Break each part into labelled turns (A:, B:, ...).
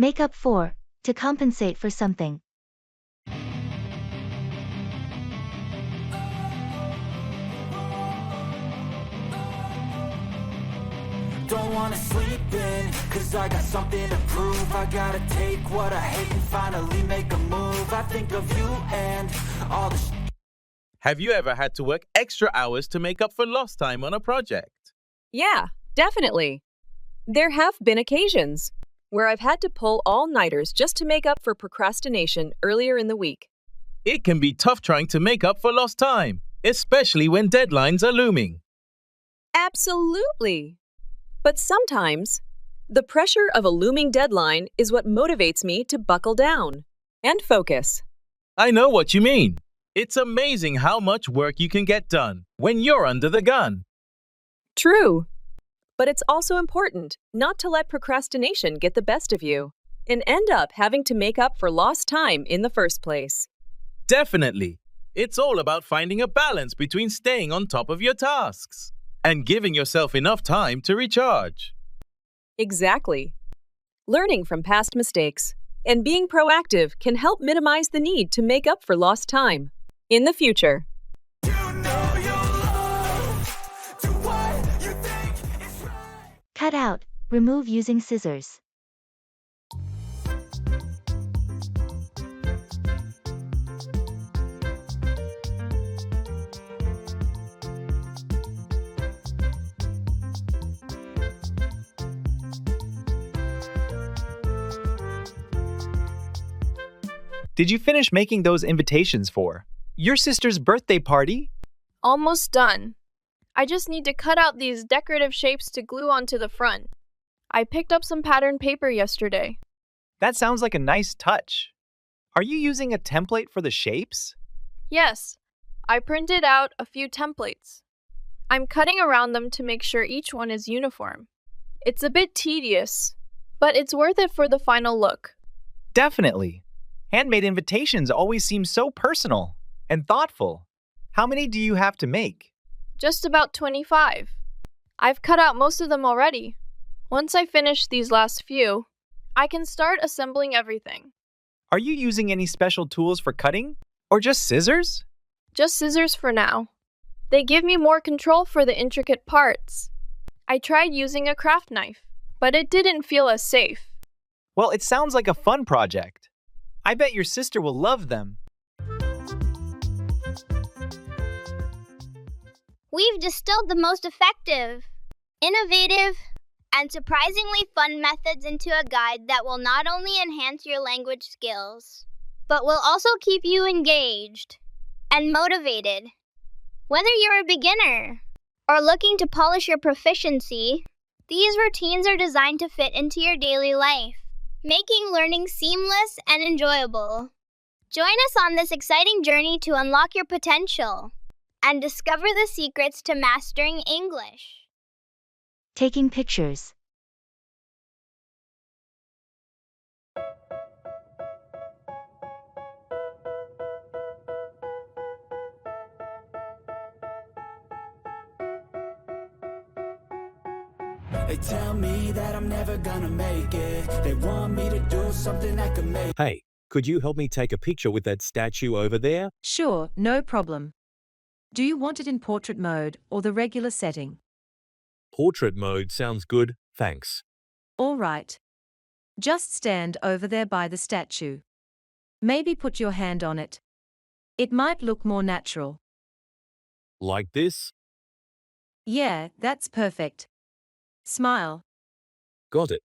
A: Make up for, to compensate for something.
B: Don't wanna sleep in, cause I got something to prove. I gotta take what I hate and finally make a move. I think of you and all the
C: Have you ever had to work extra hours to make up for lost time on a project?
D: Yeah, definitely. There have been occasions where I've had to pull all-nighters just to make up for procrastination earlier in the week.
C: It can be tough trying to make up for lost time, especially when deadlines are looming.
D: Absolutely. But sometimes, the pressure of a looming deadline is what motivates me to buckle down and focus.
C: I know what you mean. It's amazing how much work you can get done when you're under the gun.
D: True. But it's also important not to let procrastination get the best of you and end up having to make up for lost time in the first place.
C: Definitely. It's all about finding a balance between staying on top of your tasks and giving yourself enough time to recharge.
D: Exactly. Learning from past mistakes and being proactive can help minimize the need to make up for lost time in the future.
A: Cut out, remove using scissors.
E: Did you finish making those invitations for your sister's birthday party?
F: Almost done. I just need to cut out these decorative shapes to glue onto the front. I picked up some pattern paper yesterday.
E: That sounds like a nice touch. Are you using a template for the shapes?
F: Yes, I printed out a few templates. I'm cutting around them to make sure each one is uniform. It's a bit tedious, but it's worth it for the final look.
E: Definitely. Handmade invitations always seem so personal and thoughtful. How many do you have to make?
F: Just about 25. I've cut out most of them already. Once I finish these last few, I can start assembling everything.
E: Are you using any special tools for cutting? Or just scissors?
F: Just scissors for now. They give me more control for the intricate parts. I tried using a craft knife, but it didn't feel as safe.
E: Well, it sounds like a fun project. I bet your sister will love them.
G: We've distilled the most effective, innovative, and surprisingly fun methods into a guide that will not only enhance your language skills, but will also keep you engaged and motivated. Whether you're a beginner or looking to polish your proficiency, these routines are designed to fit into your daily life, making learning seamless and enjoyable. Join us on this exciting journey to unlock your potential and discover the secrets to mastering English.
A: Taking pictures.
B: They tell me that I'm never gonna make it. They want me to do something that could make.
H: Hey, could you help me take a picture with that statue over there?
I: Sure, no problem. Do you want it in portrait mode or the regular setting?
H: Portrait mode sounds good, thanks.
I: All right. Just stand over there by the statue. Maybe put your hand on it. It might look more natural.
H: Like this?
I: Yeah, that's perfect. Smile.
H: Got it.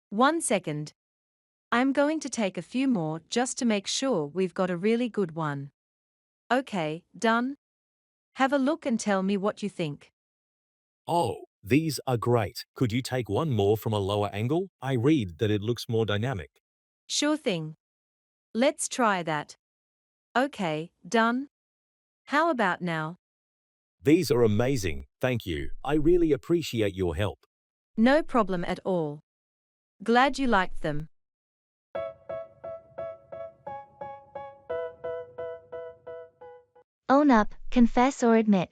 I: 1 second. I'm going to take a few more just to make sure we've got a really good one. Okay, done. Have a look and tell me what you think.
H: Oh, these are great. Could you take one more from a lower angle? I read that it looks more dynamic.
I: Sure thing. Let's try that. Okay, done. How about now?
H: These are amazing, thank you. I really appreciate your help.
I: No problem at all. Glad you liked them.
A: Own up, confess or admit.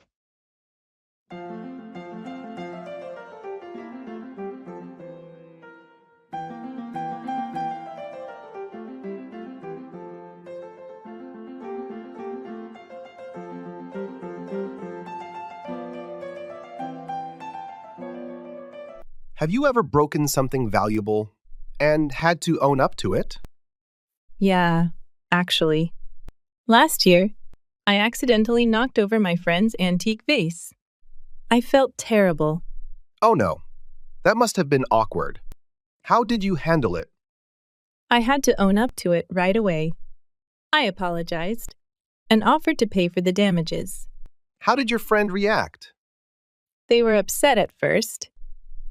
J: Have you ever broken something valuable and had to own up to it?
D: Yeah, actually. Last year, I accidentally knocked over my friend's antique vase. I felt terrible.
J: Oh no, that must have been awkward. How did you handle it?
D: I had to own up to it right away. I apologized and offered to pay for the damages.
J: How did your friend react?
D: They were upset at first,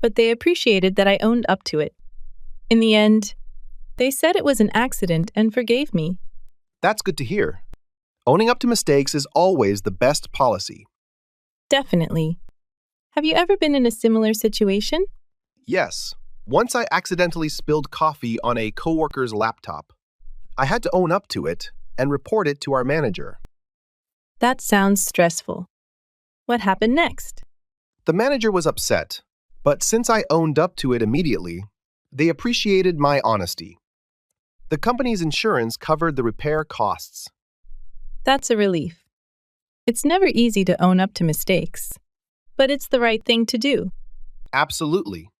D: but they appreciated that I owned up to it. In the end, they said it was an accident and forgave me.
J: That's good to hear. Owning up to mistakes is always the best policy.
D: Definitely. Have you ever been in a similar situation?
J: Yes. Once I accidentally spilled coffee on a coworker's laptop. I had to own up to it and report it to our manager.
D: That sounds stressful. What happened next?
J: The manager was upset, but since I owned up to it immediately, they appreciated my honesty. The company's insurance covered the repair costs.
D: That's a relief. It's never easy to own up to mistakes, but it's the right thing to do.
J: Absolutely.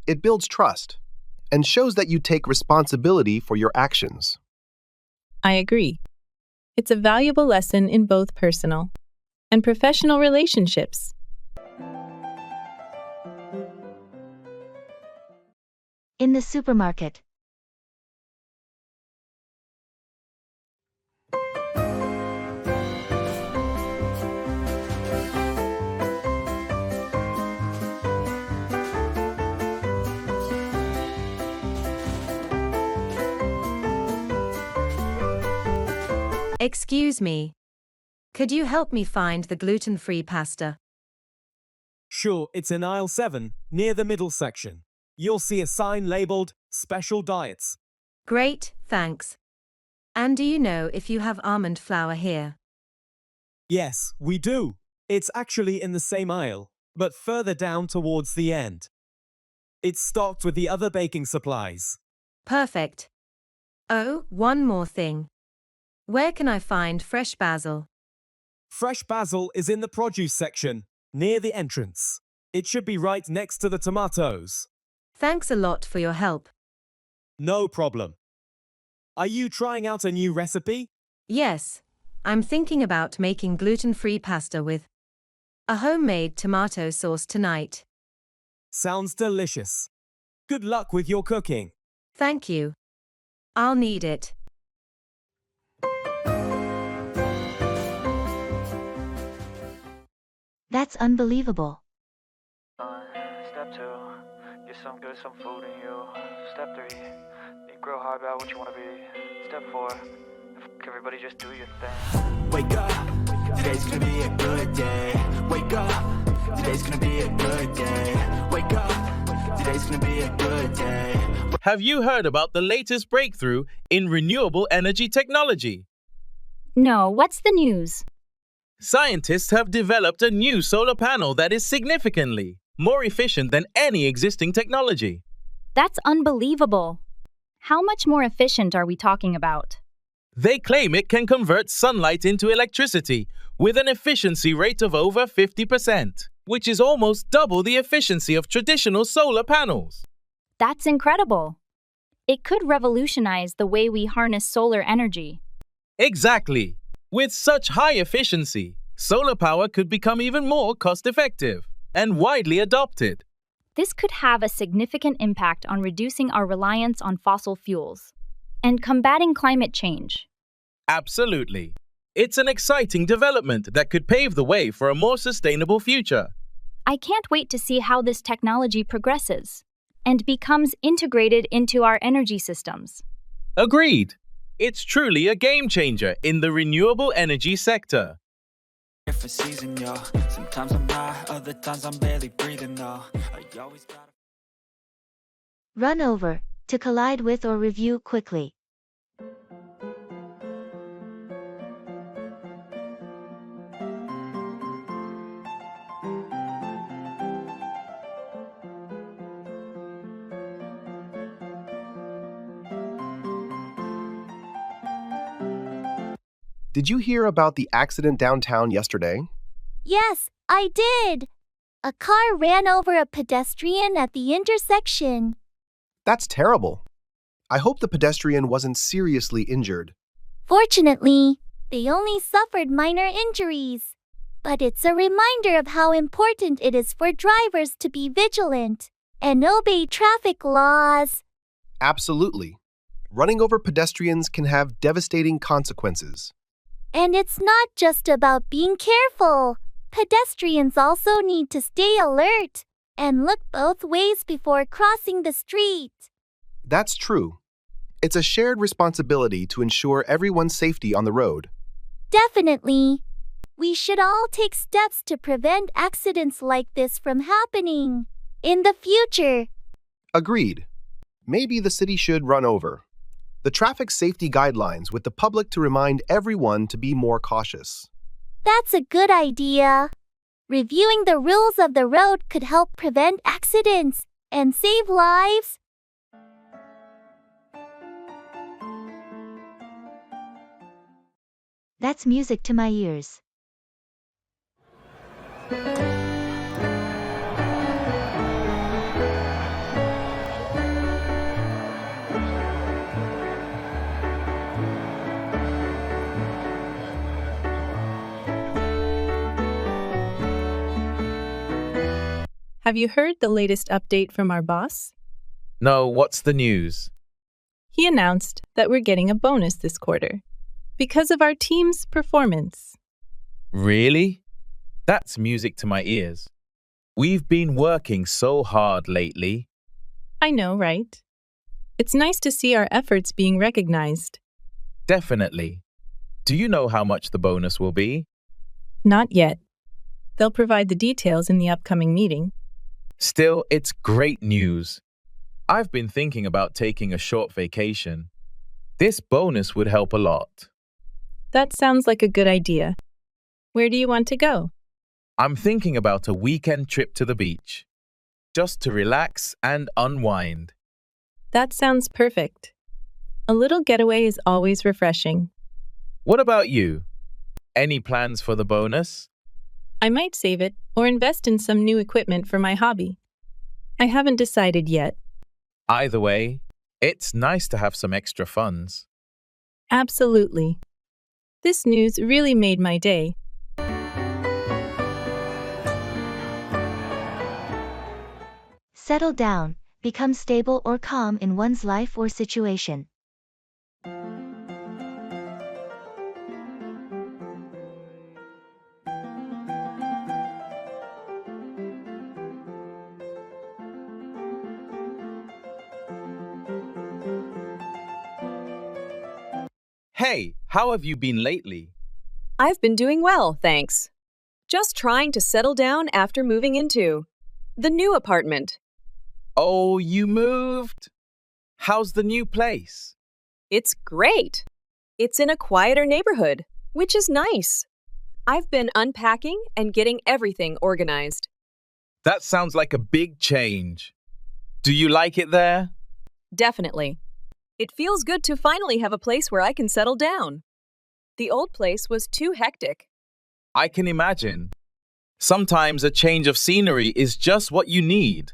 J: It builds trust and shows that you take responsibility for your actions.
D: I agree. It's a valuable lesson in both personal and professional relationships.
A: In the supermarket.
I: Excuse me. Could you help me find the gluten-free pasta?
H: Sure, it's in aisle 7, near the middle section. You'll see a sign labeled Special Diets.
I: Great, thanks. And do you know if you have almond flour here?
H: Yes, we do. It's actually in the same aisle, but further down towards the end. It's stocked with the other baking supplies.
I: Perfect. Oh, one more thing. Where can I find fresh basil?
H: Fresh basil is in the produce section, near the entrance. It should be right next to the tomatoes.
I: Thanks a lot for your help.
H: No problem. Are you trying out a new recipe?
I: Yes, I'm thinking about making gluten-free pasta with a homemade tomato sauce tonight.
H: Sounds delicious. Good luck with your cooking.
I: Thank you. I'll need it.
A: That's unbelievable.
K: Step 2, get some good, some food in you. Step 3, think real hard about what you want to be. Step 4, everybody just do your thing.
B: Wake up, today's gonna be a good day. Wake up, today's gonna be a good day. Wake up, today's gonna be a good day.
C: Have you heard about the latest breakthrough in renewable energy technology?
L: No, what's the news?
C: Scientists have developed a new solar panel that is significantly more efficient than any existing technology.
L: That's unbelievable. How much more efficient are we talking about?
C: They claim it can convert sunlight into electricity with an efficiency rate of over 50%, which is almost double the efficiency of traditional solar panels.
L: That's incredible. It could revolutionize the way we harness solar energy.
C: Exactly. With such high efficiency, solar power could become even more cost-effective and widely adopted.
L: This could have a significant impact on reducing our reliance on fossil fuels and combating climate change.
C: Absolutely. It's an exciting development that could pave the way for a more sustainable future.
L: I can't wait to see how this technology progresses and becomes integrated into our energy systems.
C: Agreed. It's truly a game changer in the renewable energy sector.
B: Different season, yo. Sometimes I'm high, other times I'm barely breathing, though. I always gotta...
A: Run over, to collide with or review quickly.
J: Did you hear about the accident downtown yesterday?
G: Yes, I did. A car ran over a pedestrian at the intersection.
J: That's terrible. I hope the pedestrian wasn't seriously injured.
G: Fortunately, they only suffered minor injuries. But it's a reminder of how important it is for drivers to be vigilant and obey traffic laws.
J: Absolutely. Running over pedestrians can have devastating consequences.
G: And it's not just about being careful. Pedestrians also need to stay alert and look both ways before crossing the street.
J: That's true. It's a shared responsibility to ensure everyone's safety on the road.
G: Definitely. We should all take steps to prevent accidents like this from happening in the future.
J: Agreed. Maybe the city should run over the traffic safety guidelines with the public to remind everyone to be more cautious.
G: That's a good idea. Reviewing the rules of the road could help prevent accidents and save lives.
A: That's music to my ears.
D: Have you heard the latest update from our boss?
C: No, what's the news?
D: He announced that we're getting a bonus this quarter because of our team's performance.
C: Really? That's music to my ears. We've been working so hard lately.
D: I know, right? It's nice to see our efforts being recognized.
C: Definitely. Do you know how much the bonus will be?
D: Not yet. They'll provide the details in the upcoming meeting.
C: Still, it's great news. I've been thinking about taking a short vacation. This bonus would help a lot.
D: That sounds like a good idea. Where do you want to go?
C: I'm thinking about a weekend trip to the beach, just to relax and unwind.
D: That sounds perfect. A little getaway is always refreshing.
C: What about you? Any plans for the bonus?
D: I might save it or invest in some new equipment for my hobby. I haven't decided yet.
C: Either way, it's nice to have some extra funds.
D: Absolutely. This news really made my day.
A: Settle down, become stable or calm in one's life or situation.
C: Hey, how have you been lately?
D: I've been doing well, thanks. Just trying to settle down after moving into the new apartment.
C: Oh, you moved? How's the new place?
D: It's great. It's in a quieter neighborhood, which is nice. I've been unpacking and getting everything organized.
C: That sounds like a big change. Do you like it there?
D: Definitely. It feels good to finally have a place where I can settle down. The old place was too hectic.
C: I can imagine. Sometimes a change of scenery is just what you need.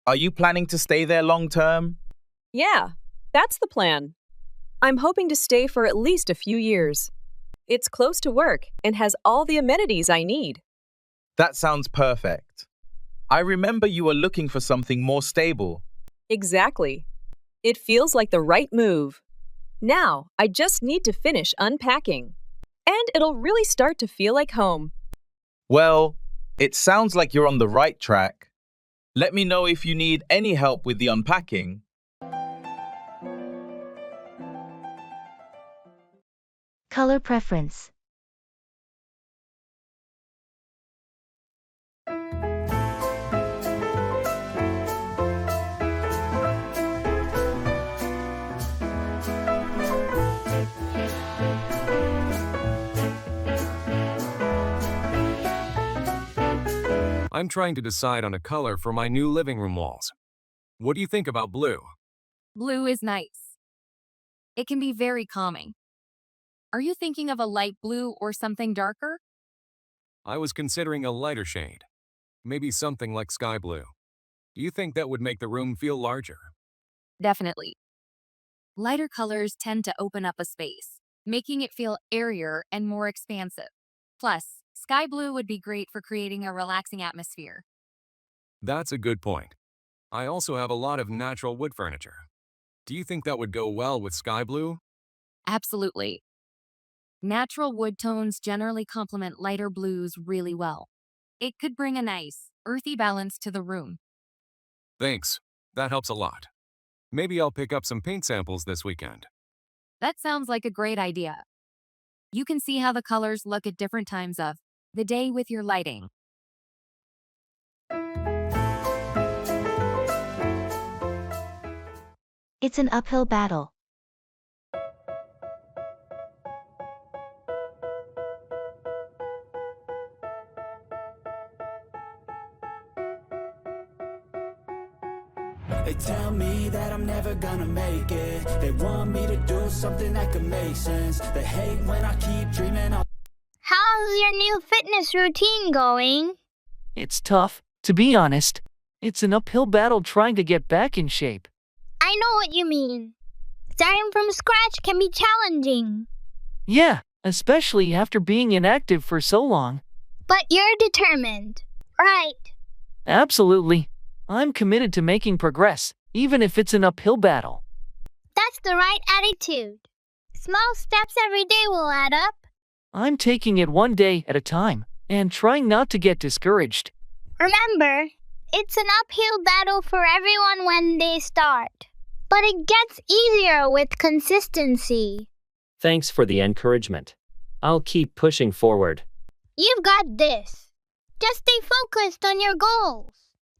C: Are you planning to stay there long term?
D: Yeah, that's the plan. I'm hoping to stay for at least a few years. It's close to work and has all the amenities I need.
C: That sounds perfect. I remember you were looking for something more stable.
D: Exactly. It feels like the right move. Now, I just need to finish unpacking. And it'll really start to feel like home.
C: Well, it sounds like you're on the right track. Let me know if you need any help with the unpacking.
A: Color preference.
M: I'm trying to decide on a color for my new living room walls. What do you think about blue?
N: Blue is nice. It can be very calming. Are you thinking of a light blue or something darker?
M: I was considering a lighter shade. Maybe something like sky blue. Do you think that would make the room feel larger?
N: Definitely. Lighter colors tend to open up a space, making it feel airier and more expansive. Plus, sky blue would be great for creating a relaxing atmosphere.
M: That's a good point. I also have a lot of natural wood furniture. Do you think that would go well with sky blue?
N: Absolutely. Natural wood tones generally complement lighter blues really well. It could bring a nice, earthy balance to the room.
M: Thanks. That helps a lot. Maybe I'll pick up some paint samples this weekend.
N: That sounds like a great idea. You can see how the colors look at different times of the day with your lighting.
A: It's an uphill battle.
B: They tell me that I'm never gonna make it. They want me to do something that could make sense. They hate when I keep dreaming of.
G: How's your new fitness routine going?
O: It's tough, to be honest. It's an uphill battle trying to get back in shape.
G: I know what you mean. Starting from scratch can be challenging.
O: Yeah, especially after being inactive for so long.
G: But you're determined, right?
O: Absolutely. I'm committed to making progress, even if it's an uphill battle.
G: That's the right attitude. Small steps every day will add up.
O: I'm taking it one day at a time, and trying not to get discouraged.
G: Remember, it's an uphill battle for everyone when they start. But it gets easier with consistency.
P: Thanks for the encouragement. I'll keep pushing forward.
G: You've got this. Just stay focused on your goals,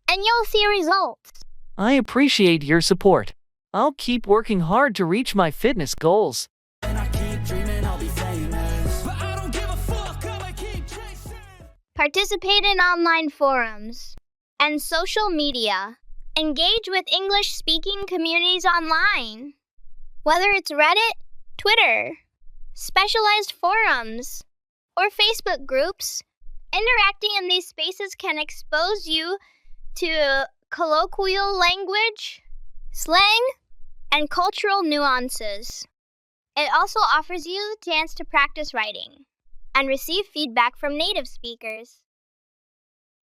G: and you'll see results.
O: I appreciate your support. I'll keep working hard to reach my fitness goals.
B: And I keep dreaming I'll be famous. But I don't give a fuck, I'ma keep chasing.
G: Participate in online forums and social media. Engage with English-speaking communities online. Whether it's Reddit, Twitter, specialized forums, or Facebook groups, interacting in these spaces can expose you to colloquial language, slang, and cultural nuances. It also offers you the chance to practice writing and receive feedback from native speakers.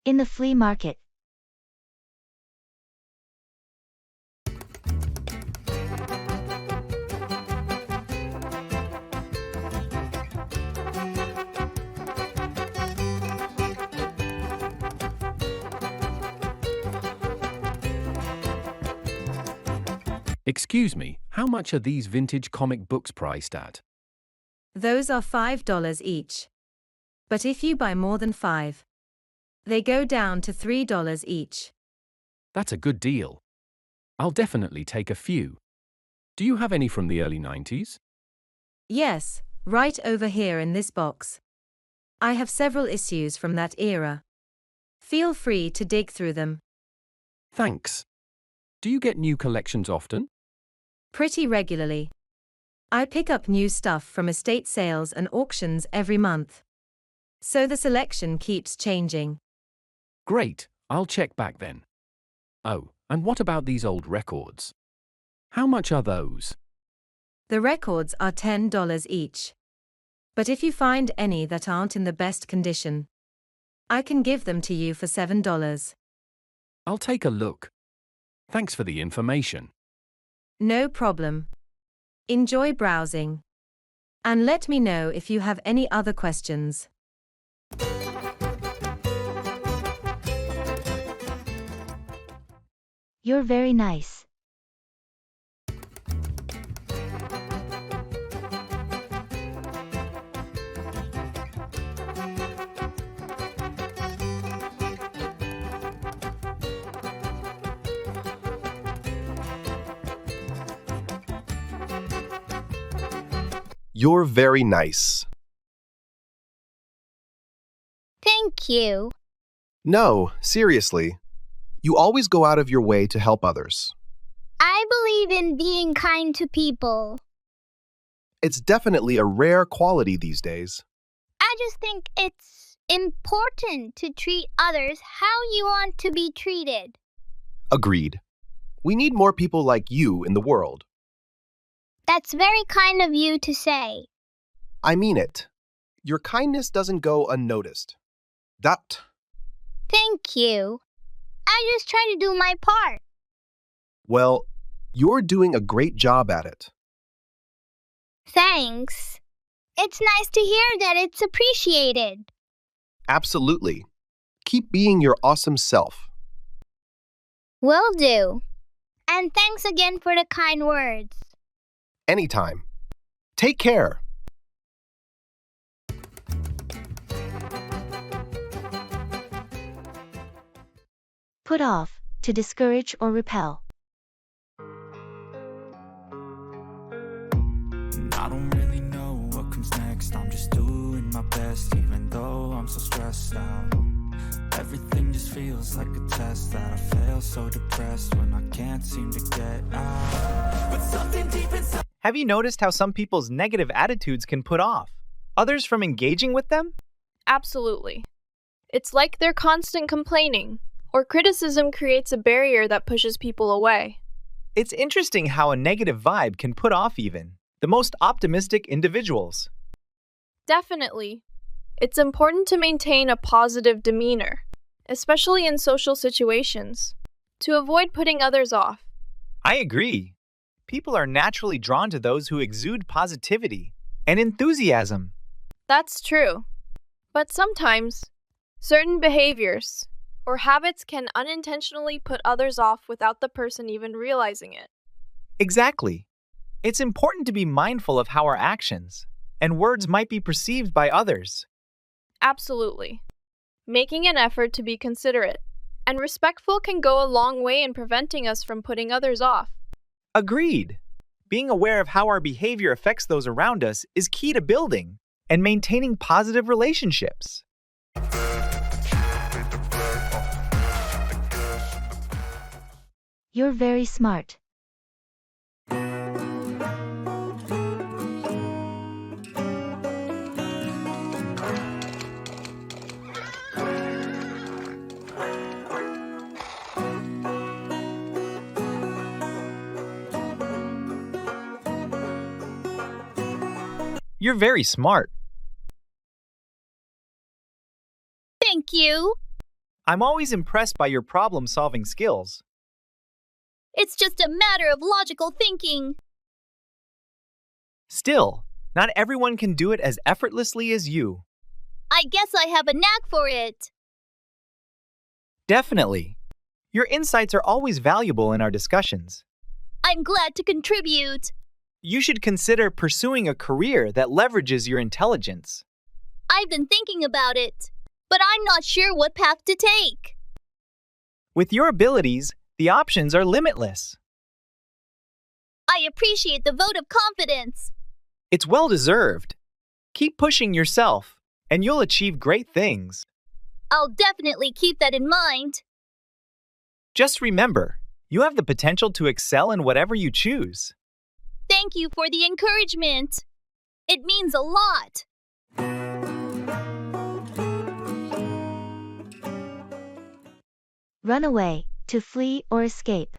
A: In the flea market.
Q: Excuse me, how much are these vintage comic books priced at?
I: Those are $5 each. But if you buy more than 5, they go down to $3 each.
Q: That's a good deal. I'll definitely take a few. Do you have any from the early 90s?
I: Yes, right over here in this box. I have several issues from that era. Feel free to dig through them.
Q: Thanks. Do you get new collections often?
I: Pretty regularly. I pick up new stuff from estate sales and auctions every month. So the selection keeps changing.
Q: Great, I'll check back then. Oh, and what about these old records? How much are those?
I: The records are $10 each. But if you find any that aren't in the best condition, I can give them to you for $7.
Q: I'll take a look. Thanks for the information.
I: No problem. Enjoy browsing. And let me know if you have any other questions.
A: You're very nice.
J: You're very nice.
G: Thank you.
J: No, seriously. You always go out of your way to help others.
G: I believe in being kind to people.
J: It's definitely a rare quality these days.
G: I just think it's important to treat others how you want to be treated.
J: Agreed. We need more people like you in the world.
G: That's very kind of you to say.
J: I mean it. Your kindness doesn't go unnoticed. That.
G: Thank you. I just try to do my part.
J: Well, you're doing a great job at it.
G: Thanks. It's nice to hear that it's appreciated.
J: Absolutely. Keep being your awesome self.
G: Will do. And thanks again for the kind words.
J: Anytime. Take care.
A: Put off, to discourage or repel.
B: I don't really know what comes next. I'm just doing my best, even though I'm so stressed out. Everything just feels like a test that I fail, so depressed when I can't seem to get out. But something deep inside.
E: Have you noticed how some people's negative attitudes can put off others from engaging with them?
F: Absolutely. It's like they're constant complaining, or criticism creates a barrier that pushes people away.
E: It's interesting how a negative vibe can put off even the most optimistic individuals.
F: Definitely. It's important to maintain a positive demeanor, especially in social situations, to avoid putting others off.
E: I agree. People are naturally drawn to those who exude positivity and enthusiasm.
F: That's true. But sometimes, certain behaviors or habits can unintentionally put others off without the person even realizing it.
E: Exactly. It's important to be mindful of how our actions and words might be perceived by others.
F: Absolutely. Making an effort to be considerate and respectful can go a long way in preventing us from putting others off.
E: Agreed. Being aware of how our behavior affects those around us is key to building and maintaining positive relationships.
A: You're very smart.
E: You're very smart.
G: Thank you.
E: I'm always impressed by your problem-solving skills.
G: It's just a matter of logical thinking.
E: Still, not everyone can do it as effortlessly as you.
G: I guess I have a knack for it.
E: Definitely. Your insights are always valuable in our discussions.
G: I'm glad to contribute.
E: You should consider pursuing a career that leverages your intelligence.
G: I've been thinking about it, but I'm not sure what path to take.
E: With your abilities, the options are limitless.
G: I appreciate the vote of confidence.
E: It's well-deserved. Keep pushing yourself, and you'll achieve great things.
G: I'll definitely keep that in mind.
E: Just remember, you have the potential to excel in whatever you choose.
G: Thank you for the encouragement. It means a lot.
A: Run away, to flee or escape.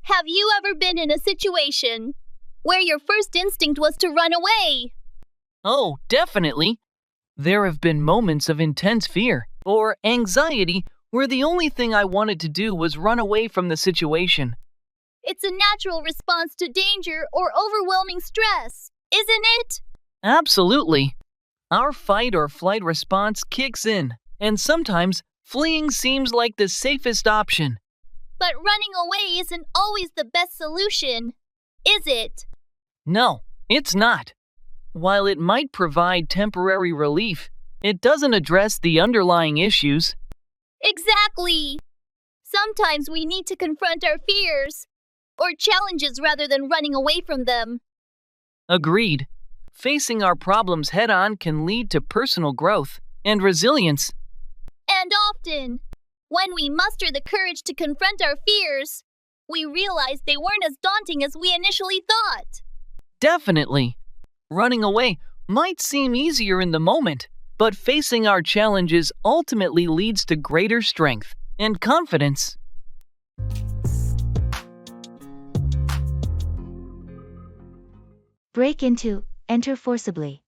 G: Have you ever been in a situation where your first instinct was to run away?
O: Oh, definitely. There have been moments of intense fear or anxiety where the only thing I wanted to do was run away from the situation.
G: It's a natural response to danger or overwhelming stress, isn't it?
O: Absolutely. Our fight or flight response kicks in, and sometimes fleeing seems like the safest option.
G: But running away isn't always the best solution, is it?
O: No, it's not. While it might provide temporary relief, it doesn't address the underlying issues.
G: Exactly. Sometimes we need to confront our fears or challenges rather than running away from them.
O: Agreed. Facing our problems head on can lead to personal growth and resilience.
R: And often, when we muster the courage to confront our fears, we realize they weren't as daunting as we initially thought.
O: Definitely. Running away might seem easier in the moment, but facing our challenges ultimately leads to greater strength and confidence.
A: Break into, enter forcibly.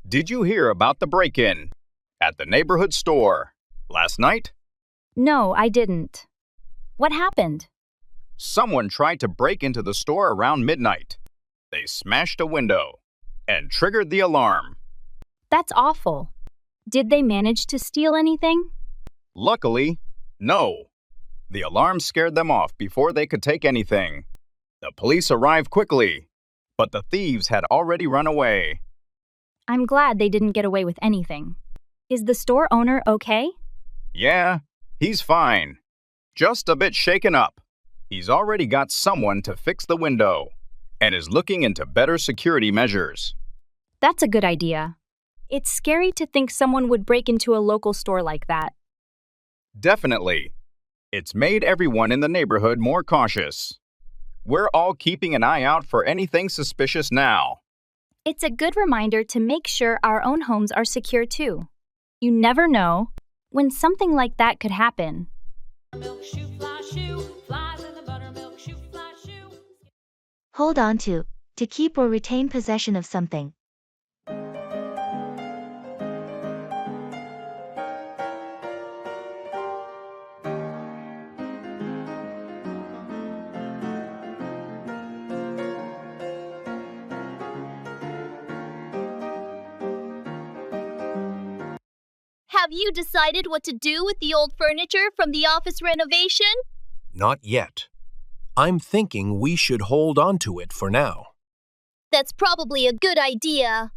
S: Did you hear about the break-in at the neighborhood store last night?
L: No, I didn't. What happened?
S: Someone tried to break into the store around midnight. They smashed a window and triggered the alarm.
L: That's awful. Did they manage to steal anything?
S: Luckily, no. The alarm scared them off before they could take anything. The police arrived quickly, but the thieves had already run away.
L: I'm glad they didn't get away with anything. Is the store owner okay?
S: Yeah, he's fine. Just a bit shaken up. He's already got someone to fix the window and is looking into better security measures.
L: That's a good idea. It's scary to think someone would break into a local store like that.
S: Definitely. It's made everyone in the neighborhood more cautious. We're all keeping an eye out for anything suspicious now.
L: It's a good reminder to make sure our own homes are secure too. You never know when something like that could happen.
A: Hold on to keep or retain possession of something.
R: Have you decided what to do with the old furniture from the office renovation?
T: Not yet. I'm thinking we should hold on to it for now.
R: That's probably a good idea.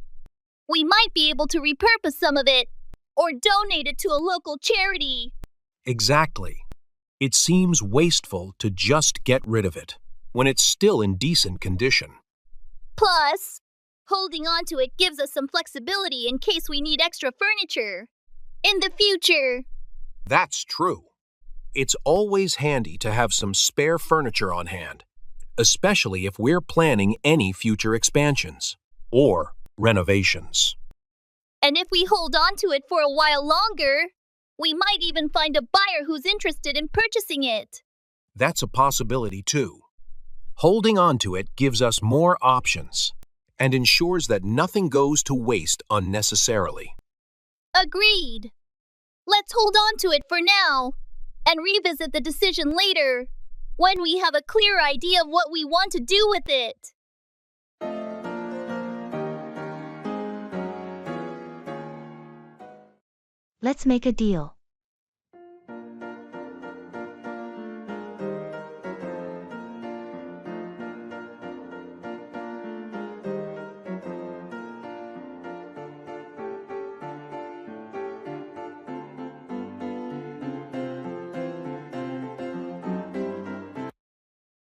R: We might be able to repurpose some of it or donate it to a local charity.
T: Exactly. It seems wasteful to just get rid of it when it's still in decent condition.
R: Plus, holding on to it gives us some flexibility in case we need extra furniture in the future.
T: That's true. It's always handy to have some spare furniture on hand, especially if we're planning any future expansions or renovations.
R: And if we hold on to it for a while longer, we might even find a buyer who's interested in purchasing it.
T: That's a possibility too. Holding on to it gives us more options and ensures that nothing goes to waste unnecessarily.
R: Agreed. Let's hold on to it for now and revisit the decision later when we have a clear idea of what we want to do with it.
A: Let's make a deal.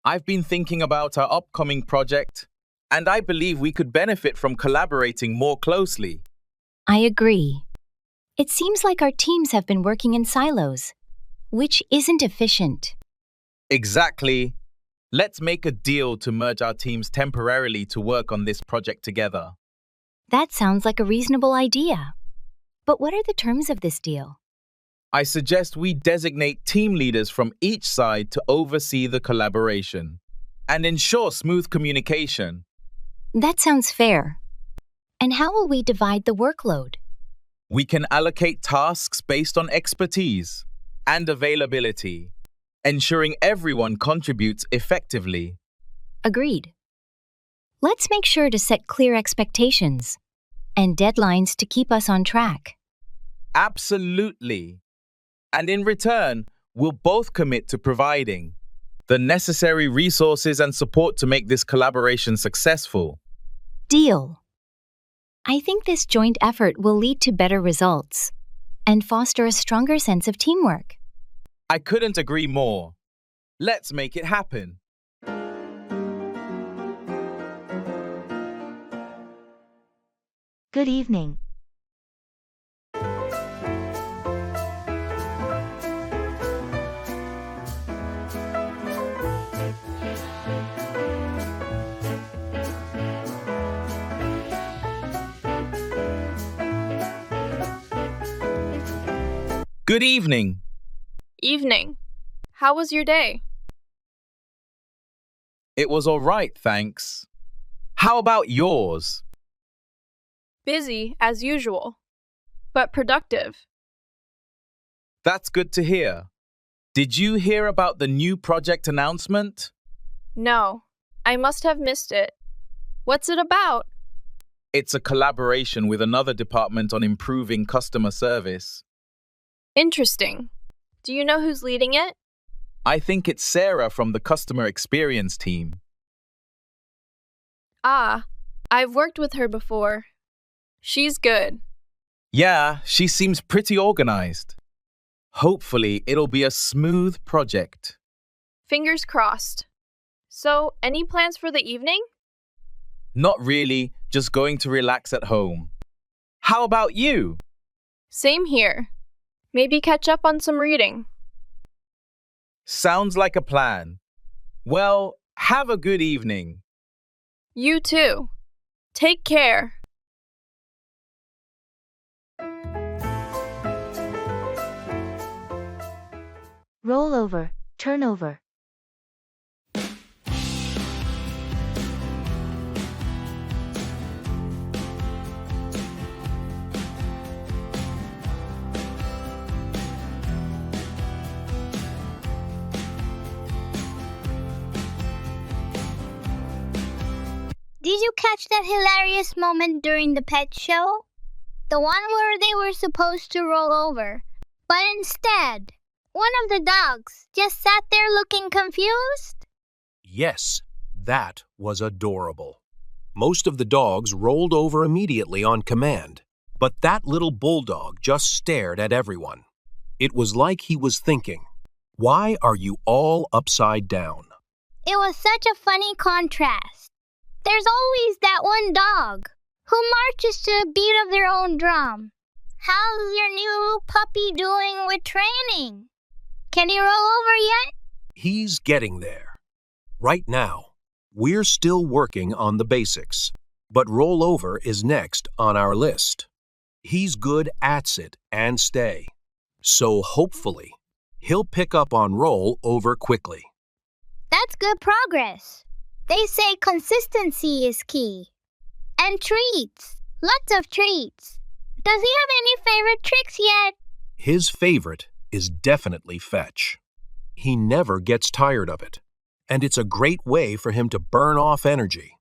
C: I've been thinking about our upcoming project, and I believe we could benefit from collaborating more closely.
L: I agree. It seems like our teams have been working in silos, which isn't efficient.
C: Exactly. Let's make a deal to merge our teams temporarily to work on this project together.
L: That sounds like a reasonable idea. But what are the terms of this deal?
C: I suggest we designate team leaders from each side to oversee the collaboration and ensure smooth communication.
L: That sounds fair. And how will we divide the workload?
C: We can allocate tasks based on expertise and availability, ensuring everyone contributes effectively.
L: Agreed. Let's make sure to set clear expectations and deadlines to keep us on track.
C: Absolutely. And in return, we'll both commit to providing the necessary resources and support to make this collaboration successful.
L: Deal. I think this joint effort will lead to better results and foster a stronger sense of teamwork.
C: I couldn't agree more. Let's make it happen.
A: Good evening.
C: Good evening.
F: Evening. How was your day?
C: It was all right, thanks. How about yours?
F: Busy, as usual, but productive.
C: That's good to hear. Did you hear about the new project announcement?
F: No, I must have missed it. What's it about?
C: It's a collaboration with another department on improving customer service.
F: Interesting. Do you know who's leading it?
C: I think it's Sarah from the customer experience team.
F: Ah, I've worked with her before. She's good.
C: Yeah, she seems pretty organized. Hopefully, it'll be a smooth project.
F: Fingers crossed. So, any plans for the evening?
C: Not really, just going to relax at home. How about you?
F: Same here. Maybe catch up on some reading.
C: Sounds like a plan. Well, have a good evening.
F: You too. Take care.
A: Roll over, turn over.
G: Did you catch that hilarious moment during the pet show? The one where they were supposed to roll over, but instead, one of the dogs just sat there looking confused?
T: Yes, that was adorable. Most of the dogs rolled over immediately on command, but that little bulldog just stared at everyone. It was like he was thinking, "Why are you all upside down?"
G: It was such a funny contrast. There's always that one dog who marches to the beat of their own drum. How's your new puppy doing with training? Can he roll over yet?
T: He's getting there. Right now, we're still working on the basics, but rollover is next on our list. He's good at sit and stay, so hopefully, he'll pick up on roll over quickly.
G: That's good progress. They say consistency is key. And treats. Lots of treats. Does he have any favorite tricks yet?
T: His favorite is definitely fetch. He never gets tired of it, and it's a great way for him to burn off energy.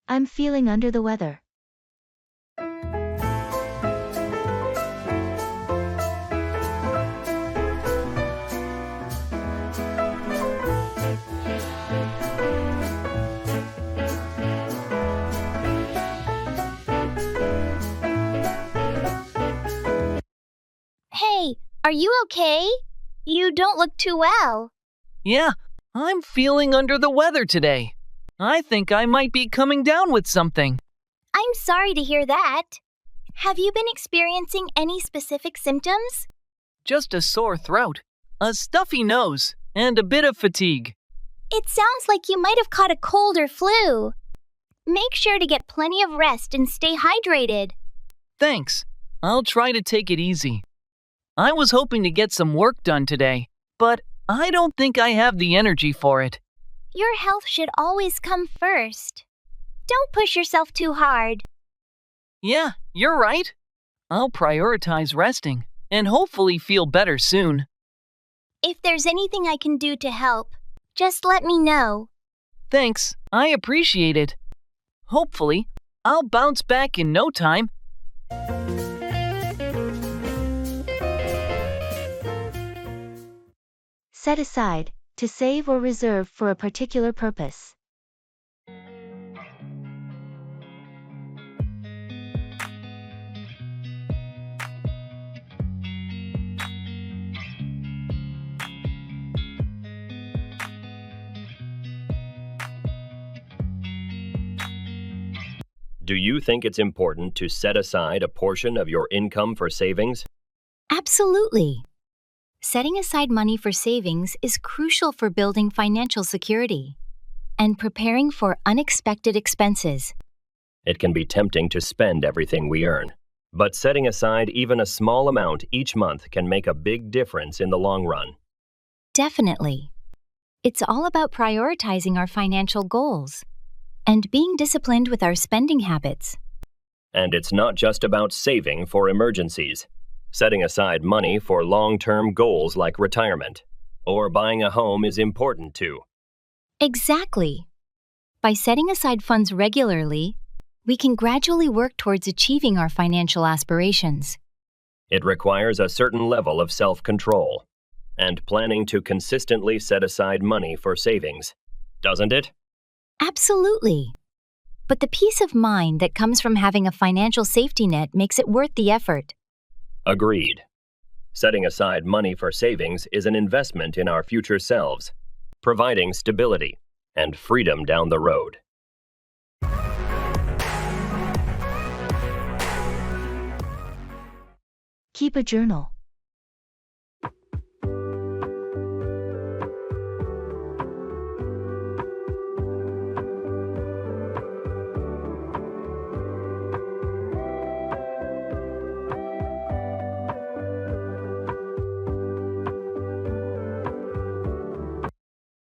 A: I'm feeling under the weather.
G: Hey, are you okay? You don't look too well.
O: Yeah, I'm feeling under the weather today. I think I might be coming down with something.
G: I'm sorry to hear that. Have you been experiencing any specific symptoms?
O: Just a sore throat, a stuffy nose, and a bit of fatigue.
G: It sounds like you might have caught a cold or flu. Make sure to get plenty of rest and stay hydrated.
O: Thanks. I'll try to take it easy. I was hoping to get some work done today, but I don't think I have the energy for it.
G: Your health should always come first. Don't push yourself too hard.
O: Yeah, you're right. I'll prioritize resting and hopefully feel better soon.
G: If there's anything I can do to help, just let me know.
O: Thanks, I appreciate it. Hopefully, I'll bounce back in no time.
A: set aside, to save or reserve for a particular purpose.
B: Do you think it's important to set aside a portion of your income for savings?
L: Absolutely. Setting aside money for savings is crucial for building financial security and preparing for unexpected expenses.
B: It can be tempting to spend everything we earn, but setting aside even a small amount each month can make a big difference in the long run.
L: Definitely. It's all about prioritizing our financial goals and being disciplined with our spending habits.
B: And it's not just about saving for emergencies. Setting aside money for long-term goals like retirement or buying a home is important too.
L: Exactly. By setting aside funds regularly, we can gradually work towards achieving our financial aspirations.
B: It requires a certain level of self-control and planning to consistently set aside money for savings, doesn't it?
L: Absolutely. But the peace of mind that comes from having a financial safety net makes it worth the effort.
B: Agreed. Setting aside money for savings is an investment in our future selves, providing stability and freedom down the road.
A: Keep a journal.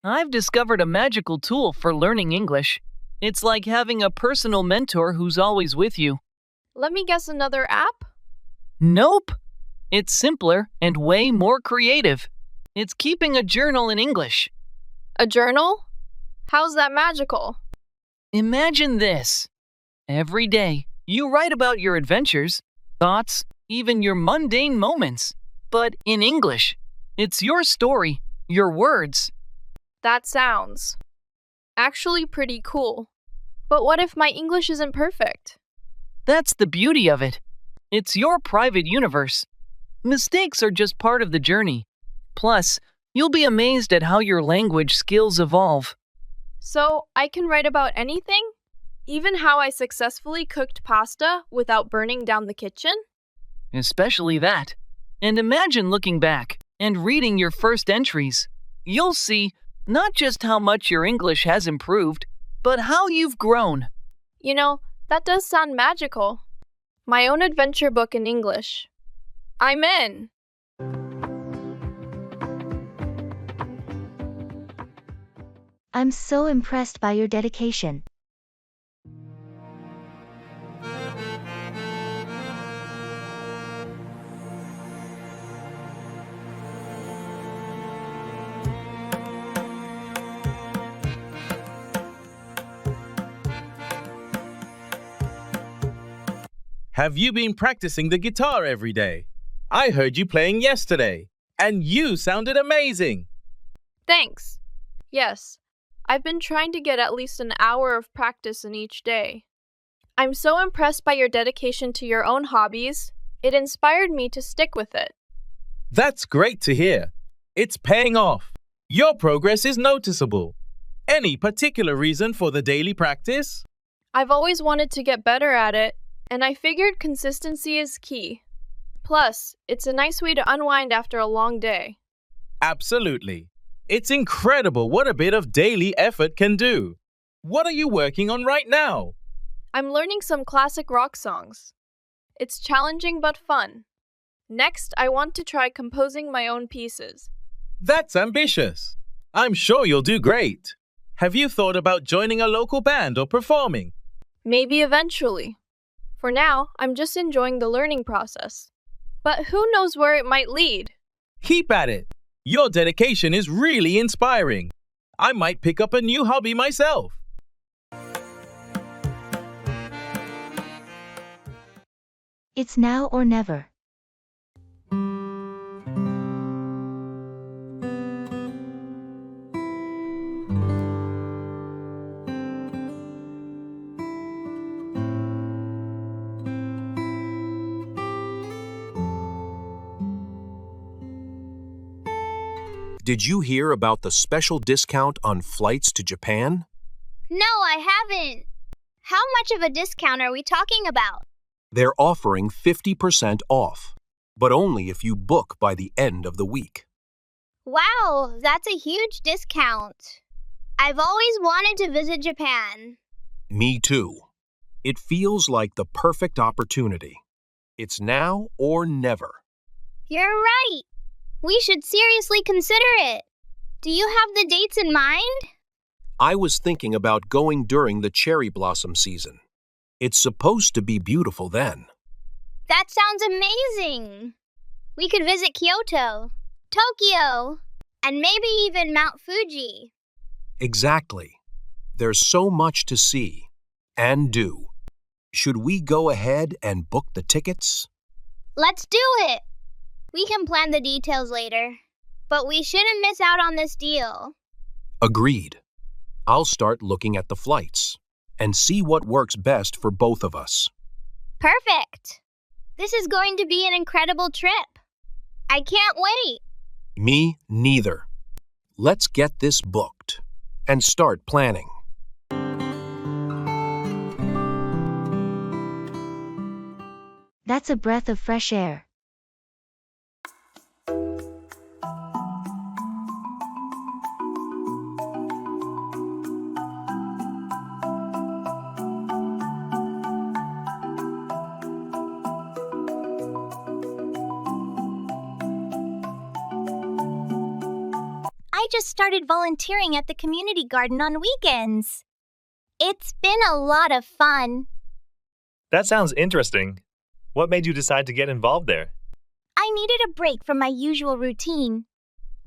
O: I've discovered a magical tool for learning English. It's like having a personal mentor who's always with you.
F: Let me guess, another app?
O: Nope. It's simpler and way more creative. It's keeping a journal in English.
F: A journal? How's that magical?
O: Imagine this. Every day, you write about your adventures, thoughts, even your mundane moments. But in English. It's your story, your words.
F: That sounds actually pretty cool. But what if my English isn't perfect?
O: That's the beauty of it. It's your private universe. Mistakes are just part of the journey. Plus, you'll be amazed at how your language skills evolve.
F: So, I can write about anything? Even how I successfully cooked pasta without burning down the kitchen?
O: Especially that. And imagine looking back and reading your first entries. You'll see not just how much your English has improved, but how you've grown.
F: You know, that does sound magical. My own adventure book in English. I'm in.
A: I'm so impressed by your dedication.
C: Have you been practicing the guitar every day? I heard you playing yesterday, and you sounded amazing.
F: Thanks. Yes, I've been trying to get at least an hour of practice in each day. I'm so impressed by your dedication to your own hobbies. It inspired me to stick with it.
C: That's great to hear. It's paying off. Your progress is noticeable. Any particular reason for the daily practice?
F: I've always wanted to get better at it, and I figured consistency is key. Plus, it's a nice way to unwind after a long day.
C: Absolutely. It's incredible what a bit of daily effort can do. What are you working on right now?
F: I'm learning some classic rock songs. It's challenging but fun. Next, I want to try composing my own pieces.
C: That's ambitious. I'm sure you'll do great. Have you thought about joining a local band or performing?
F: Maybe eventually. For now, I'm just enjoying the learning process. But who knows where it might lead?
C: Keep at it. Your dedication is really inspiring. I might pick up a new hobby myself.
A: It's now or never.
T: Did you hear about the special discount on flights to Japan?
G: No, I haven't. How much of a discount are we talking about?
T: They're offering 50% off, but only if you book by the end of the week.
G: Wow, that's a huge discount. I've always wanted to visit Japan.
T: Me too. It feels like the perfect opportunity. It's now or never.
G: You're right. We should seriously consider it. Do you have the dates in mind?
T: I was thinking about going during the cherry blossom season. It's supposed to be beautiful then.
G: That sounds amazing. We could visit Kyoto, Tokyo, and maybe even Mount Fuji.
T: Exactly. There's so much to see and do. Should we go ahead and book the tickets?
G: Let's do it. We can plan the details later, but we shouldn't miss out on this deal.
T: Agreed. I'll start looking at the flights and see what works best for both of us.
G: Perfect. This is going to be an incredible trip. I can't wait.
T: Me neither. Let's get this booked and start planning.
A: That's a breath of fresh air.
R: I just started volunteering at the community garden on weekends. It's been a lot of fun.
E: That sounds interesting. What made you decide to get involved there?
R: I needed a break from my usual routine.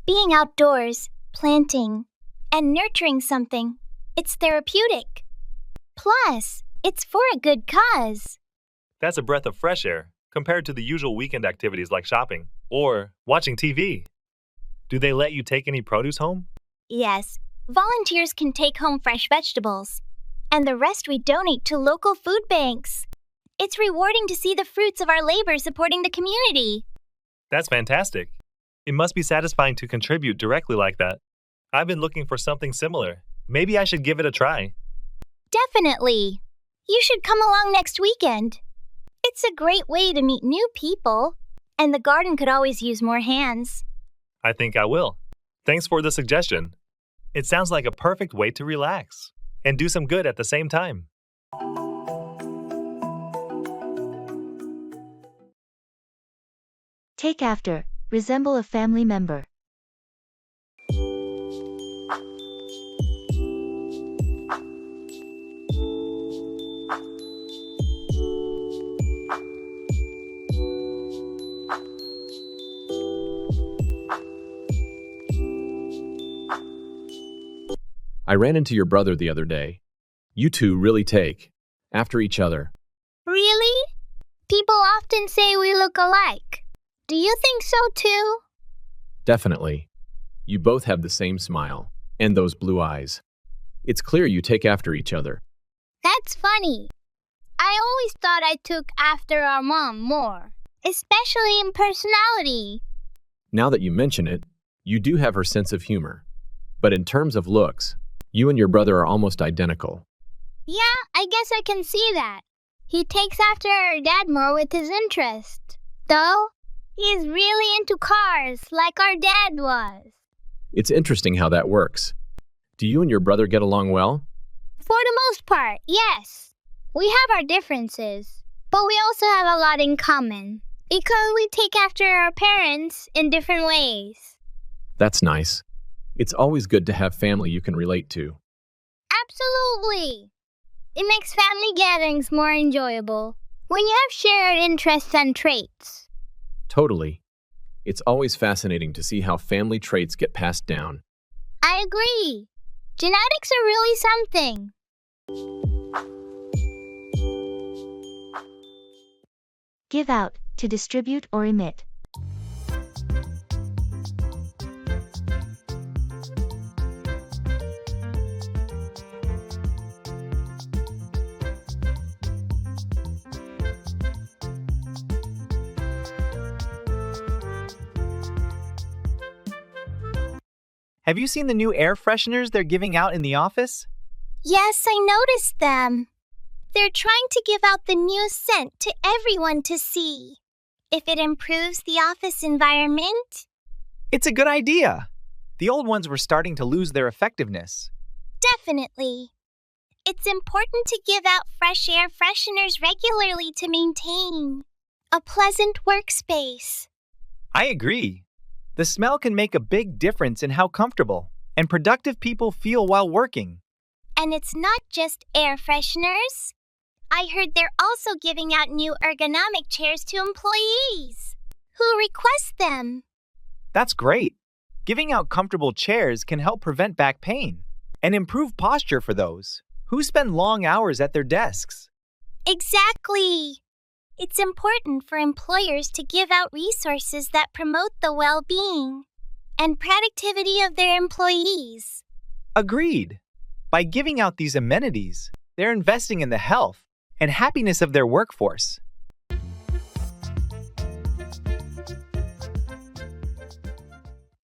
R: Being outdoors, planting, and nurturing something, it's therapeutic. Plus, it's for a good cause.
E: That's a breath of fresh air compared to the usual weekend activities like shopping or watching TV. Do they let you take any produce home?
R: Yes, volunteers can take home fresh vegetables, and the rest we donate to local food banks. It's rewarding to see the fruits of our labor supporting the community.
E: That's fantastic. It must be satisfying to contribute directly like that. I've been looking for something similar. Maybe I should give it a try.
R: Definitely. You should come along next weekend. It's a great way to meet new people, and the garden could always use more hands.
E: I think I will. Thanks for the suggestion. It sounds like a perfect way to relax and do some good at the same time.
A: Take after, resemble a family member.
Q: I ran into your brother the other day. You two really take after each other.
G: Really? People often say we look alike. Do you think so too?
Q: Definitely. You both have the same smile and those blue eyes. It's clear you take after each other.
G: That's funny. I always thought I took after our mom more, especially in personality.
Q: Now that you mention it, you do have her sense of humor. But in terms of looks, you and your brother are almost identical.
G: Yeah, I guess I can see that. He takes after our dad more with his interest. Though, he's really into cars, like our dad was.
Q: It's interesting how that works. Do you and your brother get along well?
G: For the most part, yes. We have our differences, but we also have a lot in common, because we take after our parents in different ways.
Q: That's nice. It's always good to have family you can relate to.
G: Absolutely. It makes family gatherings more enjoyable when you have shared interests and traits.
Q: Totally. It's always fascinating to see how family traits get passed down.
G: I agree. Genetics are really something.
A: Give out, to distribute or emit.
B: Have you seen the new air fresheners they're giving out in the office?
R: Yes, I noticed them. They're trying to give out the new scent to everyone to see. If it improves the office environment?
B: It's a good idea. The old ones were starting to lose their effectiveness.
R: Definitely. It's important to give out fresh air fresheners regularly to maintain a pleasant workspace.
B: I agree. The smell can make a big difference in how comfortable and productive people feel while working.
R: And it's not just air fresheners. I heard they're also giving out new ergonomic chairs to employees who request them.
B: That's great. Giving out comfortable chairs can help prevent back pain and improve posture for those who spend long hours at their desks.
R: Exactly. It's important for employers to give out resources that promote the well-being and productivity of their employees.
B: Agreed. By giving out these amenities, they're investing in the health and happiness of their workforce.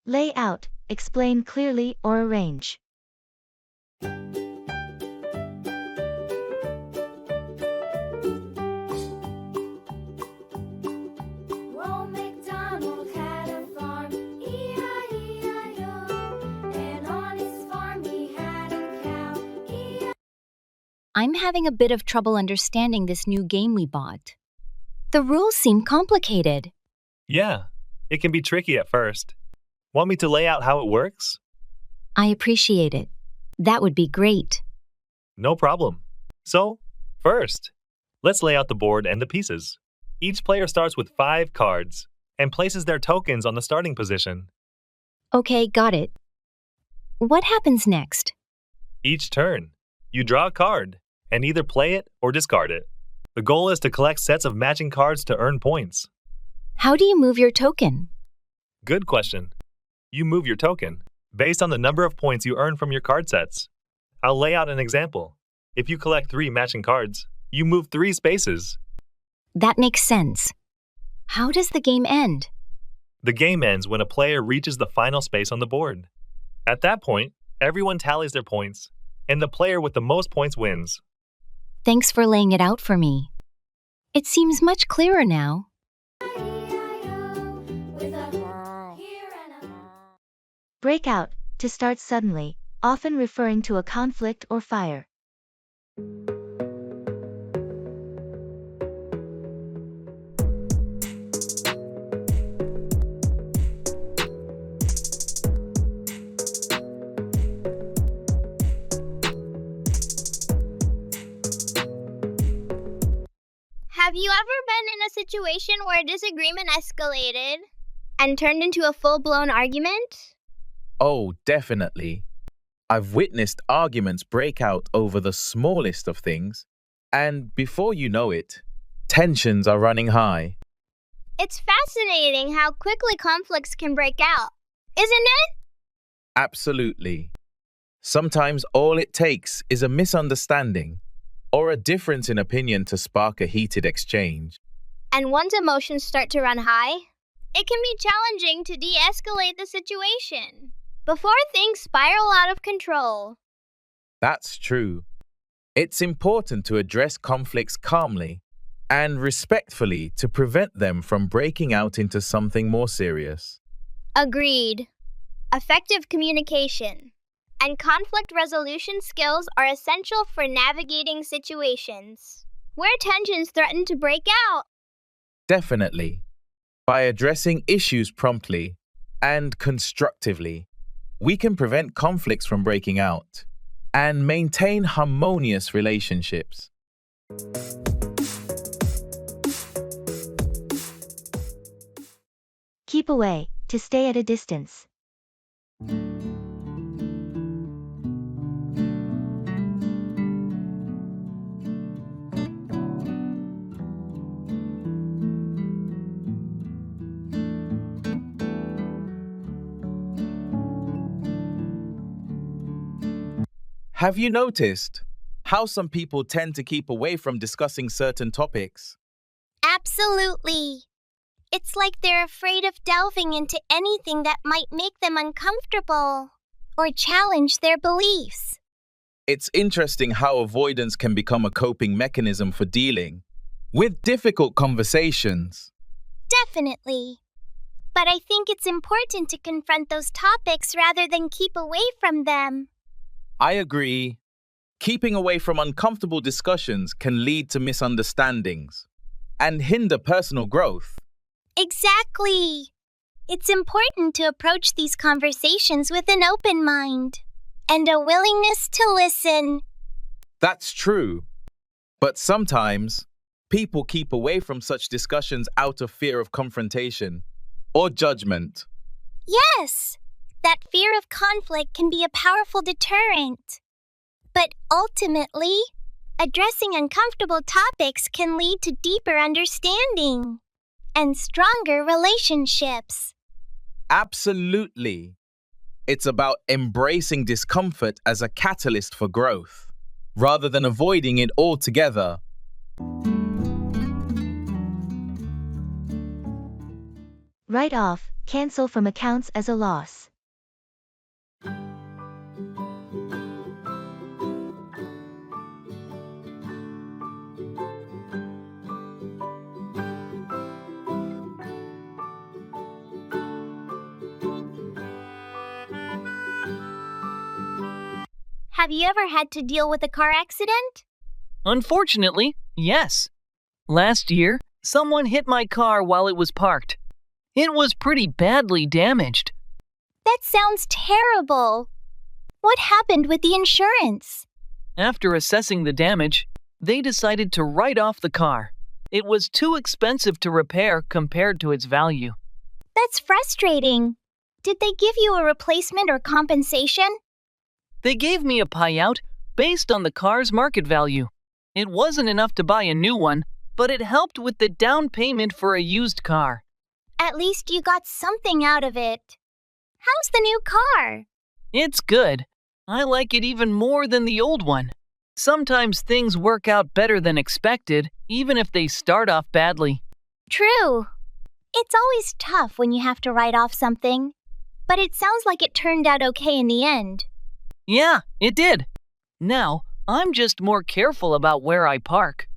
A: Lay out, explain clearly or arrange.
L: I'm having a bit of trouble understanding this new game we bought. The rules seem complicated.
E: Yeah, it can be tricky at first. Want me to lay out how it works?
L: I appreciate it. That would be great.
E: No problem. So, first, let's lay out the board and the pieces. Each player starts with 5 cards and places their tokens on the starting position.
L: Okay, got it. What happens next?
E: Each turn, you draw a card and either play it or discard it. The goal is to collect sets of matching cards to earn points.
L: How do you move your token?
E: Good question. You move your token based on the number of points you earn from your card sets. I'll lay out an example. If you collect 3 matching cards, you move 3 spaces.
L: That makes sense. How does the game end?
E: The game ends when a player reaches the final space on the board. At that point, everyone tallies their points, and the player with the most points wins.
L: Thanks for laying it out for me. It seems much clearer now.
A: Break out, to start suddenly, often referring to a conflict or fire.
G: Have you ever been in a situation where a disagreement escalated and turned into a full-blown argument?
C: Oh, definitely. I've witnessed arguments break out over the smallest of things, and before you know it, tensions are running high.
G: It's fascinating how quickly conflicts can break out, isn't it?
C: Absolutely. Sometimes all it takes is a misunderstanding or a difference in opinion to spark a heated exchange.
G: And once emotions start to run high, it can be challenging to de-escalate the situation before things spiral out of control.
C: That's true. It's important to address conflicts calmly and respectfully to prevent them from breaking out into something more serious.
G: Agreed. Effective communication and conflict resolution skills are essential for navigating situations where tensions threaten to break out.
C: Definitely. By addressing issues promptly and constructively, we can prevent conflicts from breaking out and maintain harmonious relationships.
A: Keep away, to stay at a distance.
C: Have you noticed how some people tend to keep away from discussing certain topics?
R: Absolutely. It's like they're afraid of delving into anything that might make them uncomfortable. or challenge their beliefs.
C: It's interesting how avoidance can become a coping mechanism for dealing with difficult conversations.
R: Definitely. But I think it's important to confront those topics rather than keep away from them.
C: I agree. Keeping away from uncomfortable discussions can lead to misunderstandings and hinder personal growth.
R: Exactly. It's important to approach these conversations with an open mind and a willingness to listen.
C: That's true. But sometimes, people keep away from such discussions out of fear of confrontation or judgment.
R: Yes, that fear of conflict can be a powerful deterrent. But ultimately, addressing uncomfortable topics can lead to deeper understanding and stronger relationships.
C: Absolutely. It's about embracing discomfort as a catalyst for growth, rather than avoiding it altogether.
A: Write off, cancel from accounts as a loss.
R: Have you ever had to deal with a car accident?
O: Unfortunately, yes. Last year, someone hit my car while it was parked. It was pretty badly damaged.
R: That sounds terrible. What happened with the insurance?
O: After assessing the damage, they decided to write off the car. It was too expensive to repair compared to its value.
R: That's frustrating. Did they give you a replacement or compensation?
O: They gave me a payout based on the car's market value. It wasn't enough to buy a new one, but it helped with the down payment for a used car.
R: At least you got something out of it. How's the new car?
O: It's good. I like it even more than the old one. Sometimes things work out better than expected, even if they start off badly.
R: True. It's always tough when you have to write off something, but it sounds like it turned out okay in the end.
O: Yeah, it did. Now, I'm just more careful about where I park.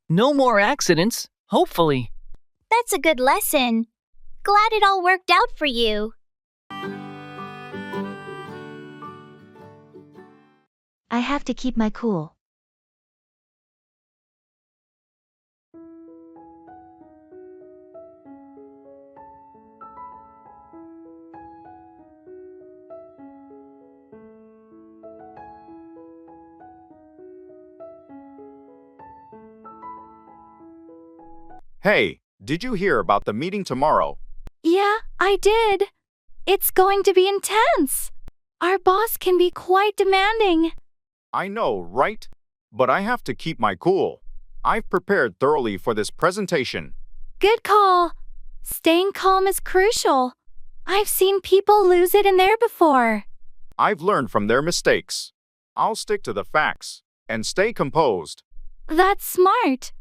O: No more accidents, hopefully.
R: That's a good lesson. Glad it all worked out for you.
A: I have to keep my cool.
S: Hey, did you hear about the meeting tomorrow?
U: Yeah, I did. It's going to be intense. Our boss can be quite demanding.
S: I know, right? But I have to keep my cool. I've prepared thoroughly for this presentation.
U: Good call. Staying calm is crucial. I've seen people lose it in there before.
S: I've learned from their mistakes. I'll stick to the facts and stay composed.
U: That's smart.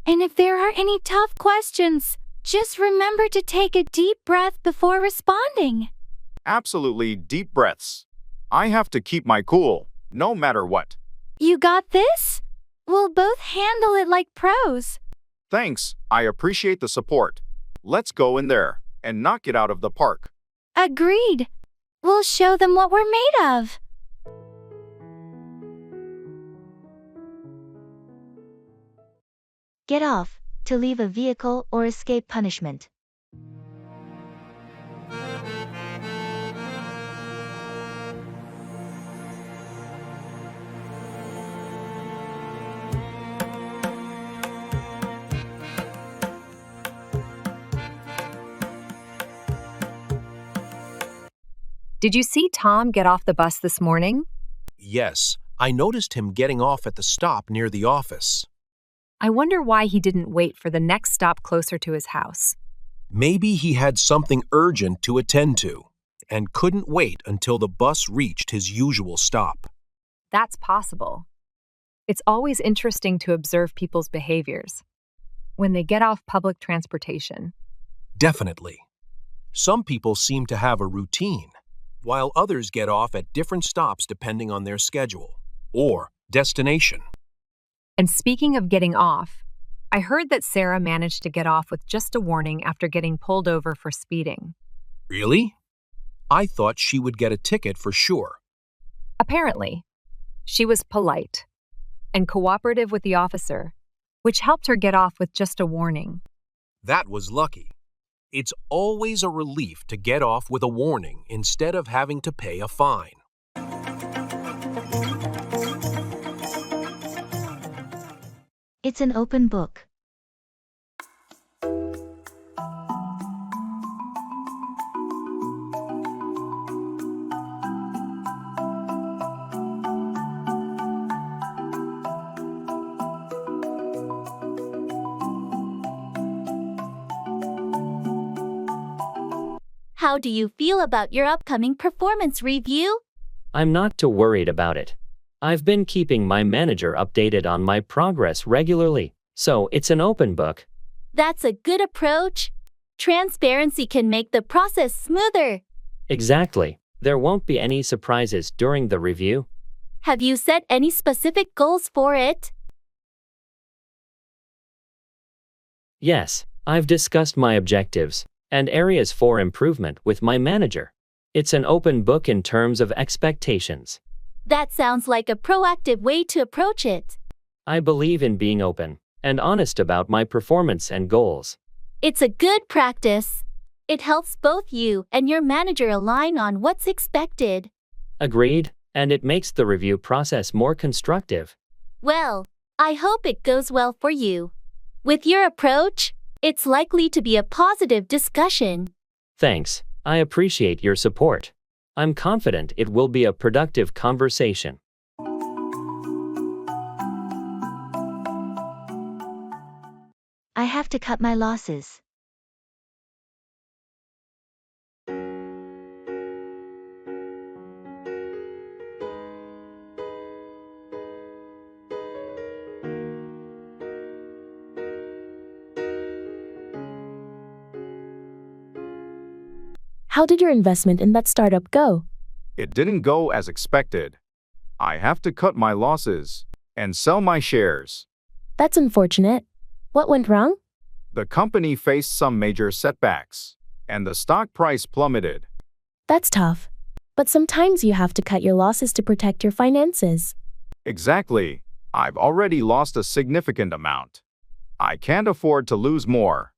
U: And if there are any tough questions, just remember to take a deep breath before responding.
S: Absolutely deep breaths. I have to keep my cool, no matter what.
U: You got this? We'll both handle it like pros.
S: Thanks, I appreciate the support. Let's go in there and knock it out of the park.
U: Agreed. We'll show them what we're made of.
A: Get off, to leave a vehicle or escape punishment.
D: Did you see Tom get off the bus this morning?
T: Yes, I noticed him getting off at the stop near the office.
D: I wonder why he didn't wait for the next stop closer to his house.
T: Maybe he had something urgent to attend to and couldn't wait until the bus reached his usual stop.
D: That's possible. It's always interesting to observe people's behaviors when they get off public transportation.
T: Definitely. Some people seem to have a routine. while others get off at different stops depending on their schedule or destination.
D: And speaking of getting off, I heard that Sarah managed to get off with just a warning after getting pulled over for speeding.
T: Really? I thought she would get a ticket for sure.
D: Apparently, she was polite and cooperative with the officer, which helped her get off with just a warning.
T: That was lucky. It's always a relief to get off with a warning instead of having to pay a fine.
A: It's an open book.
U: How do you feel about your upcoming performance review?
P: I'm not too worried about it. I've been keeping my manager updated on my progress regularly, so it's an open book.
U: That's a good approach. Transparency can make the process smoother.
P: Exactly. There won't be any surprises during the review.
U: Have you set any specific goals for it?
P: Yes, I've discussed my objectives and areas for improvement with my manager. It's an open book in terms of expectations.
U: That sounds like a proactive way to approach it.
P: I believe in being open and honest about my performance and goals.
U: It's a good practice. It helps both you and your manager align on what's expected.
P: Agreed, and it makes the review process more constructive.
U: Well, I hope it goes well for you. With your approach, it's likely to be a positive discussion.
P: Thanks. I appreciate your support. I'm confident it will be a productive conversation.
A: I have to cut my losses.
H: How did your investment in that startup go?
S: It didn't go as expected. I have to cut my losses and sell my shares.
H: That's unfortunate. What went wrong?
S: The company faced some major setbacks, and the stock price plummeted.
H: That's tough. But sometimes you have to cut your losses to protect your finances.
S: Exactly. I've already lost a significant amount. I can't afford to lose more.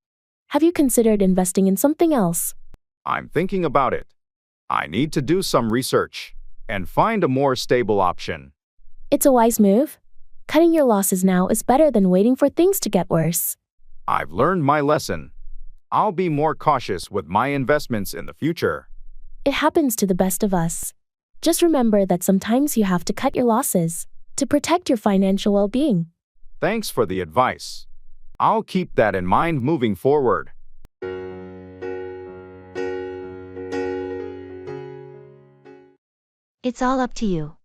H: Have you considered investing in something else?
S: I'm thinking about it. I need to do some research and find a more stable option.
H: It's a wise move. Cutting your losses now is better than waiting for things to get worse.
S: I've learned my lesson. I'll be more cautious with my investments in the future.
H: It happens to the best of us. Just remember that sometimes you have to cut your losses to protect your financial well-being.
S: Thanks for the advice. I'll keep that in mind moving forward.
A: It's all up to you.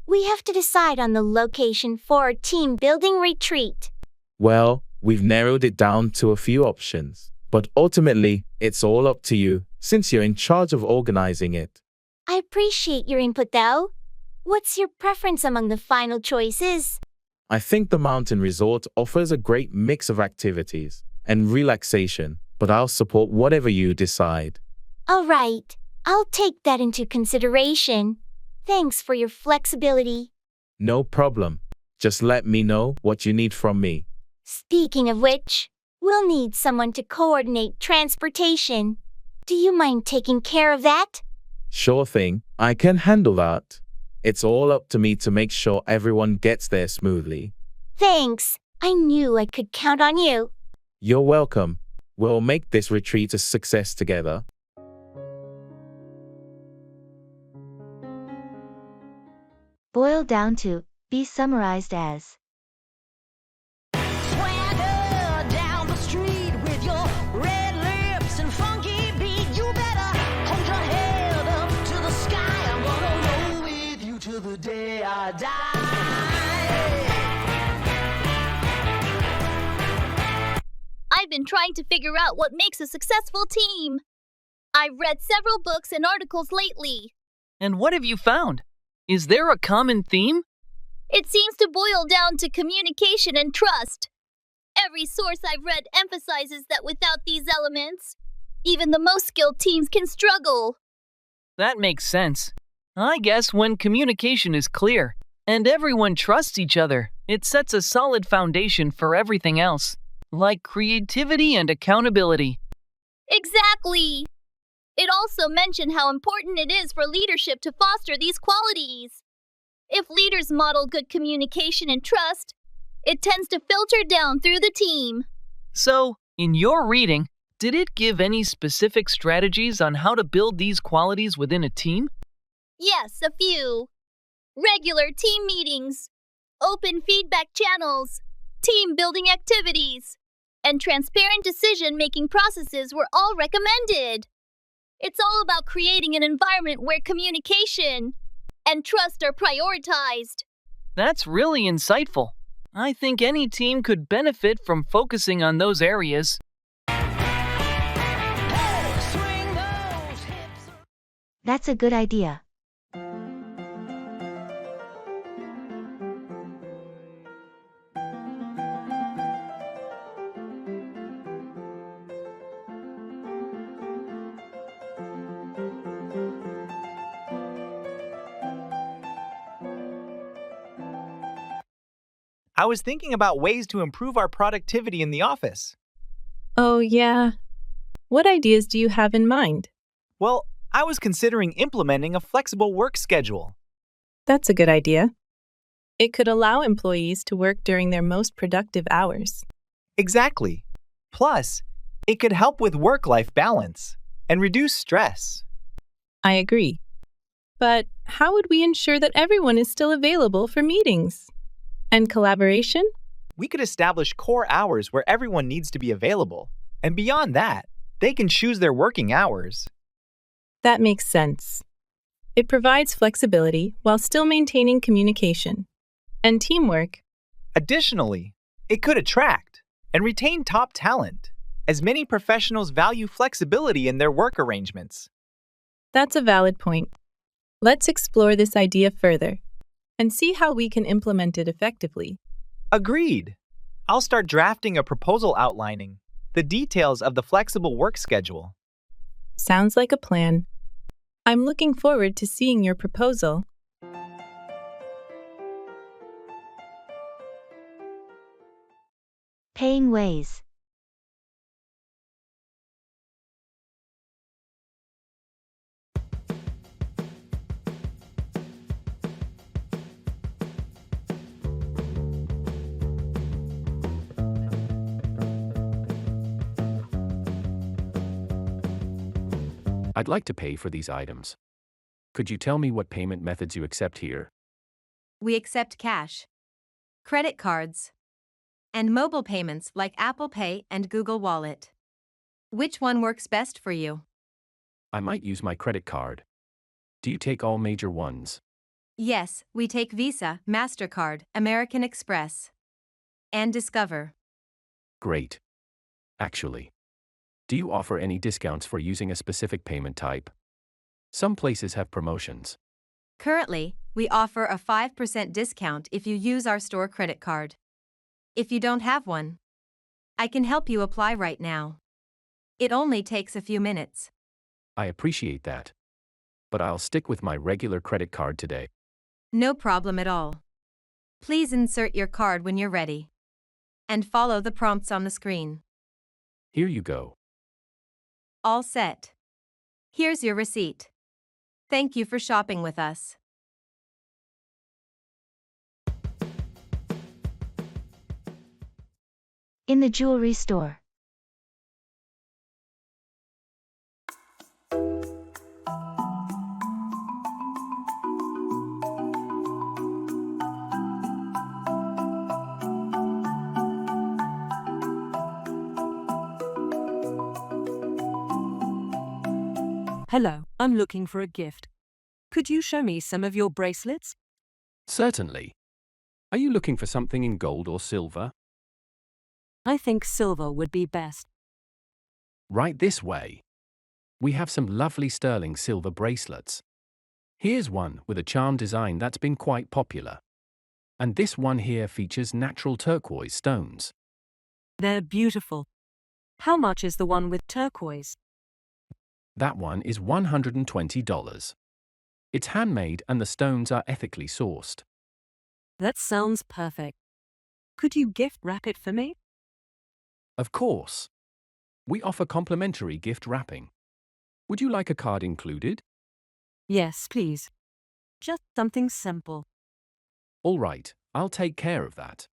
R: We have to decide on the location for our team building retreat.
C: Well, we've narrowed it down to a few options, but ultimately, it's all up to you, since you're in charge of organizing it.
R: I appreciate your input though. What's your preference among the final choices?
C: I think the mountain resort offers a great mix of activities and relaxation, but I'll support whatever you decide.
R: All right, I'll take that into consideration. Thanks for your flexibility.
C: No problem. Just let me know what you need from me.
R: Speaking of which, we'll need someone to coordinate transportation. Do you mind taking care of that?
C: Sure thing, I can handle that. It's all up to me to make sure everyone gets there smoothly.
R: Thanks. I knew I could count on you.
C: You're welcome. We'll make this retreat a success together.
A: Boiled down to, be summarized as.
V: Swagger down the street with your red lips
K: today or die.
V: I've been trying to figure out what makes a successful team. I've read several books and articles lately.
O: And what have you found? Is there a common theme?
V: It seems to boil down to communication and trust. Every source I've read emphasizes that without these elements, even the most skilled teams can struggle.
O: That makes sense. I guess when communication is clear and everyone trusts each other, it sets a solid foundation for everything else, like creativity and accountability.
V: Exactly. It also mentioned how important it is for leadership to foster these qualities. If leaders model good communication and trust, it tends to filter down through the team.
O: So, in your reading, did it give any specific strategies on how to build these qualities within a team?
V: Yes, a few. Regular team meetings, open feedback channels, team building activities, and transparent decision-making processes were all recommended. It's all about creating an environment where communication and trust are prioritized.
O: That's really insightful. I think any team could benefit from focusing on those areas.
A: That's a good idea.
W: I was thinking about ways to improve our productivity in the office.
D: Oh, yeah. What ideas do you have in mind?
W: Well, I was considering implementing a flexible work schedule.
D: That's a good idea. It could allow employees to work during their most productive hours.
W: Exactly. Plus, it could help with work-life balance and reduce stress.
D: I agree. But how would we ensure that everyone is still available for meetings? And collaboration?
W: We could establish core hours where everyone needs to be available. And beyond that, they can choose their working hours.
D: That makes sense. It provides flexibility while still maintaining communication and teamwork.
W: Additionally, it could attract and retain top talent, as many professionals value flexibility in their work arrangements.
D: That's a valid point. Let's explore this idea further and see how we can implement it effectively.
W: Agreed. I'll start drafting a proposal outlining the details of the flexible work schedule.
D: Sounds like a plan. I'm looking forward to seeing your proposal.
A: Paying ways.
Q: I'd like to pay for these items. Could you tell me what payment methods you accept here?
X: We accept cash, credit cards, and mobile payments like Apple Pay and Google Wallet. Which one works best for you?
Q: I might use my credit card. Do you take all major ones?
X: Yes, we take Visa, MasterCard, American Express, and Discover.
Q: Great. Actually, do you offer any discounts for using a specific payment type? Some places have promotions.
X: Currently, we offer a 5% discount if you use our store credit card. If you don't have one, I can help you apply right now. It only takes a few minutes.
Q: I appreciate that. But I'll stick with my regular credit card today.
X: No problem at all. Please insert your card when you're ready. And follow the prompts on the screen.
Q: Here you go.
X: All set. Here's your receipt. Thank you for shopping with us.
A: In the jewelry store.
Y: Hello, I'm looking for a gift. Could you show me some of your bracelets?
Q: Certainly. Are you looking for something in gold or silver?
I: I think silver would be best.
Q: Right this way. We have some lovely sterling silver bracelets. Here's one with a charm design that's been quite popular. And this one here features natural turquoise stones.
I: They're beautiful. How much is the one with turquoise?
Q: That one is $120. It's handmade and the stones are ethically sourced.
I: That sounds perfect. Could you gift wrap it for me?
Q: Of course. We offer complimentary gift wrapping. Would you like a card included?
I: Yes, please. Just something simple.
Q: All right, I'll take care of that.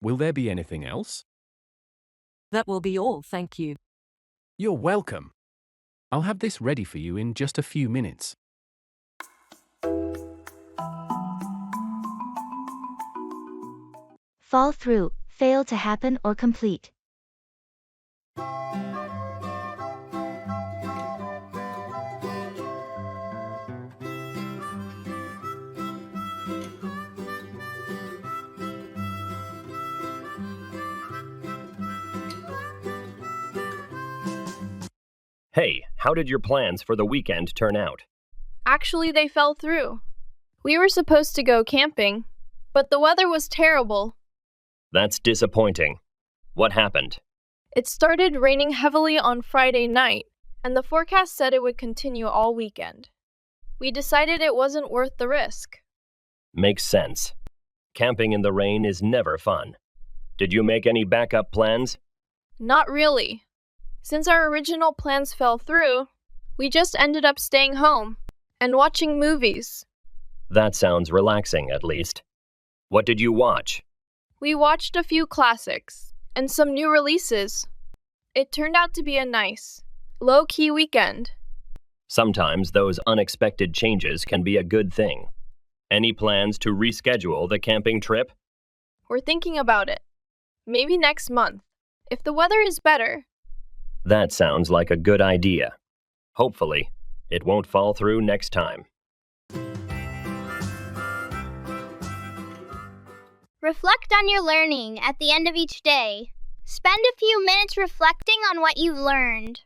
Q: Will there be anything else?
I: That will be all, thank you.
Q: You're welcome. I'll have this ready for you in just a few minutes.
A: Fall through, fail to happen or complete.
J: Hey, how did your plans for the weekend turn out?
F: Actually, they fell through. We were supposed to go camping, but the weather was terrible.
J: That's disappointing. What happened?
F: It started raining heavily on Friday night, and the forecast said it would continue all weekend. We decided it wasn't worth the risk.
J: Makes sense. Camping in the rain is never fun. Did you make any backup plans?
F: Not really. Since our original plans fell through, we just ended up staying home and watching movies.
J: That sounds relaxing, at least. What did you watch?
F: We watched a few classics and some new releases. It turned out to be a nice, low-key weekend.
J: Sometimes those unexpected changes can be a good thing. Any plans to reschedule the camping trip?
F: We're thinking about it. Maybe next month, if the weather is better.
J: That sounds like a good idea. Hopefully, it won't fall through next time.
G: Reflect on your learning at the end of each day. Spend a few minutes reflecting on what you've learned.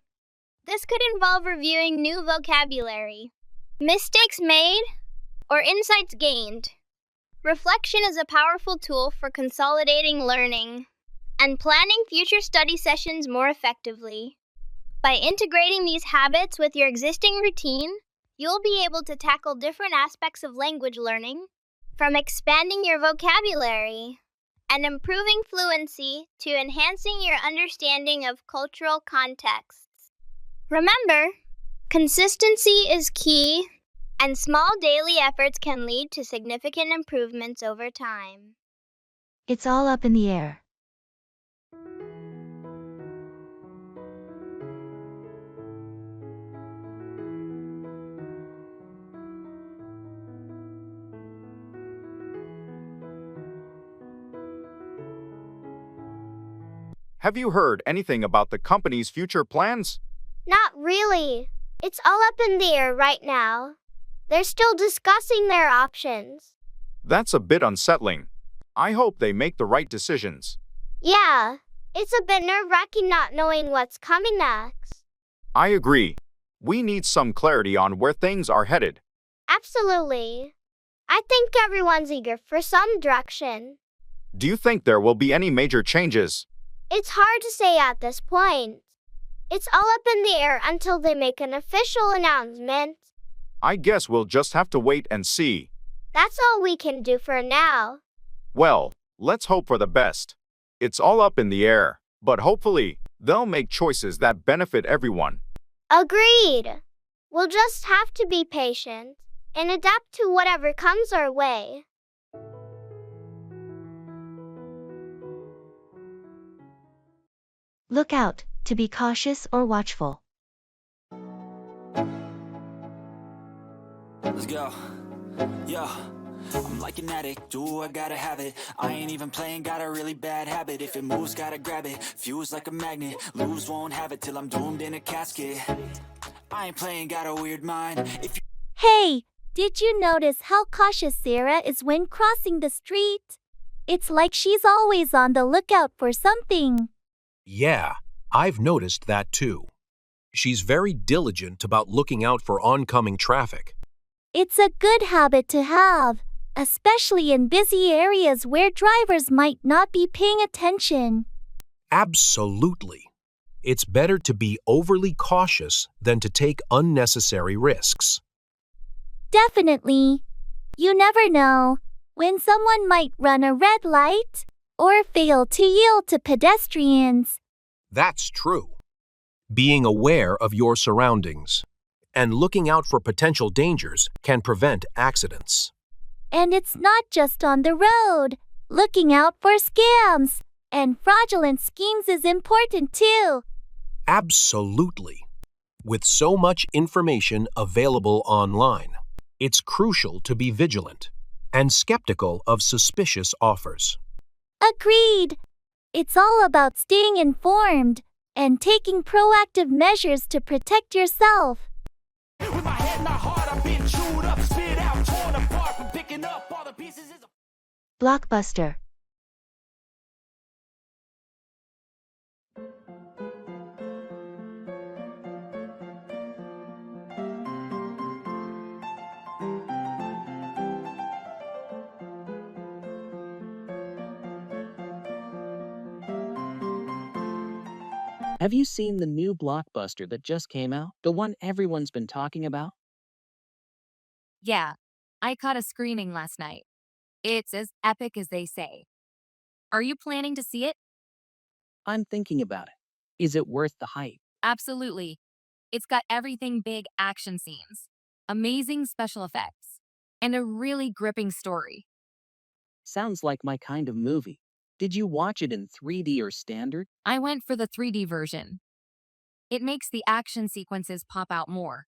G: This could involve reviewing new vocabulary, mistakes made, or insights gained. Reflection is a powerful tool for consolidating learning and planning future study sessions more effectively. By integrating these habits with your existing routine, you'll be able to tackle different aspects of language learning, from expanding your vocabulary and improving fluency to enhancing your understanding of cultural contexts. Remember, consistency is key, and small daily efforts can lead to significant improvements over time.
A: It's all up in the air.
S: Have you heard anything about the company's future plans?
R: Not really. It's all up in the air right now. They're still discussing their options.
S: That's a bit unsettling. I hope they make the right decisions.
R: Yeah, it's a bit nerve-wracking not knowing what's coming next.
S: I agree. We need some clarity on where things are headed.
R: Absolutely. I think everyone's eager for some direction.
S: Do you think there will be any major changes?
R: It's hard to say at this point. It's all up in the air until they make an official announcement.
S: I guess we'll just have to wait and see.
R: That's all we can do for now.
S: Well, let's hope for the best. It's all up in the air, but hopefully, they'll make choices that benefit everyone.
R: Agreed. We'll just have to be patient and adapt to whatever comes our way.
A: Look out, to be cautious or watchful.
B: Let's go. Yo, I'm like an addict, do I gotta have it. I ain't even playing, got a really bad habit. If it moves, gotta grab it, fuse like a magnet. Lose, won't have it till I'm doomed in a casket. I ain't playing, got a weird mind.
U: Hey,
R: Did you notice how cautious Sarah is when crossing the street? It's like she's always on the lookout for something.
T: Yeah, I've noticed that too. She's very diligent about looking out for oncoming traffic.
R: It's a good habit to have, especially in busy areas where drivers might not be paying attention.
T: Absolutely. It's better to be overly cautious than to take unnecessary risks.
R: Definitely. You never know when someone might run a red light or fail to yield to pedestrians.
T: That's true. Being aware of your surroundings and looking out for potential dangers can prevent accidents.
R: And it's not just on the road. Looking out for scams and fraudulent schemes is important too.
T: Absolutely. With so much information available online, it's crucial to be vigilant and skeptical of suspicious offers.
R: Agreed. It's all about staying informed and taking proactive measures to protect yourself.
K: With my head not hard, I've been chewed up, spit out, torn apart from picking up all the pieces.
A: Blockbuster.
E: Have you seen the new blockbuster that just came out? The one everyone's been talking about?
L: Yeah, I caught a screening last night. It's as epic as they say. Are you planning to see it?
E: I'm thinking about it. Is it worth the hype?
L: Absolutely. It's got everything big action scenes, amazing special effects, and a really gripping story.
E: Sounds like my kind of movie. Did you watch it in 3D or standard?
L: I went for the 3D version. It makes the action sequences pop out more.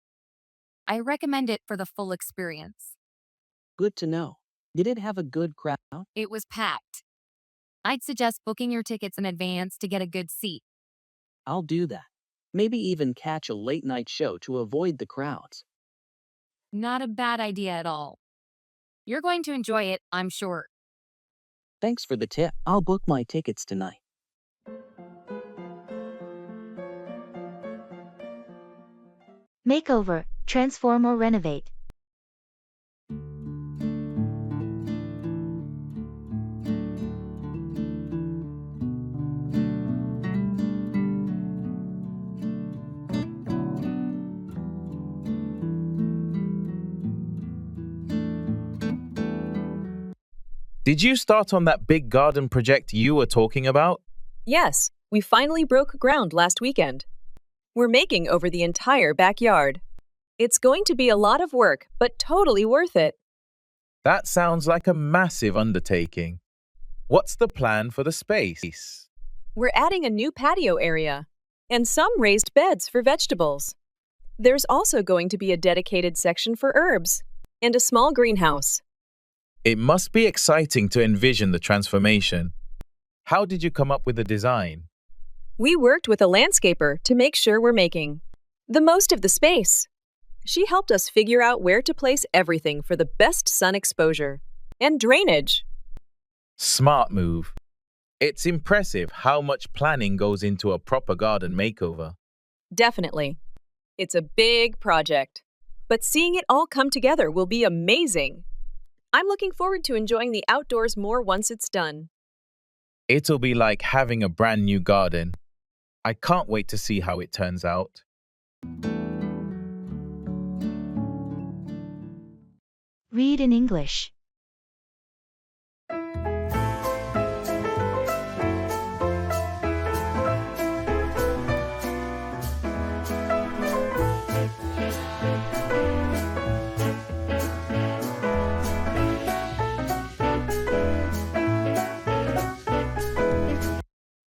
L: I recommend it for the full experience.
E: Good to know. Did it have a good crowd?
L: It was packed. I'd suggest booking your tickets in advance to get a good seat.
E: I'll do that. Maybe even catch a late night show to avoid the crowds.
L: Not a bad idea at all. You're going to enjoy it, I'm sure.
E: Thanks for the tip. I'll book my tickets tonight.
A: Makeover, transform or renovate.
C: Did you start on that big garden project you were talking about?
D: Yes, we finally broke ground last weekend. We're making over the entire backyard. It's going to be a lot of work, but totally worth it.
C: That sounds like a massive undertaking. What's the plan for the space?
D: We're adding a new patio area and some raised beds for vegetables. There's also going to be a dedicated section for herbs and a small greenhouse.
C: It must be exciting to envision the transformation. How did you come up with the design?
D: We worked with a landscaper to make sure we're making the most of the space. She helped us figure out where to place everything for the best sun exposure and drainage.
C: Smart move. It's impressive how much planning goes into a proper garden makeover.
D: Definitely. It's a big project, but seeing it all come together will be amazing. I'm looking forward to enjoying the outdoors more once it's done.
C: It'll be like having a brand new garden. I can't wait to see how it turns out.
A: Read in English.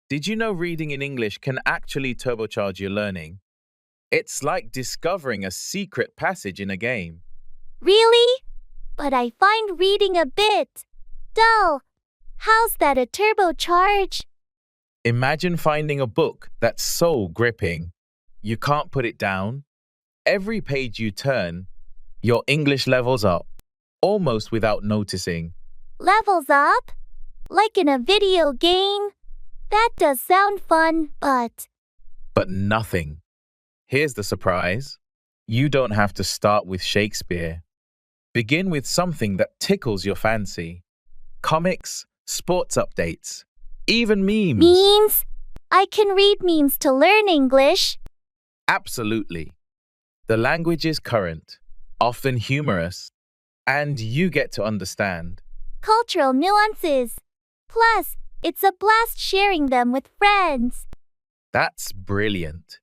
C: Did you know reading in English can actually turbocharge your learning? It's like discovering a secret passage in a game.
R: Really? But I find reading a bit dull. How's that a turbocharge?
C: Imagine finding a book that's so gripping. You can't put it down. Every page you turn, Your English levels up almost without noticing.
U: Levels up? Like in a video game? That does sound fun, but
C: But nothing. Here's the surprise. You don't have to start with Shakespeare. Begin with something that tickles your fancy. Comics, sports updates, even memes.
U: memes? I can read memes to learn English.
C: Absolutely. The language is current, often humorous, and you get to understand.
U: Cultural nuances. Plus, it's a blast sharing them with friends.
C: That's brilliant.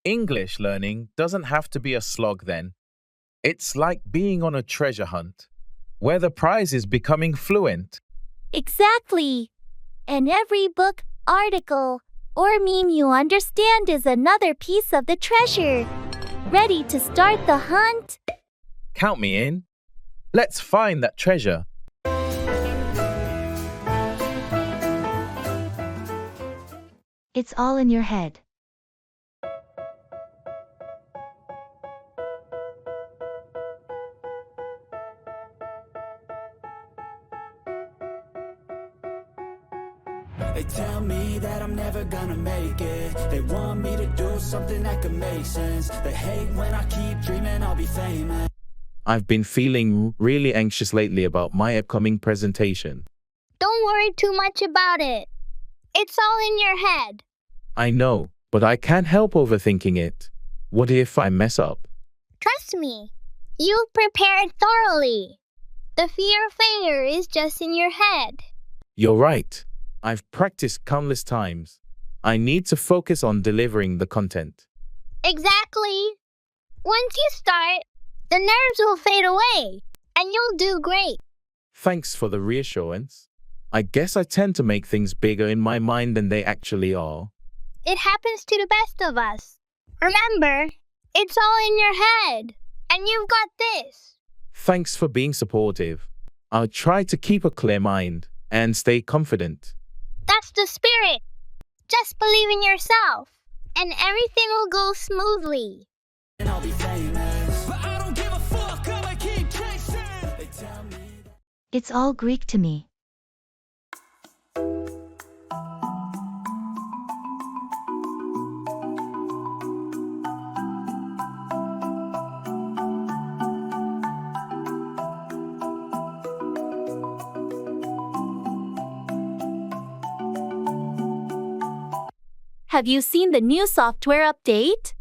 C: English learning doesn't have to be a slog then. It's like being on a treasure hunt, where the prize is becoming fluent.
U: Exactly. And every book, article, or meme you understand is another piece of the treasure. Ready to start the hunt?
C: Count me in. Let's find that treasure.
A: It's all in your head.
K: They tell me that I'm never gonna make it. They want me to do something that could make sense. They hate when I keep dreaming I'll be famous.
C: I've been feeling really anxious lately about my upcoming presentation.
G: Don't worry too much about it. It's all in your head.
C: I know, but I can't help overthinking it. What if I mess up?
G: Trust me, you've prepared thoroughly. The fear of failure is just in your head.
C: You're right. I've practiced countless times. I need to focus on delivering the content.
G: Exactly. Once you start, the nerves will fade away, and you'll do great.
C: Thanks for the reassurance. I guess I tend to make things bigger in my mind than they actually are.
G: It happens to the best of us. Remember, it's all in your head, and you've got this.
C: Thanks for being supportive. I'll try to keep a clear mind and stay confident.
G: That's the spirit. Just believe in yourself, and everything will go smoothly.
K: And I'll be famous. But I don't give a fuck, I'ma keep chasing. They tell me
A: It's all Greek to me.
U: Have you seen the new software update?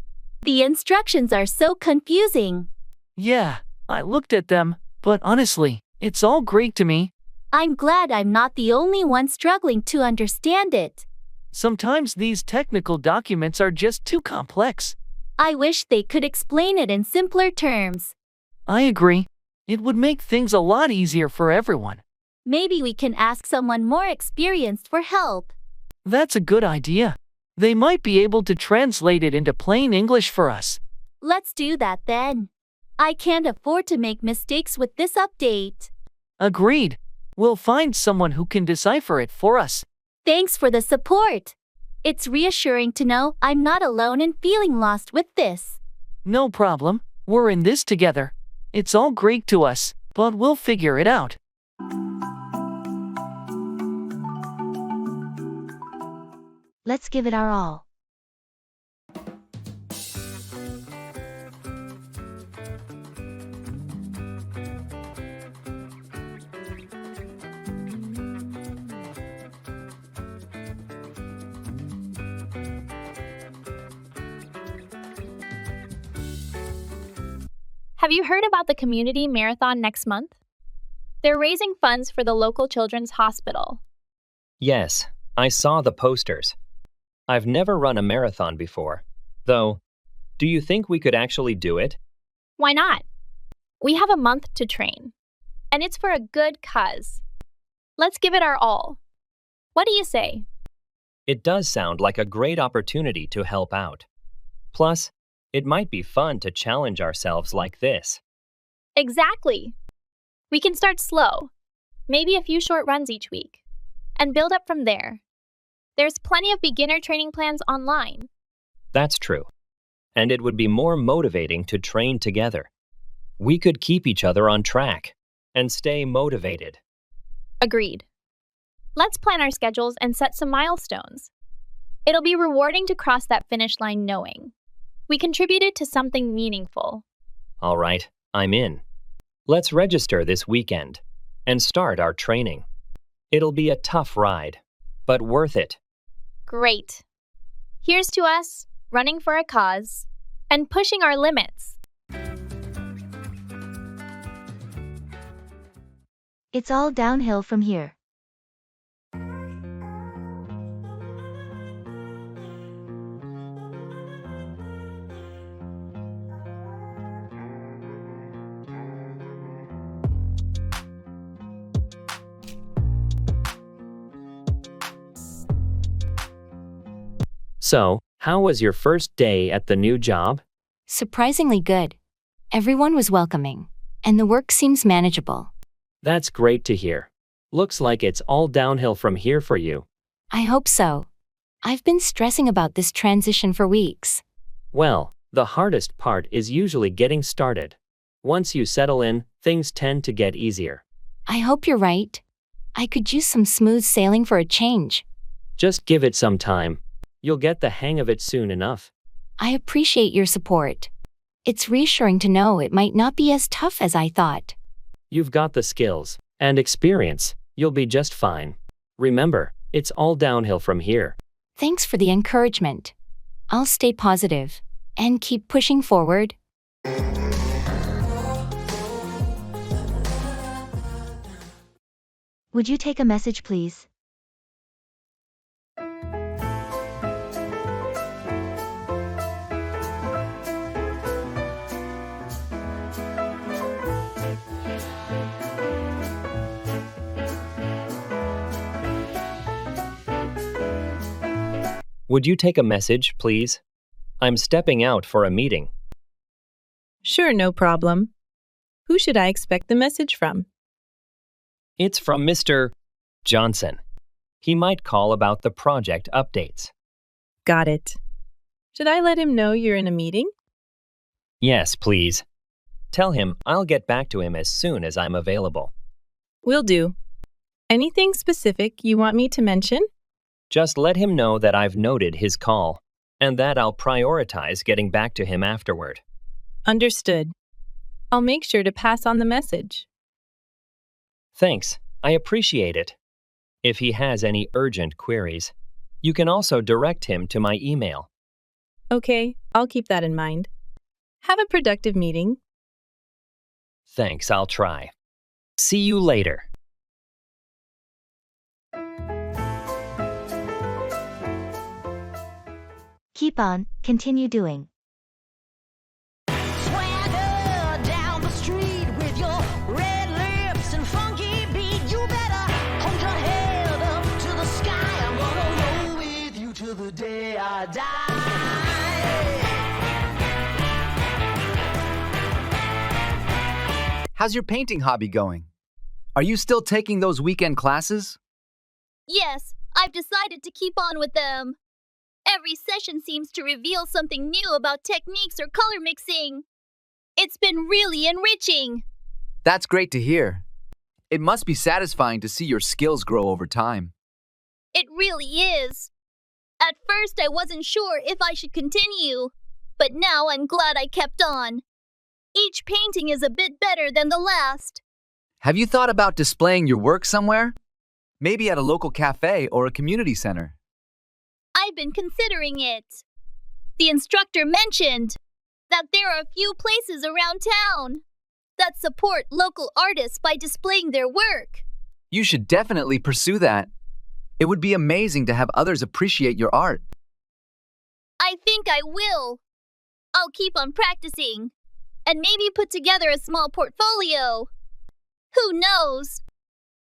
U: The instructions are so confusing.
O: Yeah, I looked at them, but honestly, it's all Greek to me.
U: I'm glad I'm not the only one struggling to understand it.
O: Sometimes these technical documents are just too complex.
U: I wish they could explain it in simpler terms.
O: I agree. It would make things a lot easier for everyone.
U: Maybe we can ask someone more experienced for help.
O: That's a good idea. They might be able to translate it into plain English for us.
U: Let's do that then. I can't afford to make mistakes with this update.
O: Agreed. We'll find someone who can decipher it for us.
U: Thanks for the support. It's reassuring to know I'm not alone in feeling lost with this.
O: No problem. We're in this together. It's all Greek to us, but we'll figure it out.
A: Let's give it our all.
F: Have you heard about the community marathon next month? They're raising funds for the local children's hospital.
J: Yes, I saw the posters. I've never run a marathon before. Though, do you think we could actually do it?
F: Why not? We have a month to train, and it's for a good cause. Let's give it our all. What do you say?
J: It does sound like a great opportunity to help out. Plus, it might be fun to challenge ourselves like this.
F: Exactly. We can start slow, maybe a few short runs each week, and build up from there. There's plenty of beginner training plans online.
J: That's true. And it would be more motivating to train together. We could keep each other on track and stay motivated.
F: Agreed. Let's plan our schedules and set some milestones. It'll be rewarding to cross that finish line knowing we contributed to something meaningful.
J: All right, I'm in. Let's register this weekend and start our training. It'll be a tough ride, but worth it.
F: Great. Here's to us, running for a cause, and pushing our limits.
A: It's all downhill from here.
J: So, how was your first day at the new job?
L: Surprisingly good. Everyone was welcoming, and the work seems manageable.
J: That's great to hear. Looks like it's all downhill from here for you.
L: I hope so. I've been stressing about this transition for weeks.
J: Well, the hardest part is usually getting started. Once you settle in, things tend to get easier.
L: I hope you're right. I could use some smooth sailing for a change.
J: Just give it some time. You'll get the hang of it soon enough.
L: I appreciate your support. It's reassuring to know it might not be as tough as I thought.
J: You've got the skills and experience. You'll be just fine. Remember, it's all downhill from here.
L: Thanks for the encouragement. I'll stay positive and keep pushing forward.
A: Would you take a message, please?
J: Would you take a message, please? I'm stepping out for a meeting.
H: Sure, no problem. Who should I expect the message from?
J: It's from Mr. Johnson. He might call about the project updates.
H: Got it. Should I let him know you're in a meeting?
J: Yes, please. Tell him I'll get back to him as soon as I'm available.
H: Will do. Anything specific you want me to mention?
J: Just let him know that I've noted his call and that I'll prioritize getting back to him afterward.
H: Understood. I'll make sure to pass on the message.
J: Thanks. I appreciate it. If he has any urgent queries, you can also direct him to my email.
H: Okay, I'll keep that in mind. Have a productive meeting.
J: Thanks, I'll try. See you later.
A: Keep on, continue doing.
K: Swagger down the street with your red lips and funky beat. You better hold your head up to the sky. I'm gonna roll with you till the day I die.
M: How's your painting hobby going? Are you still taking those weekend classes?
V: Yes, I've decided to keep on with them. Every session seems to reveal something new about techniques or color mixing. It's been really enriching.
M: That's great to hear. It must be satisfying to see your skills grow over time.
V: It really is. At first, I wasn't sure if I should continue, but now I'm glad I kept on. Each painting is a bit better than the last.
M: Have you thought about displaying your work somewhere? Maybe at a local cafe or a community center.
V: I've been considering it. The instructor mentioned that there are a few places around town that support local artists by displaying their work.
M: You should definitely pursue that. It would be amazing to have others appreciate your art.
V: I think I will. I'll keep on practicing and maybe put together a small portfolio. Who knows?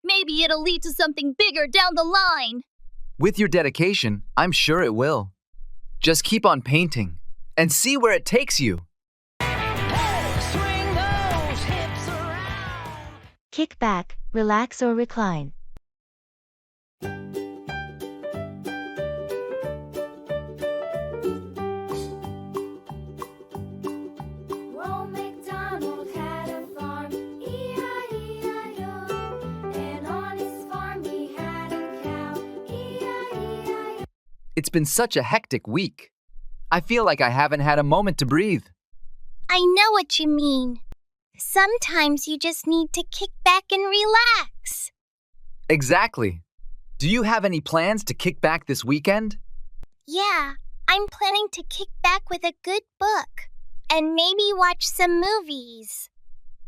V: Maybe it'll lead to something bigger down the line.
M: With your dedication, I'm sure it will. Just keep on painting and see where it takes you.
K: Swing those hips around.
A: Kick back, relax or recline.
K: Ronald McDonald had
M: It's been such a hectic week. I feel like I haven't had a moment to breathe.
R: I know what you mean. Sometimes you just need to kick back and relax.
M: Exactly. Do you have any plans to kick back this weekend?
R: Yeah, I'm planning to kick back with a good book and maybe watch some movies.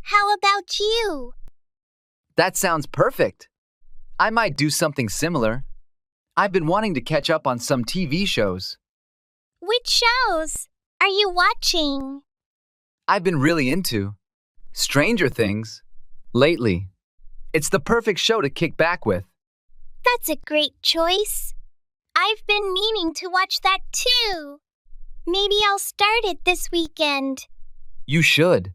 R: How about you?
M: That sounds perfect. I might do something similar. I've been wanting to catch up on some TV shows.
R: Which shows are you watching?
M: I've been really into Stranger Things lately. It's the perfect show to kick back with.
R: That's a great choice. I've been meaning to watch that too. Maybe I'll start it this weekend.
M: You should.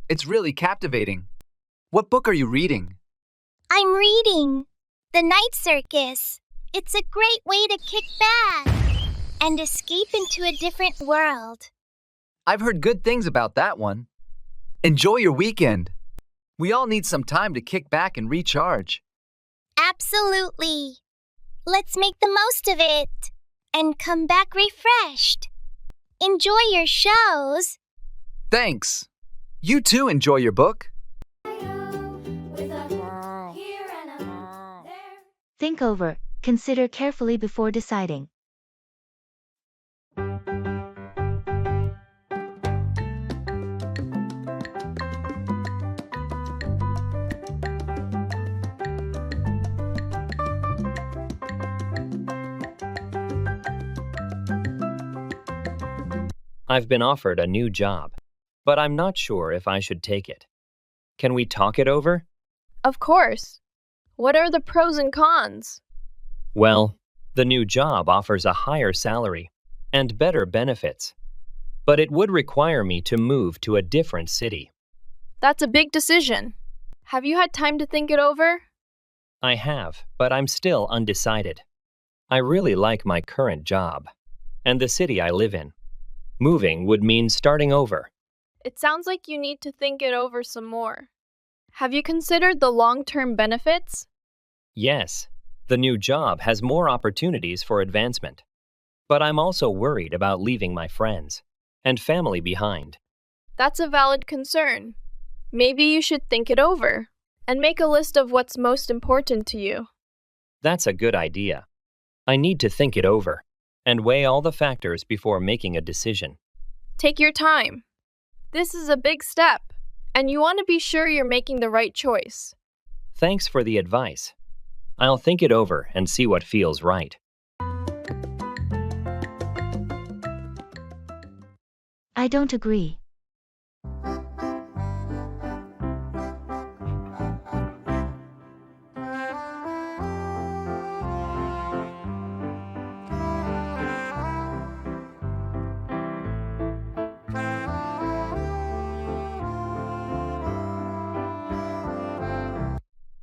M: It's really captivating. What book are you reading?
R: I'm reading The Night Circus. It's a great way to kick back and escape into a different world.
M: I've heard good things about that one. Enjoy your weekend. We all need some time to kick back and recharge.
R: Absolutely. Let's make the most of it and come back refreshed. Enjoy your shows.
M: Thanks. You too enjoy your book.
A: Think over, consider carefully before deciding.
J: I've been offered a new job, but I'm not sure if I should take it. Can we talk it over?
F: Of course. What are the pros and cons?
J: Well, the new job offers a higher salary and better benefits, but it would require me to move to a different city.
F: That's a big decision. Have you had time to think it over?
J: I have, but I'm still undecided. I really like my current job and the city I live in. Moving would mean starting over.
F: It sounds like you need to think it over some more. Have you considered the long-term benefits?
J: Yes, the new job has more opportunities for advancement. But I'm also worried about leaving my friends and family behind.
F: That's a valid concern. Maybe you should think it over and make a list of what's most important to you.
J: That's a good idea. I need to think it over and weigh all the factors before making a decision.
F: Take your time. This is a big step, and you want to be sure you're making the right choice.
J: Thanks for the advice. I'll think it over and see what feels right.
A: I don't agree.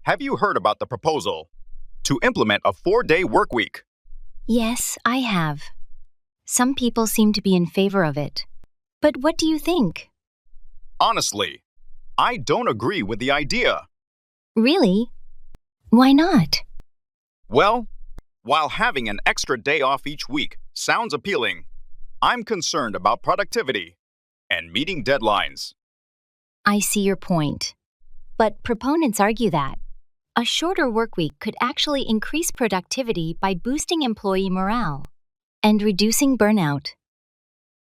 S: Have you heard about the proposal to implement a 4-day work week?
N: Yes, I have. Some people seem to be in favor of it. But what do you think?
S: Honestly, I don't agree with the idea.
N: Really? Why not?
S: Well, while having an extra day off each week sounds appealing, I'm concerned about productivity and meeting deadlines.
N: I see your point. But proponents argue that a shorter workweek could actually increase productivity by boosting employee morale and reducing burnout.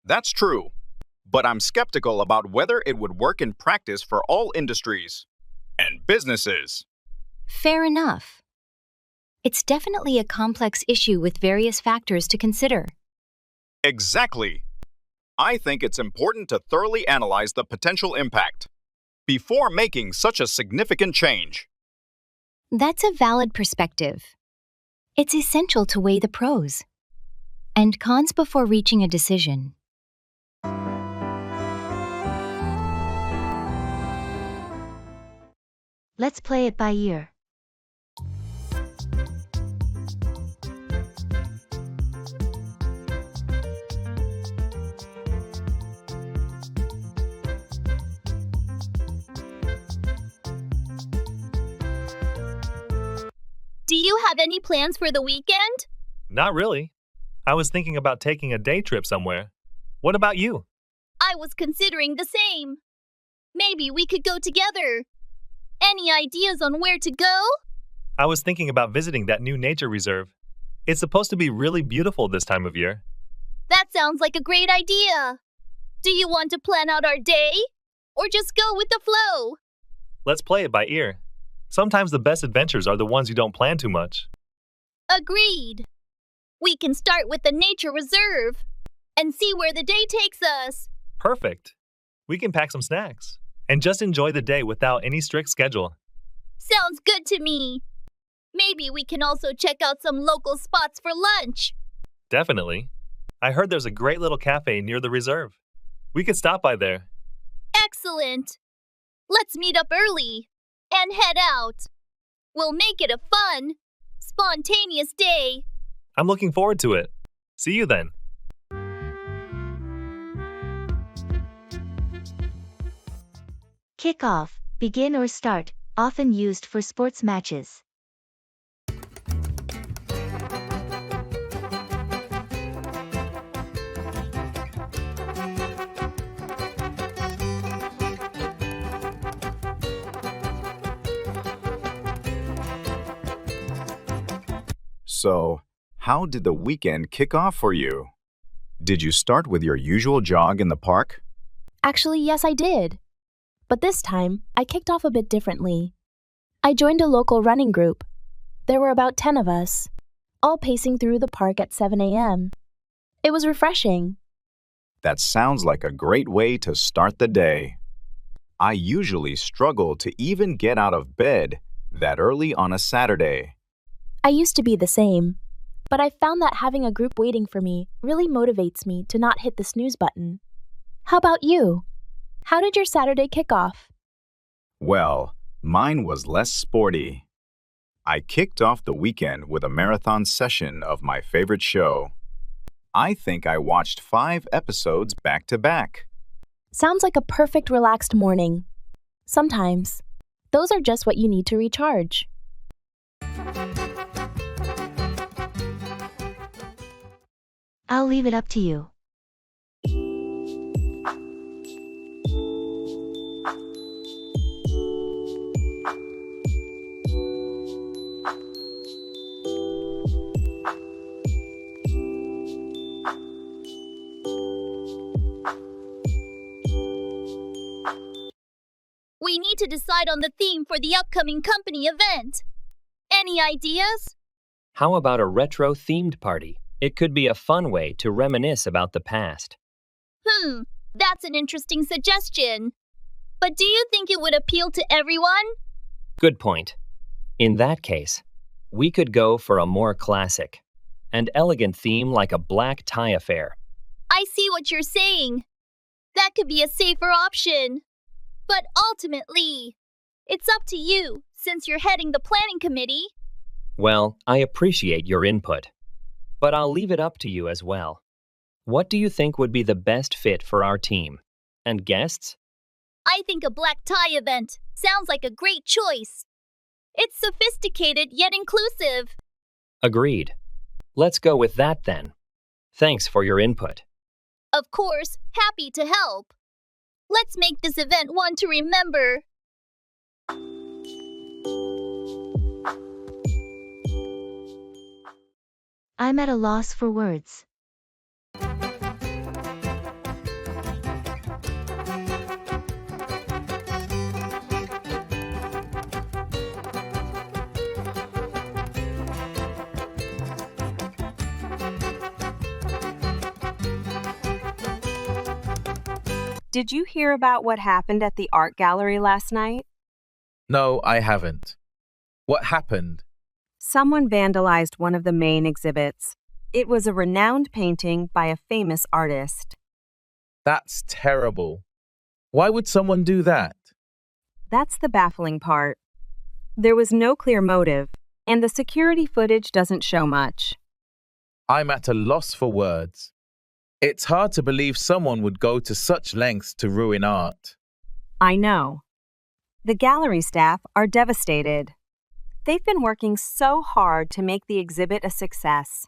S: That's true, but I'm skeptical about whether it would work in practice for all industries and businesses.
N: Fair enough. It's definitely a complex issue with various factors to consider.
S: Exactly. I think it's important to thoroughly analyze the potential impact before making such a significant change.
N: That's a valid perspective. It's essential to weigh the pros and cons before reaching a decision.
A: Let's play it by ear.
V: Do you have any plans for the weekend?
P: Not really.
I: I was thinking about taking a day trip somewhere. What about you?
V: I was considering the same. Maybe we could go together. Any ideas on where to go?
I: I was thinking about visiting that new nature reserve. It's supposed to be really beautiful this time of year.
V: That sounds like a great idea. Do you want to plan out our day? Or just go with the flow?
I: Let's play it by ear. Sometimes the best adventures are the ones you don't plan too much.
V: Agreed. We can start with the nature reserve and see where the day takes us.
I: Perfect. We can pack some snacks and just enjoy the day without any strict schedule.
V: Sounds good to me. Maybe we can also check out some local spots for lunch.
I: Definitely. I heard there's a great little cafe near the reserve. We could stop by there.
V: Excellent. Let's meet up early and head out. We'll make it a fun, spontaneous day.
I: I'm looking forward to it. See you then.
A: Kick off, begin or start, often used for sports matches.
S: So, how did the weekend kick off for you? Did you start with your usual jog in the park?
P: Actually, yes, I did. But this time, I kicked off a bit differently. I joined a local running group. There were about 10 of us, all pacing through the park at 7 a.m. It was refreshing.
S: That sounds like a great way to start the day. I usually struggle to even get out of bed that early on a Saturday.
P: I used to be the same, but I found that having a group waiting for me really motivates me to not hit the snooze button. How about you? How did your Saturday kick off?
S: Well, mine was less sporty. I kicked off the weekend with a marathon session of my favorite show. I think I watched 5 episodes back to back.
P: Sounds like a perfect relaxed morning. Sometimes, those are just what you need to recharge.
A: I'll leave it up to you.
V: We need to decide on the theme for the upcoming company event. Any ideas?
J: How about a retro-themed party? It could be a fun way to reminisce about the past.
V: That's an interesting suggestion. But do you think it would appeal to everyone?
J: Good point. In that case, we could go for a more classic and elegant theme like a black tie affair.
V: I see what you're saying. That could be a safer option. But ultimately, it's up to you since you're heading the planning committee.
J: Well, I appreciate your input, but I'll leave it up to you as well. What do you think would be the best fit for our team? And guests?
V: I think a black tie event sounds like a great choice. It's sophisticated yet inclusive.
J: Agreed. Let's go with that then. Thanks for your input.
V: Of course, happy to help. Let's make this event one to remember.
A: I'm at a loss for words.
W: Did you hear about what happened at the art gallery last night?
C: No, I haven't. What happened?
W: Someone vandalized one of the main exhibits. It was a renowned painting by a famous artist.
C: That's terrible. Why would someone do that?
W: That's the baffling part. There was no clear motive, and the security footage doesn't show much.
C: I'm at a loss for words. It's hard to believe someone would go to such lengths to ruin art.
W: I know. The gallery staff are devastated. They've been working so hard to make the exhibit a success.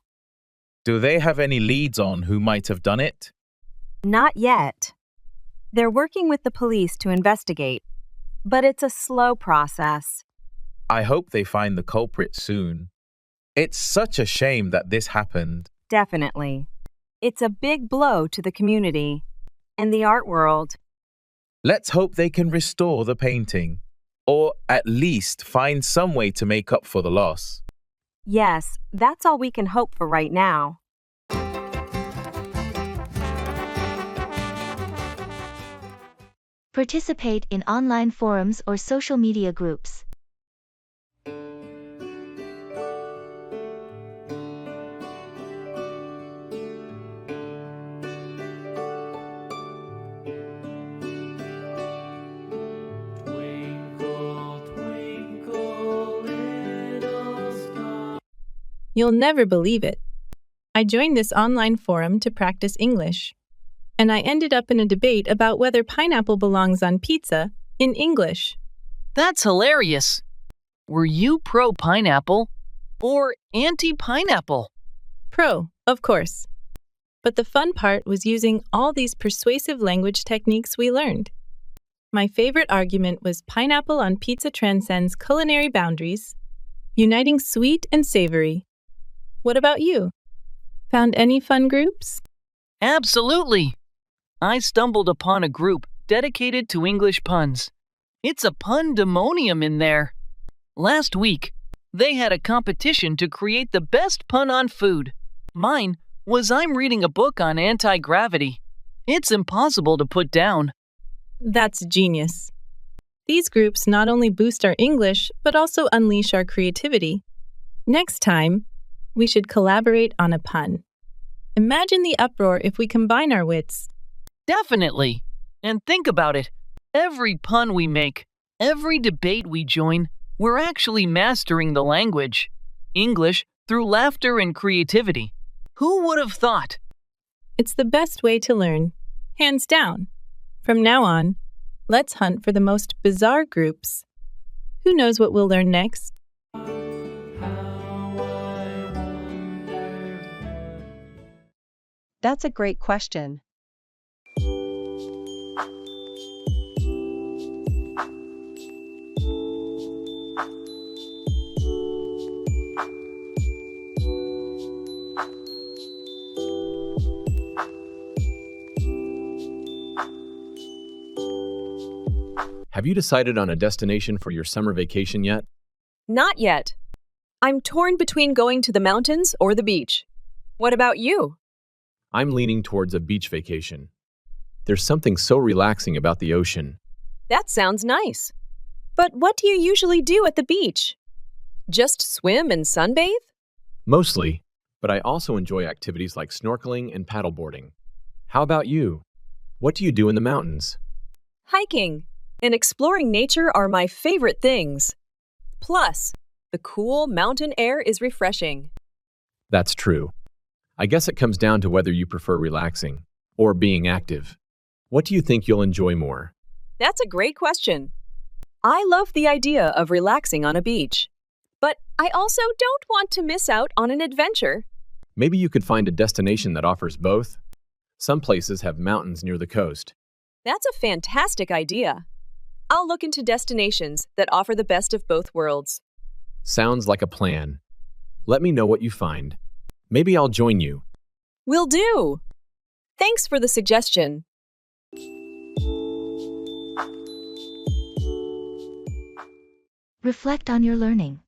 C: Do they have any leads on who might have done it?
W: Not yet. They're working with the police to investigate, but it's a slow process.
C: I hope they find the culprit soon. It's such a shame that this happened.
W: Definitely. It's a big blow to the community and the art world.
C: Let's hope they can restore the painting, or at least find some way to make up for the loss.
W: Yes, that's all we can hope for right now.
A: Participate in online forums or social media groups.
H: You'll never believe it. I joined this online forum to practice English, and I ended up in a debate about whether pineapple belongs on pizza in English.
O: That's hilarious. Were you pro-pineapple or anti-pineapple?
H: Pro, of course. But the fun part was using all these persuasive language techniques we learned. My favorite argument was pineapple on pizza transcends culinary boundaries, uniting sweet and savory. What about you? Found any fun groups?
O: Absolutely. I stumbled upon a group dedicated to English puns. It's a pundemonium in there. Last week, they had a competition to create the best pun on food. Mine was I'm reading a book on anti-gravity. It's impossible to put down.
H: That's genius. These groups not only boost our English, but also unleash our creativity. Next time, we should collaborate on a pun. Imagine the uproar if we combine our wits.
O: Definitely. And think about it. Every pun we make, every debate we join, we're actually mastering the language. English through laughter and creativity. Who would have thought?
H: It's the best way to learn, hands down. From now on, let's hunt for the most bizarre groups. Who knows what we'll learn next?
B: That's a great question.
Q: Have you decided on a destination for your summer vacation yet?
D: Not yet. I'm torn between going to the mountains or the beach. What about you?
Q: I'm leaning towards a beach vacation. There's something so relaxing about the ocean.
D: That sounds nice. But what do you usually do at the beach? Just swim and sunbathe?
Q: Mostly, but I also enjoy activities like snorkeling and paddleboarding. How about you? What do you do in the mountains?
D: Hiking and exploring nature are my favorite things. Plus, the cool mountain air is refreshing.
Q: That's true. I guess it comes down to whether you prefer relaxing or being active. What do you think you'll enjoy more?
D: That's a great question. I love the idea of relaxing on a beach, but I also don't want to miss out on an adventure.
Q: Maybe you could find a destination that offers both. Some places have mountains near the coast.
D: That's a fantastic idea. I'll look into destinations that offer the best of both worlds.
Q: Sounds like a plan. Let me know what you find. Maybe I'll join you.
D: Will do. Thanks for the suggestion.
A: Reflect on your learning.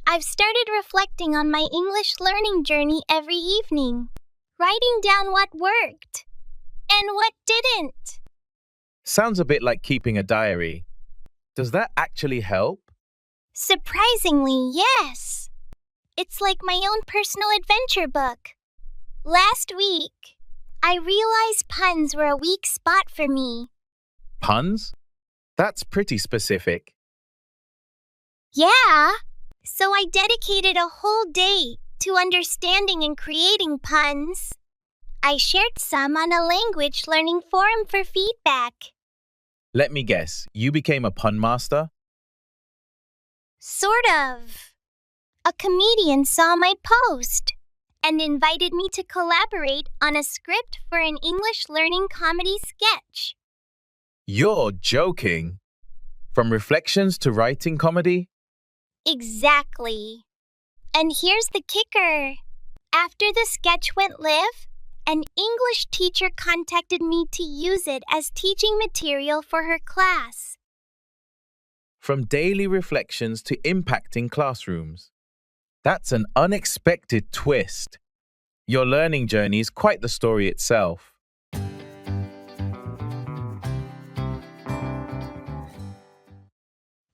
U: I've started reflecting on my English learning journey every evening, writing down what worked and what didn't.
C: Sounds a bit like keeping a diary. Does that actually help?
U: Surprisingly, yes. It's like my own personal adventure book. Last week, I realized puns were a weak spot for me.
C: Puns? That's pretty specific.
U: Yeah,
R: So I dedicated a whole day to understanding and creating puns. I shared some on a language learning forum for feedback.
C: Let me guess, you became a pun master?
R: Sort of. A comedian saw my post and invited me to collaborate on a script for an English learning comedy sketch.
C: You're joking. From reflections to writing comedy?
R: Exactly. And here's the kicker. After the sketch went live, an English teacher contacted me to use it as teaching material for her class.
C: From daily reflections to impacting classrooms. That's an unexpected twist. Your learning journey is quite the story itself.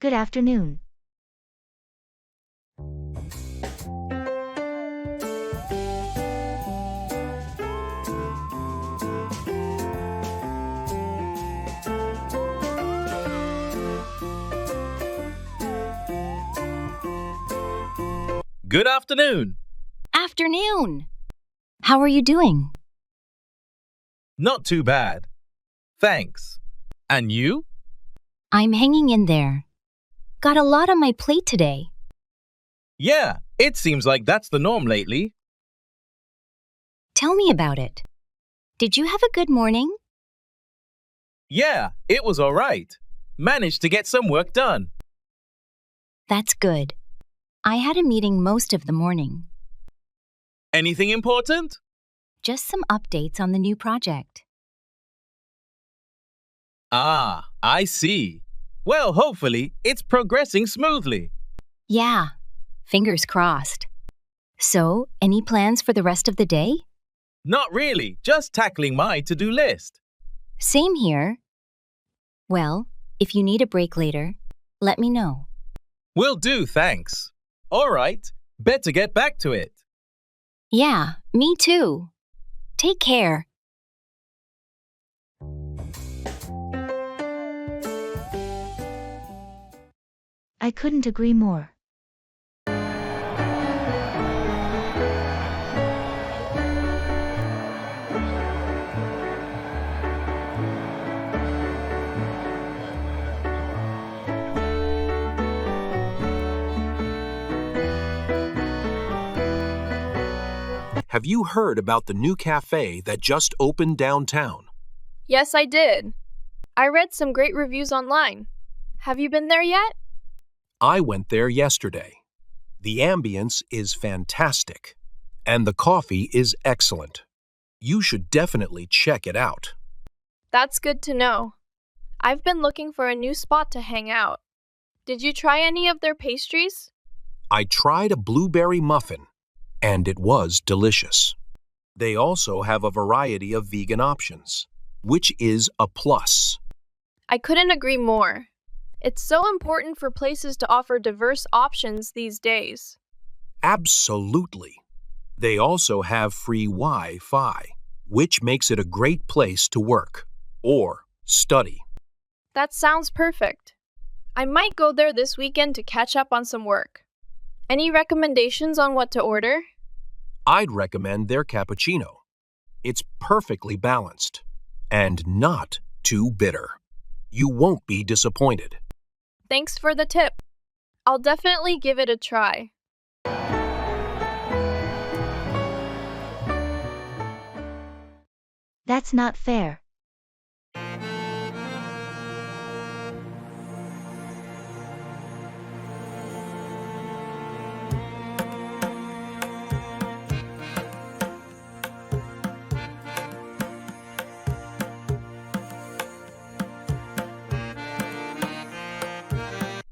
A: Good afternoon.
C: Good afternoon.
N: Afternoon. How are you doing?
C: Not too bad. Thanks. And you?
N: I'm hanging in there. Got a lot on my plate today.
C: Yeah, it seems like that's the norm lately.
N: Tell me about it. Did you have a good morning?
C: Yeah, it was all right. Managed to get some work done.
N: That's good. I had a meeting most of the morning.
C: Anything important?
N: Just some updates on the new project.
C: Ah, I see. Well, hopefully, it's progressing smoothly.
N: Yeah, fingers crossed. So, any plans for the rest of the day?
C: Not really, just tackling my to-do list.
N: Same here. Well, if you need a break later, let me know.
C: Will do, thanks. All right, better get back to it.
N: Yeah, me too. Take care.
A: I couldn't agree more.
B: Have you heard about the new cafe that just opened downtown?
F: Yes, I did. I read some great reviews online. Have you been there yet?
B: I went there yesterday. The ambience is fantastic, and the coffee is excellent. You should definitely check it out.
F: That's good to know. I've been looking for a new spot to hang out. Did you try any of their pastries?
B: I tried a blueberry muffin, and it was delicious. They also have a variety of vegan options, which is a plus.
F: I couldn't agree more. It's so important for places to offer diverse options these days.
B: Absolutely. They also have free Wi-Fi, which makes it a great place to work or study.
F: That sounds perfect. I might go there this weekend to catch up on some work. Any recommendations on what to order?
B: I'd recommend their cappuccino. It's perfectly balanced and not too bitter. You won't be disappointed.
F: Thanks for the tip. I'll definitely give it a try.
A: That's not fair.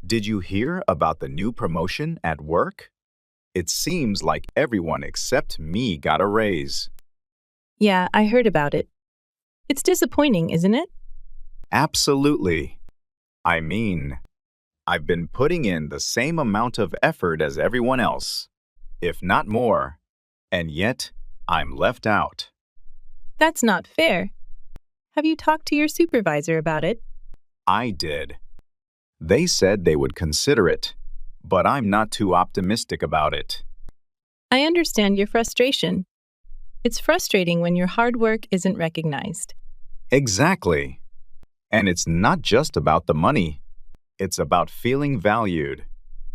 S: Did you hear about the new promotion at work? It seems like everyone except me got a raise.
H: Yeah, I heard about it. It's disappointing, isn't it?
S: Absolutely. I mean, I've been putting in the same amount of effort as everyone else, if not more, and yet I'm left out.
H: That's not fair. Have you talked to your supervisor about it?
S: I did. They said they would consider it, but I'm not too optimistic about it.
H: I understand your frustration. It's frustrating when your hard work isn't recognized.
S: Exactly. And it's not just about the money. It's about feeling valued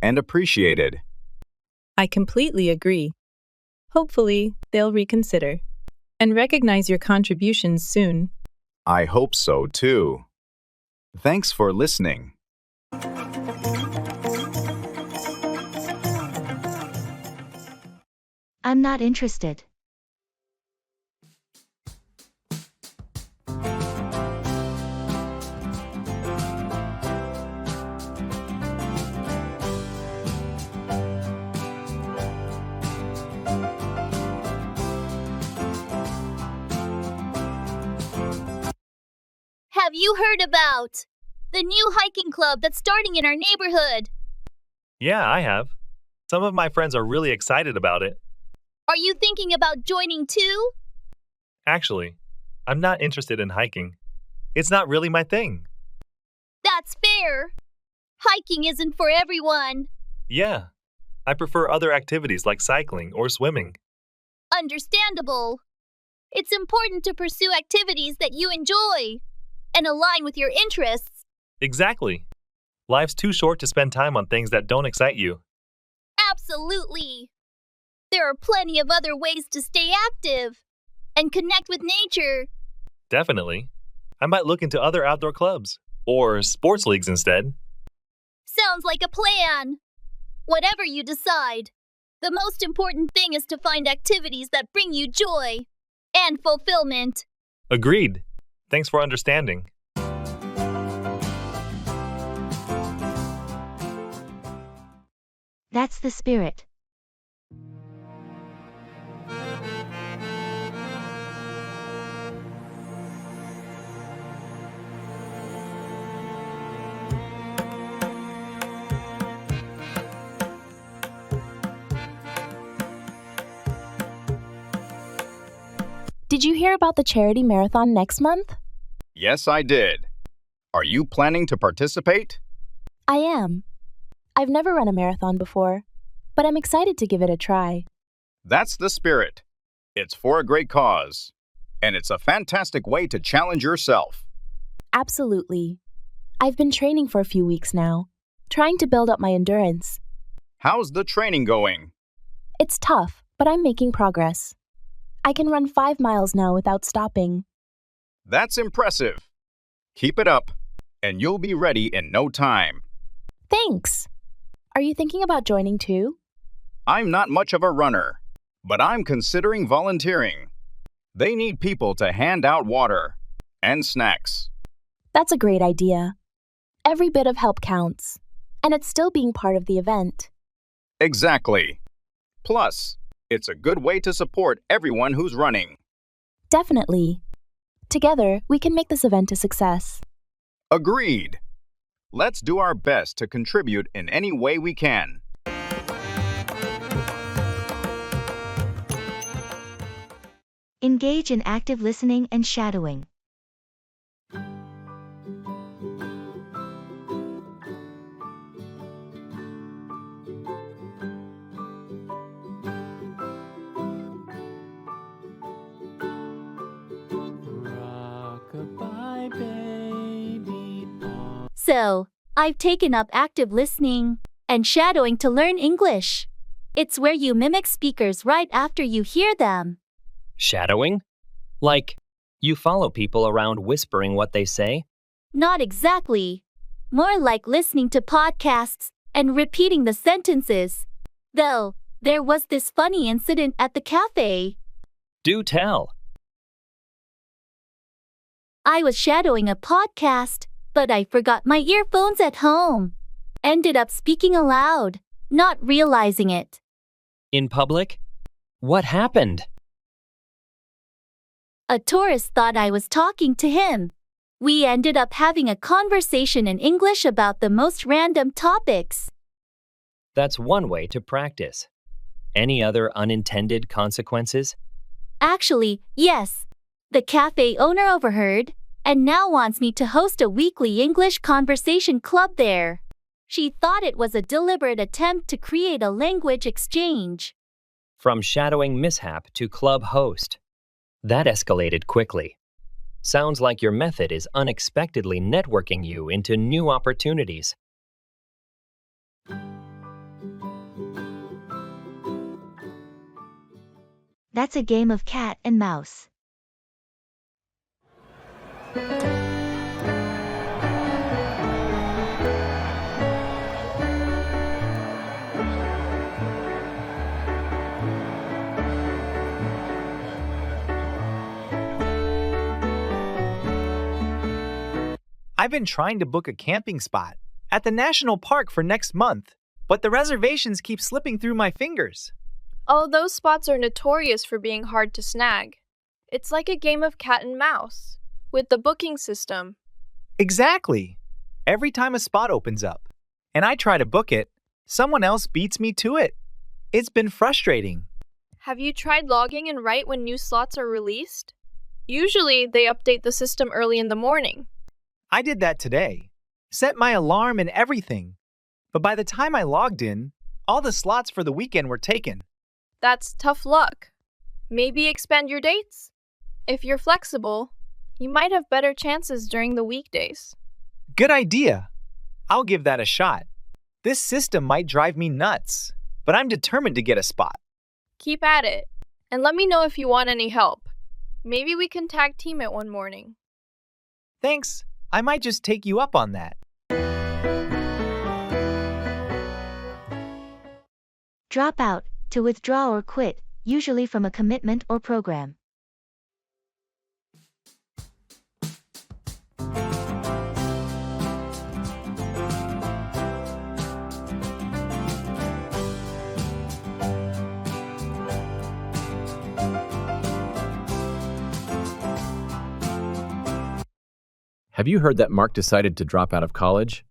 S: and appreciated.
H: I completely agree. Hopefully, they'll reconsider and recognize your contributions soon.
S: I hope so, too. Thanks for listening.
A: I'm not interested.
V: Have you heard about the new hiking club that's starting in our neighborhood?
I: Yeah, I have. Some of my friends are really excited about it.
V: Are you thinking about joining too?
I: Actually, I'm not interested in hiking. It's not really my thing.
V: That's fair. Hiking isn't for everyone.
I: Yeah, I prefer other activities like cycling or swimming.
V: Understandable. It's important to pursue activities that you enjoy and align with your interests.
I: Exactly. Life's too short to spend time on things that don't excite you.
V: Absolutely. There are plenty of other ways to stay active and connect with nature.
I: Definitely. I might look into other outdoor clubs or sports leagues instead.
V: Sounds like a plan. Whatever you decide, the most important thing is to find activities that bring you joy and fulfillment.
I: Agreed. Thanks for understanding.
A: That's the spirit.
P: Did you hear about the charity marathon next month?
S: Yes, I did. Are you planning to participate?
P: I am. I've never run a marathon before, but I'm excited to give it a try.
S: That's the spirit. It's for a great cause, and it's a fantastic way to challenge yourself.
P: Absolutely. I've been training for a few weeks now, trying to build up my endurance.
S: How's the training going?
P: It's tough, but I'm making progress. I can run 5 miles now without stopping.
S: That's impressive. Keep it up, and you'll be ready in no time.
P: Thanks. Are you thinking about joining too?
S: I'm not much of a runner, but I'm considering volunteering. They need people to hand out water and snacks.
P: That's a great idea. Every bit of help counts, and it's still being part of the event.
S: Exactly. Plus, it's a good way to support everyone who's running.
P: Definitely. Together, we can make this event a success.
S: Agreed. Let's do our best to contribute in any way we can.
A: Engage in active listening and shadowing.
U: So, I've taken up active listening and shadowing to learn English. It's where you mimic speakers right after you hear them.
J: Shadowing? Like, you follow people around whispering what they say?
U: Not exactly. More like listening to podcasts and repeating the sentences. Though, there was this funny incident at the cafe.
J: Do tell.
U: I was shadowing a podcast, but I forgot my earphones at home. Ended up speaking aloud, not realizing it.
J: In public? What happened?
U: A tourist thought I was talking to him. We ended up having a conversation in English about the most random topics.
J: That's one way to practice. Any other unintended consequences?
U: Actually, yes. The cafe owner overheard and now wants me to host a weekly English conversation club there. She thought it was a deliberate attempt to create a language exchange.
J: From shadowing mishap to club host. That escalated quickly. Sounds like your method is unexpectedly networking you into new opportunities.
A: That's a game of cat and mouse.
E: I've been trying to book a camping spot at the national park for next month, but the reservations keep slipping through my fingers.
F: Oh, those spots are notorious for being hard to snag. It's like a game of cat and mouse with the booking system.
E: Exactly. Every time a spot opens up and I try to book it, someone else beats me to it. It's been frustrating.
F: Have you tried logging in right when new slots are released? Usually, they update the system early in the morning.
E: I did that today. Set my alarm and everything. But by the time I logged in, all the slots for the weekend were taken.
F: That's tough luck. Maybe expand your dates? If you're flexible, you might have better chances during the weekdays.
E: Good idea. I'll give that a shot. This system might drive me nuts, but I'm determined to get a spot.
F: Keep at it, and let me know if you want any help. Maybe we can tag team it one morning.
E: Thanks. I might just take you up on that.
A: Drop out, to withdraw or quit, usually from a commitment or program.
Q: Have you heard that Mark decided to drop out of college?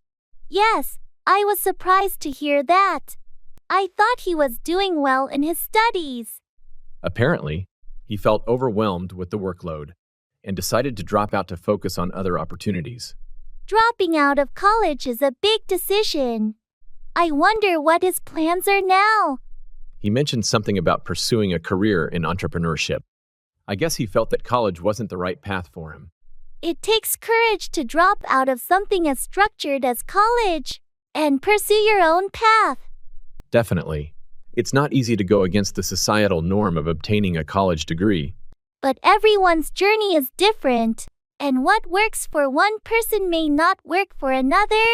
U: Yes, I was surprised to hear that. I thought he was doing well in his studies.
Q: Apparently, he felt overwhelmed with the workload and decided to drop out to focus on other opportunities.
U: Dropping out of college is a big decision. I wonder what his plans are now.
Q: He mentioned something about pursuing a career in entrepreneurship. I guess he felt that college wasn't the right path for him.
U: It takes courage to drop out of something as structured as college and pursue your own path.
Q: Definitely. It's not easy to go against the societal norm of obtaining a college degree.
U: But everyone's journey is different, and what works for one person may not work for another.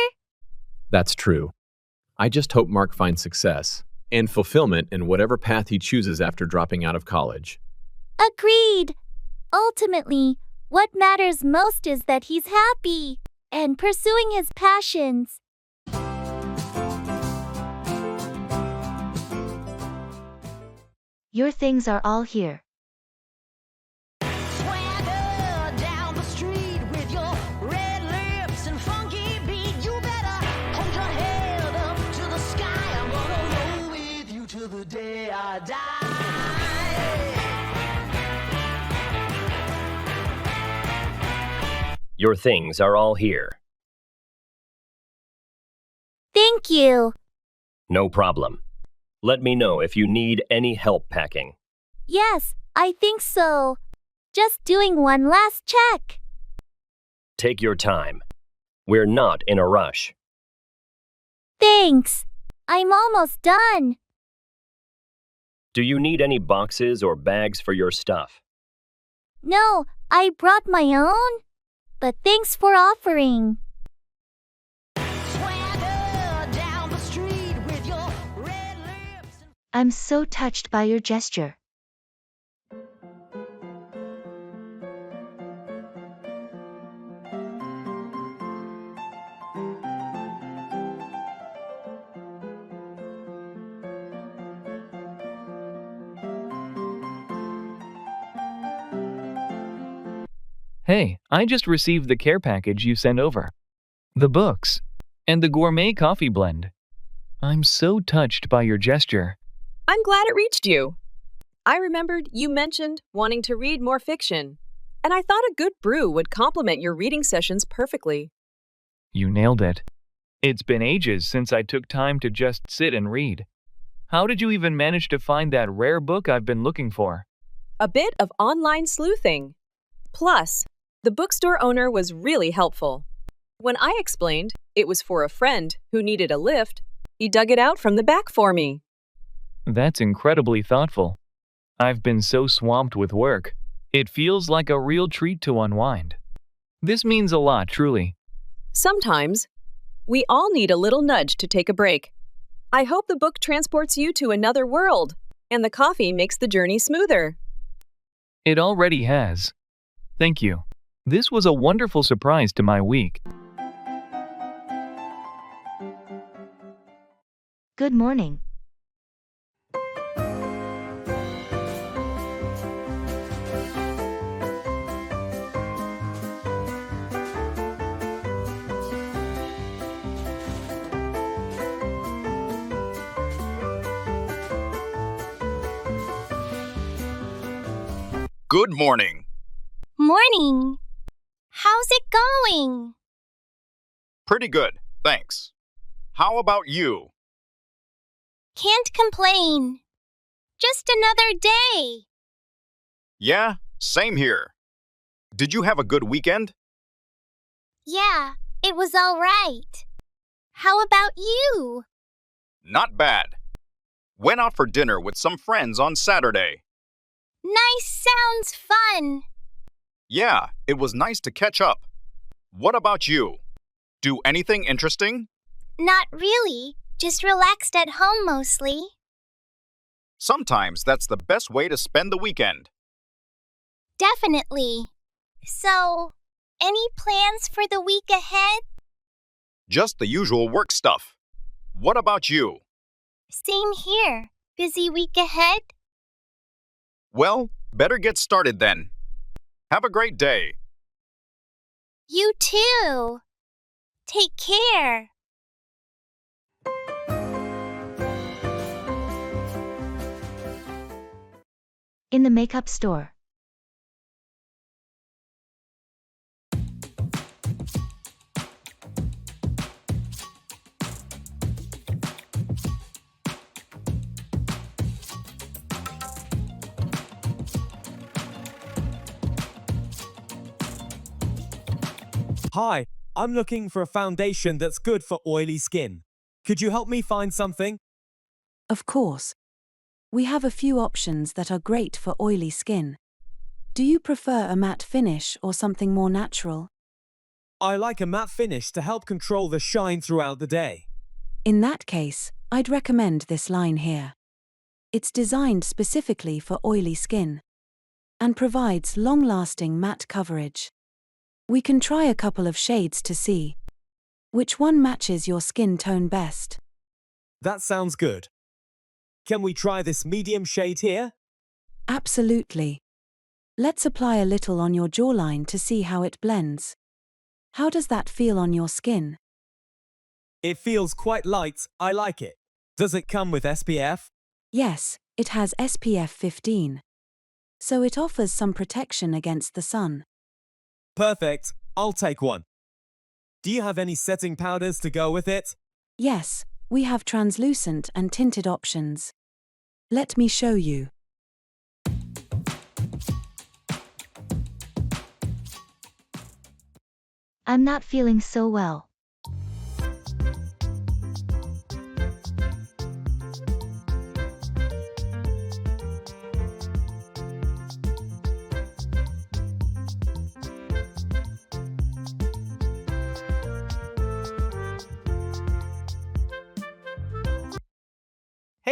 Q: That's true. I just hope Mark finds success and fulfillment in whatever path he chooses after dropping out of college.
U: Agreed. Ultimately, what matters most is that he's happy and pursuing his passions.
A: Your things are all here.
K: Swagger down the street with your red lips and funky beat. You better hold your head up to the sky. I'm gonna roll with you till the day I die.
J: Your things are all here.
U: Thank you.
J: No problem. Let me know if you need any help packing.
U: Yes, I think so. Just doing one last check.
J: Take your time. We're not in a rush.
U: Thanks. I'm almost done.
J: Do you need any boxes or bags for your stuff?
U: No, I brought my own. But thanks for offering.
K: Swagger down the street with your red lips.
A: I'm so touched by your gesture.
O: Hey, I just received the care package you sent over. The books, and the gourmet coffee blend. I'm so touched by your gesture.
D: I'm glad it reached you. I remembered you mentioned wanting to read more fiction, and I thought a good brew would complement your reading sessions perfectly.
O: You nailed it.
G: It's been ages since I took time to just sit and read. How did you even manage to find that rare book I've been looking for?
D: A bit of online sleuthing. Plus, the bookstore owner was really helpful. When I explained it was for a friend who needed a lift, he dug it out from the back for me.
G: That's incredibly thoughtful. I've been so swamped with work. It feels like a real treat to unwind. This means a lot, truly.
D: Sometimes, we all need a little nudge to take a break. I hope the book transports you to another world, and the coffee makes the journey smoother.
G: It already has. Thank you. This was a wonderful surprise to my week.
A: Good morning.
S: Good morning.
R: Morning. How's it going?
S: Pretty good, thanks. How about you?
R: Can't complain. Just another day.
S: Yeah, same here. Did you have a good weekend?
R: Yeah, it was all right. How about you?
S: Not bad. Went out for dinner with some friends on Saturday.
R: Nice, sounds fun.
S: Yeah, it was nice to catch up. What about you? Do anything interesting?
R: Not really. Just relaxed at home mostly.
S: Sometimes that's the best way to spend the weekend.
R: Definitely. So, any plans for the week ahead?
S: Just the usual work stuff. What about you?
R: Same here. Busy week ahead?
S: Well, better get started then. Have a great day.
R: You too. Take care.
A: In the makeup store.
L: Hi, I'm looking for a foundation that's good for oily skin. Could you help me find something?
T: Of course. We have a few options that are great for oily skin. Do you prefer a matte finish or something more natural?
L: I like a matte finish to help control the shine throughout the day.
T: In that case, I'd recommend this line here. It's designed specifically for oily skin and provides long-lasting matte coverage. We can try a couple of shades to see which one matches your skin tone best.
L: That sounds good. Can we try this medium shade here?
T: Absolutely. Let's apply a little on your jawline to see how it blends. How does that feel on your skin?
L: It feels quite light. I like it. Does it come with SPF?
T: Yes, it has SPF 15. So it offers some protection against the sun.
L: Perfect. I'll take one. Do you have any setting powders to go with it?
T: Yes, we have translucent and tinted options. Let me show you.
A: I'm not feeling so well.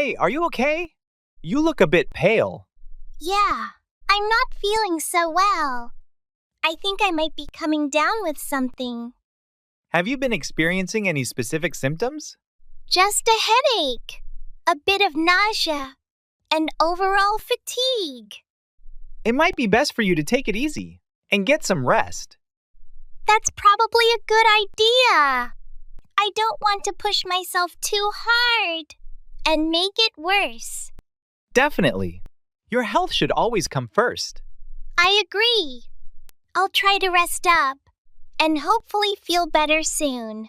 E: Hey, are you okay? You look a bit pale.
R: Yeah, I'm not feeling so well. I think I might be coming down with something.
E: Have you been experiencing any specific symptoms?
R: Just a headache, a bit of nausea, and overall fatigue.
E: It might be best for you to take it easy and get some rest.
R: That's probably a good idea. I don't want to push myself too hard and make it worse.
E: Definitely. Your health should always come first.
R: I agree. I'll try to rest up and hopefully feel better soon.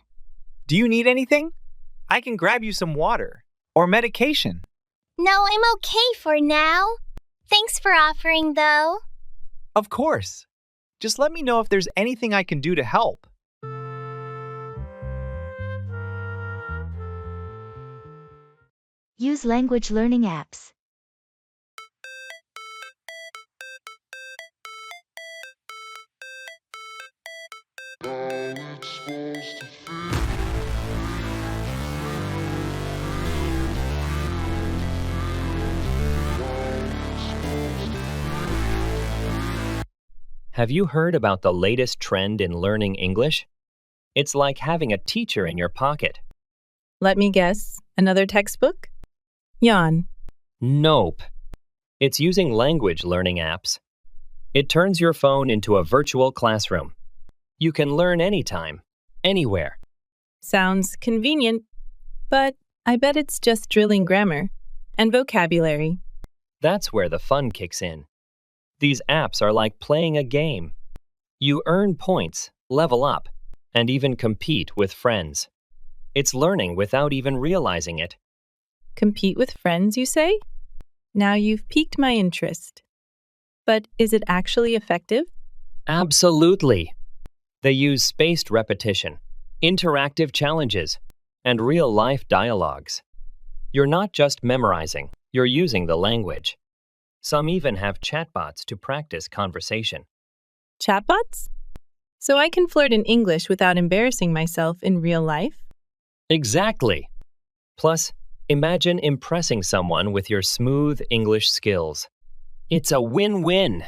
E: Do you need anything? I can grab you some water or medication.
R: No, I'm okay for now. Thanks for offering, though.
E: Of course. Just let me know if there's anything I can do to help.
A: Use language learning apps.
J: Have you heard about the latest trend in learning English? It's like having a teacher in your pocket.
H: Let me guess. Another textbook? Yawn.
J: Nope. It's using language learning apps. It turns your phone into a virtual classroom. You can learn anytime, anywhere.
H: Sounds convenient, but I bet it's just drilling grammar and vocabulary.
J: That's where the fun kicks in. These apps are like playing a game. You earn points, level up, and even compete with friends. It's learning without even realizing it.
H: Compete with friends, you say? Now you've piqued my interest. But is it actually effective?
J: Absolutely. They use spaced repetition, interactive challenges, and real-life dialogues. You're not just memorizing, you're using the language. Some even have chatbots to practice conversation.
H: Chatbots? So I can flirt in English without embarrassing myself in real life?
J: Exactly. Plus, imagine impressing someone with your smooth English skills. It's a win-win.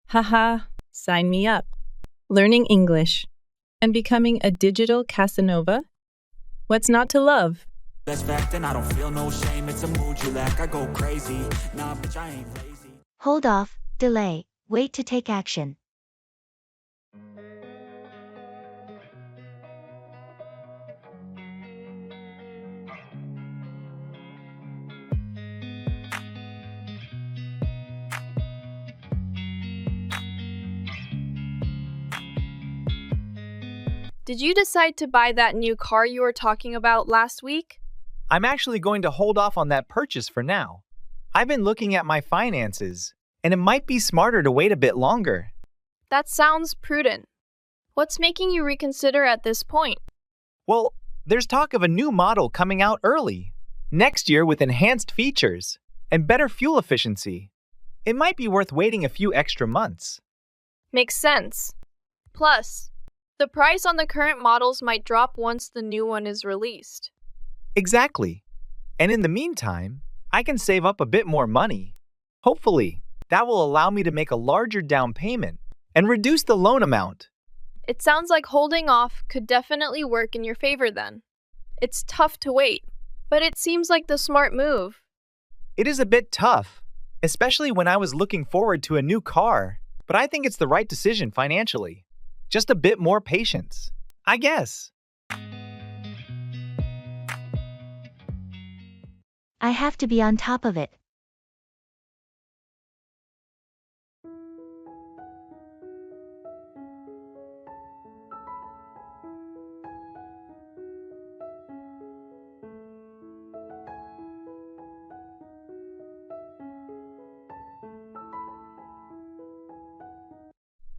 H: Haha, sign me up. Learning English and becoming a digital Casanova? What's not to love?
C: That's fact, and I don't feel no shame. It's a mood you lack. I go crazy. Nah, bitch, I ain't lazy.
A: Hold off, delay, wait to take action.
F: Did you decide to buy that new car you were talking about last week?
E: I'm actually going to hold off on that purchase for now. I've been looking at my finances, and it might be smarter to wait a bit longer.
F: That sounds prudent. What's making you reconsider at this point?
E: Well, there's talk of a new model coming out early, next year with enhanced features and better fuel efficiency. It might be worth waiting a few extra months.
F: Makes sense. Plus, the price on the current models might drop once the new one is released.
E: Exactly. And in the meantime, I can save up a bit more money. Hopefully, that will allow me to make a larger down payment and reduce the loan amount.
F: It sounds like holding off could definitely work in your favor then. It's tough to wait, but it seems like the smart move.
E: It is a bit tough, especially when I was looking forward to a new car, but I think it's the right decision financially. Just a bit more patience, I guess.
A: I have to be on top of it.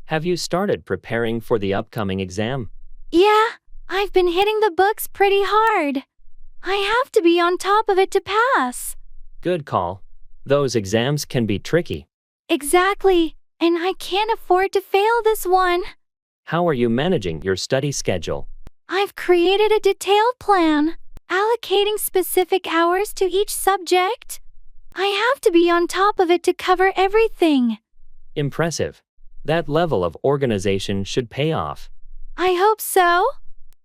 J: Have you started preparing for the upcoming exam?
U: Yeah, I've been hitting the books pretty hard. I have to be on top of it to pass.
J: Good call. Those exams can be tricky.
U: Exactly, and I can't afford to fail this one.
J: How are you managing your study schedule?
U: I've created a detailed plan, allocating specific hours to each subject. I have to be on top of it to cover everything.
J: Impressive. That level of organization should pay off.
U: I hope so.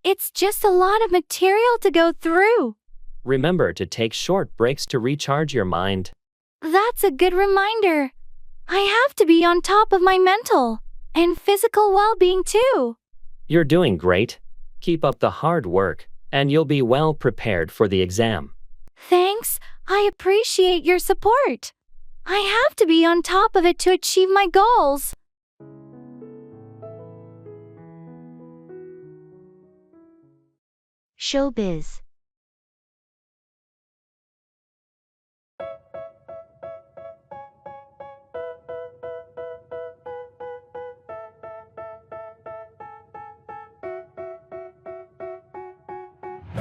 U: It's just a lot of material to go through.
J: Remember to take short breaks to recharge your mind.
U: That's a good reminder. I have to be on top of my mental and physical well-being too.
J: You're doing great. Keep up the hard work, and you'll be well prepared for the exam.
U: Thanks. I appreciate your support. I have to be on top of it to achieve my goals.
A: Showbiz.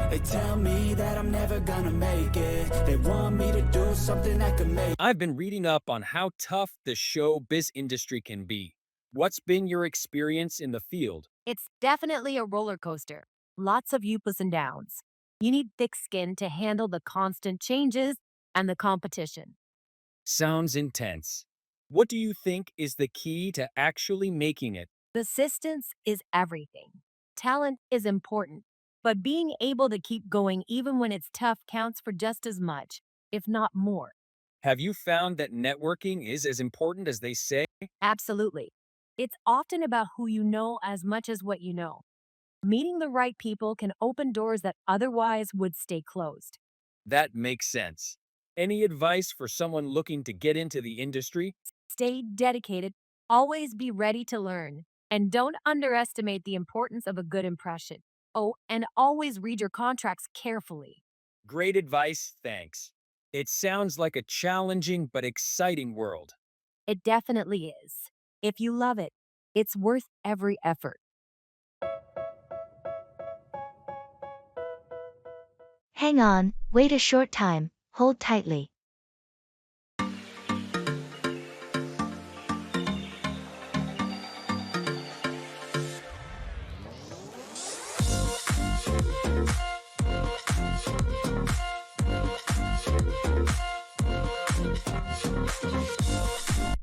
C: They tell me that I'm never gonna make it. They want me to do something that could make.
M: I've been reading up on how tough the showbiz industry can be. What's been your experience in the field?
N: It's definitely a roller coaster. Lots of ups and downs. You need thick skin to handle the constant changes and the competition.
M: Sounds intense. What do you think is the key to actually making it?
N: Persistence is everything. Talent is important, but being able to keep going even when it's tough counts for just as much, if not more.
M: Have you found that networking is as important as they say?
N: Absolutely. It's often about who you know as much as what you know. Meeting the right people can open doors that otherwise would stay closed.
M: That makes sense. Any advice for someone looking to get into the industry?
N: Stay dedicated, always be ready to learn, and don't underestimate the importance of a good impression. Oh, and always read your contracts carefully.
M: Great advice, thanks. It sounds like a challenging but exciting world.
N: It definitely is. If you love it, it's worth every effort.
A: Hang on, wait a short time, hold tightly.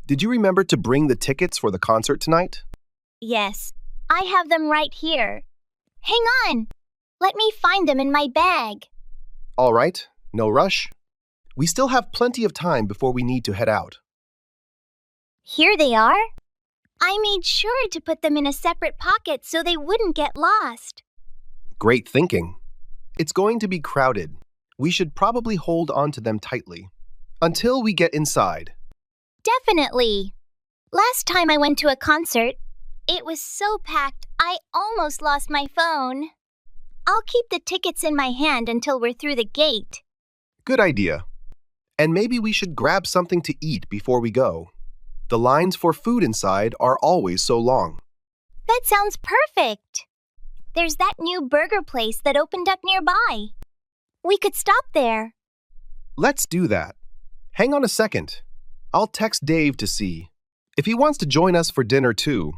B: Did you remember to bring the tickets for the concert tonight?
R: Yes, I have them right here. Hang on. Let me find them in my bag.
B: All right, no rush. We still have plenty of time before we need to head out.
R: Here they are. I made sure to put them in a separate pocket so they wouldn't get lost.
B: Great thinking. It's going to be crowded. We should probably hold on to them tightly until we get inside.
R: Definitely. Last time I went to a concert, it was so packed I almost lost my phone. I'll keep the tickets in my hand until we're through the gate.
B: Good idea. And maybe we should grab something to eat before we go. The lines for food inside are always so long.
R: That sounds perfect. There's that new burger place that opened up nearby. We could stop there.
B: Let's do that. Hang on a second. I'll text Dave to see if he wants to join us for dinner too.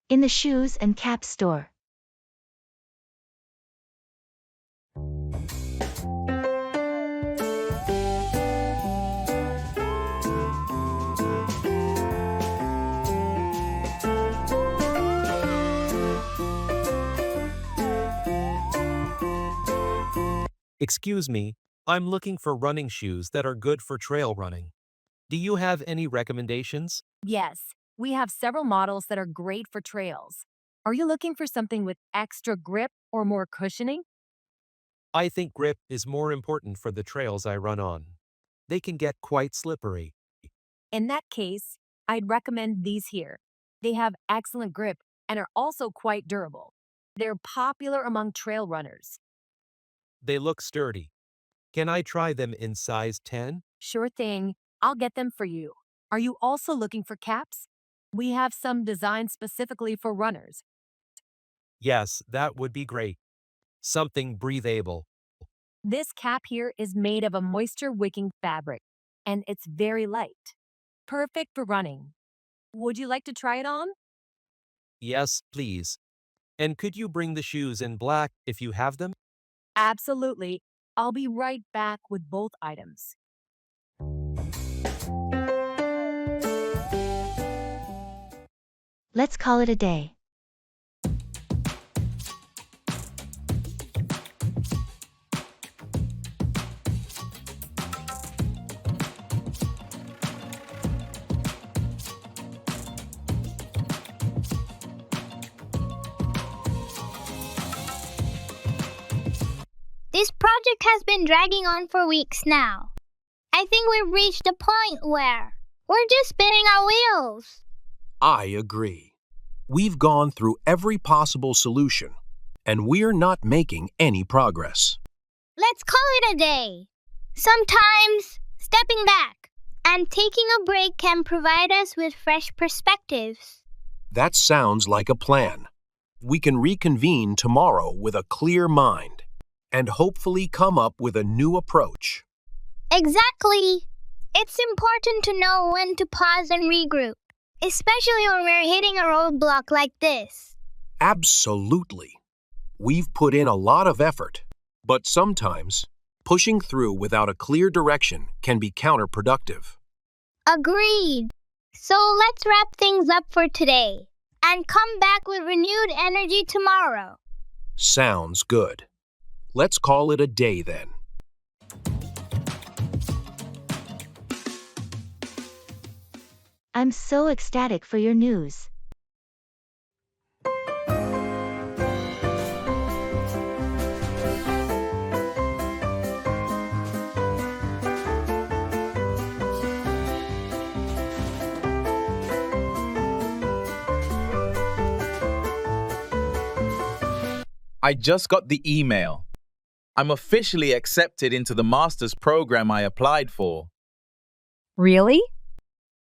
A: In the shoes and cap store.
L: Excuse me, I'm looking for running shoes that are good for trail running. Do you have any recommendations?
N: Yes, we have several models that are great for trails. Are you looking for something with extra grip or more cushioning?
L: I think grip is more important for the trails I run on. They can get quite slippery.
N: In that case, I'd recommend these here. They have excellent grip and are also quite durable. They're popular among trail runners.
L: They look sturdy. Can I try them in size 10?
N: Sure thing. I'll get them for you. Are you also looking for caps? We have some designed specifically for runners.
L: Yes, that would be great. Something breathable.
N: This cap here is made of a moisture-wicking fabric, and it's very light. Perfect for running. Would you like to try it on?
L: Yes, please. And could you bring the shoes in black if you have them?
N: Absolutely. I'll be right back with both items.
A: Let's call it a day.
R: This project has been dragging on for weeks now. I think we've reached a point where we're just spinning our wheels.
B: I agree. We've gone through every possible solution, and we're not making any progress.
U: Let's call it a day. Sometimes, stepping back and taking a break can provide us with fresh perspectives.
B: That sounds like a plan. We can reconvene tomorrow with a clear mind and hopefully come up with a new approach.
U: Exactly. It's important to know when to pause and regroup, especially when we're hitting a roadblock like this.
B: Absolutely. We've put in a lot of effort, but sometimes pushing through without a clear direction can be counterproductive.
U: Agreed. So let's wrap things up for today and come back with renewed energy tomorrow.
B: Sounds good. Let's call it a day then.
A: I'm so ecstatic for your news.
I: I just got the email. I'm officially accepted into the master's program I applied for.
D: Really?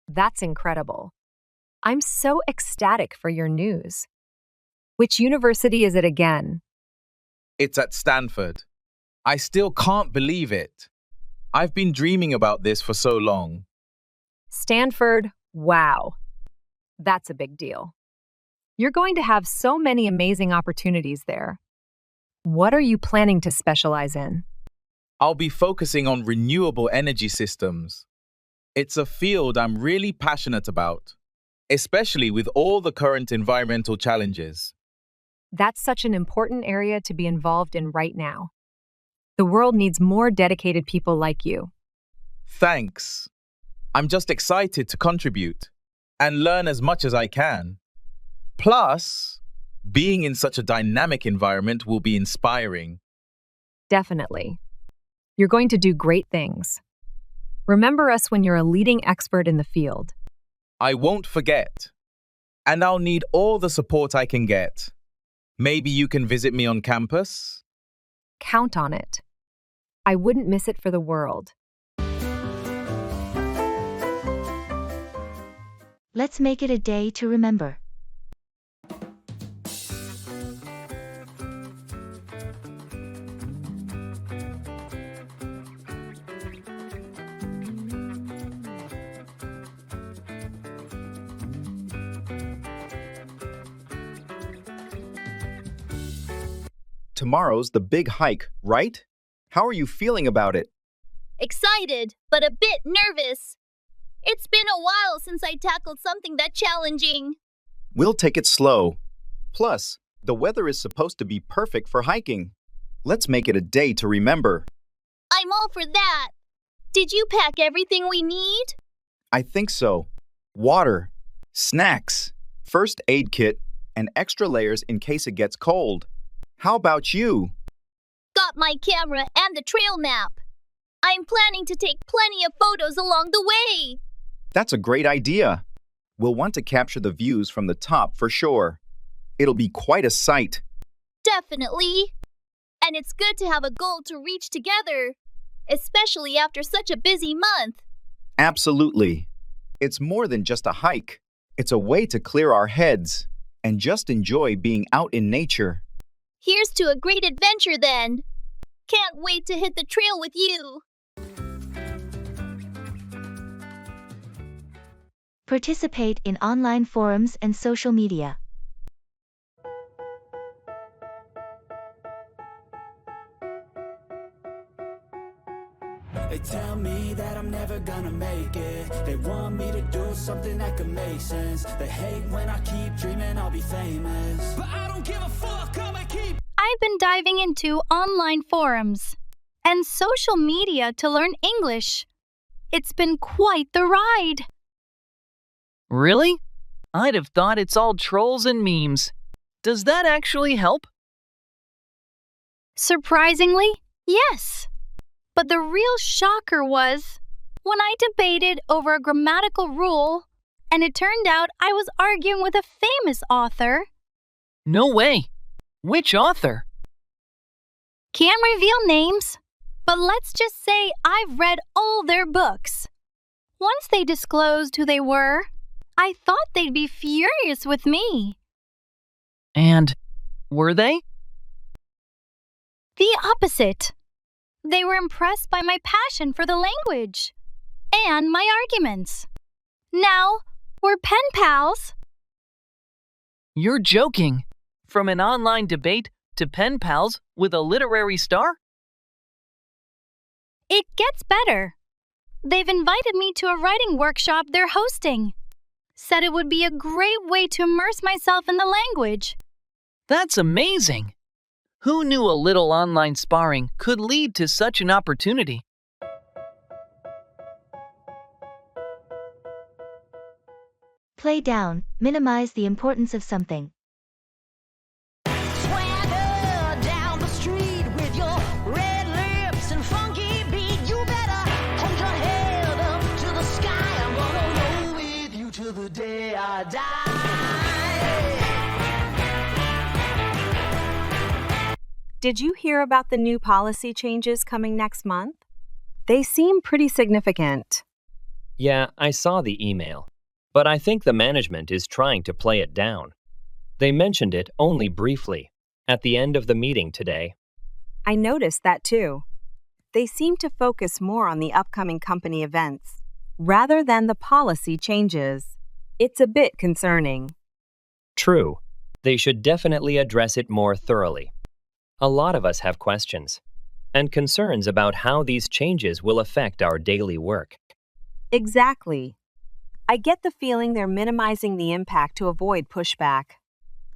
D: That's incredible. I'm so ecstatic for your news. Which university is it again?
I: It's at Stanford. I still can't believe it. I've been dreaming about this for so long.
D: Stanford, wow. That's a big deal. You're going to have so many amazing opportunities there. What are you planning to specialize in?
I: I'll be focusing on renewable energy systems. It's a field I'm really passionate about, especially with all the current environmental challenges.
D: That's such an important area to be involved in right now. The world needs more dedicated people like you.
I: Thanks. I'm just excited to contribute and learn as much as I can. Plus, being in such a dynamic environment will be inspiring.
D: Definitely. You're going to do great things. Remember us when you're a leading expert in the field.
I: I won't forget. And I'll need all the support I can get. Maybe you can visit me on campus?
D: Count on it. I wouldn't miss it for the world.
A: Let's make it a day to remember.
V: Tomorrow's the big hike, right? How are you feeling about it?
U: Excited, but a bit nervous. It's been a while since I tackled something that challenging.
V: We'll take it slow. Plus, the weather is supposed to be perfect for hiking. Let's make it a day to remember.
U: I'm all for that. Did you pack everything we need?
V: I think so. Water, snacks, first aid kit, and extra layers in case it gets cold. How about you?
U: Got my camera and the trail map. I'm planning to take plenty of photos along the way.
V: That's a great idea. We'll want to capture the views from the top for sure. It'll be quite a sight.
U: Definitely. And it's good to have a goal to reach together, especially after such a busy month.
V: Absolutely. It's more than just a hike. It's a way to clear our heads and just enjoy being out in nature.
U: Here's to a great adventure then. Can't wait to hit the trail with you.
A: Participate in online forums and social media.
C: They tell me that I'm never gonna make it. They want me to do something that could make sense. They hate when I keep dreaming I'll be famous, but I don't give a fuck, I'ma keep.
U: I've been diving into online forums and social media to learn English. It's been quite the ride.
O: Really? I'd have thought it's all trolls and memes. Does that actually help?
U: Surprisingly, yes. But the real shocker was when I debated over a grammatical rule
P: and it turned out I was arguing with a famous author.
O: No way. Which author?
P: Can't reveal names, but let's just say I've read all their books. Once they disclosed who they were, I thought they'd be furious with me.
O: And were they?
P: The opposite. They were impressed by my passion for the language and my arguments. Now, we're pen pals.
O: You're joking. From an online debate to pen pals with a literary star?
P: It gets better. They've invited me to a writing workshop they're hosting. Said it would be a great way to immerse myself in the language.
O: That's amazing. Who knew a little online sparring could lead to such an opportunity?
A: Play down, minimize the importance of something.
K: Swagger down the street with your red lips and funky beat. You better hold your head up to the sky. I'm gonna roll with you till the day I die.
D: Did you hear about the new policy changes coming next month? They seem pretty significant.
J: Yeah, I saw the email, but I think the management is trying to play it down. They mentioned it only briefly, at the end of the meeting today.
D: I noticed that too. They seem to focus more on the upcoming company events, rather than the policy changes. It's a bit concerning.
J: True, they should definitely address it more thoroughly. A lot of us have questions and concerns about how these changes will affect our daily work.
D: Exactly. I get the feeling they're minimizing the impact to avoid pushback.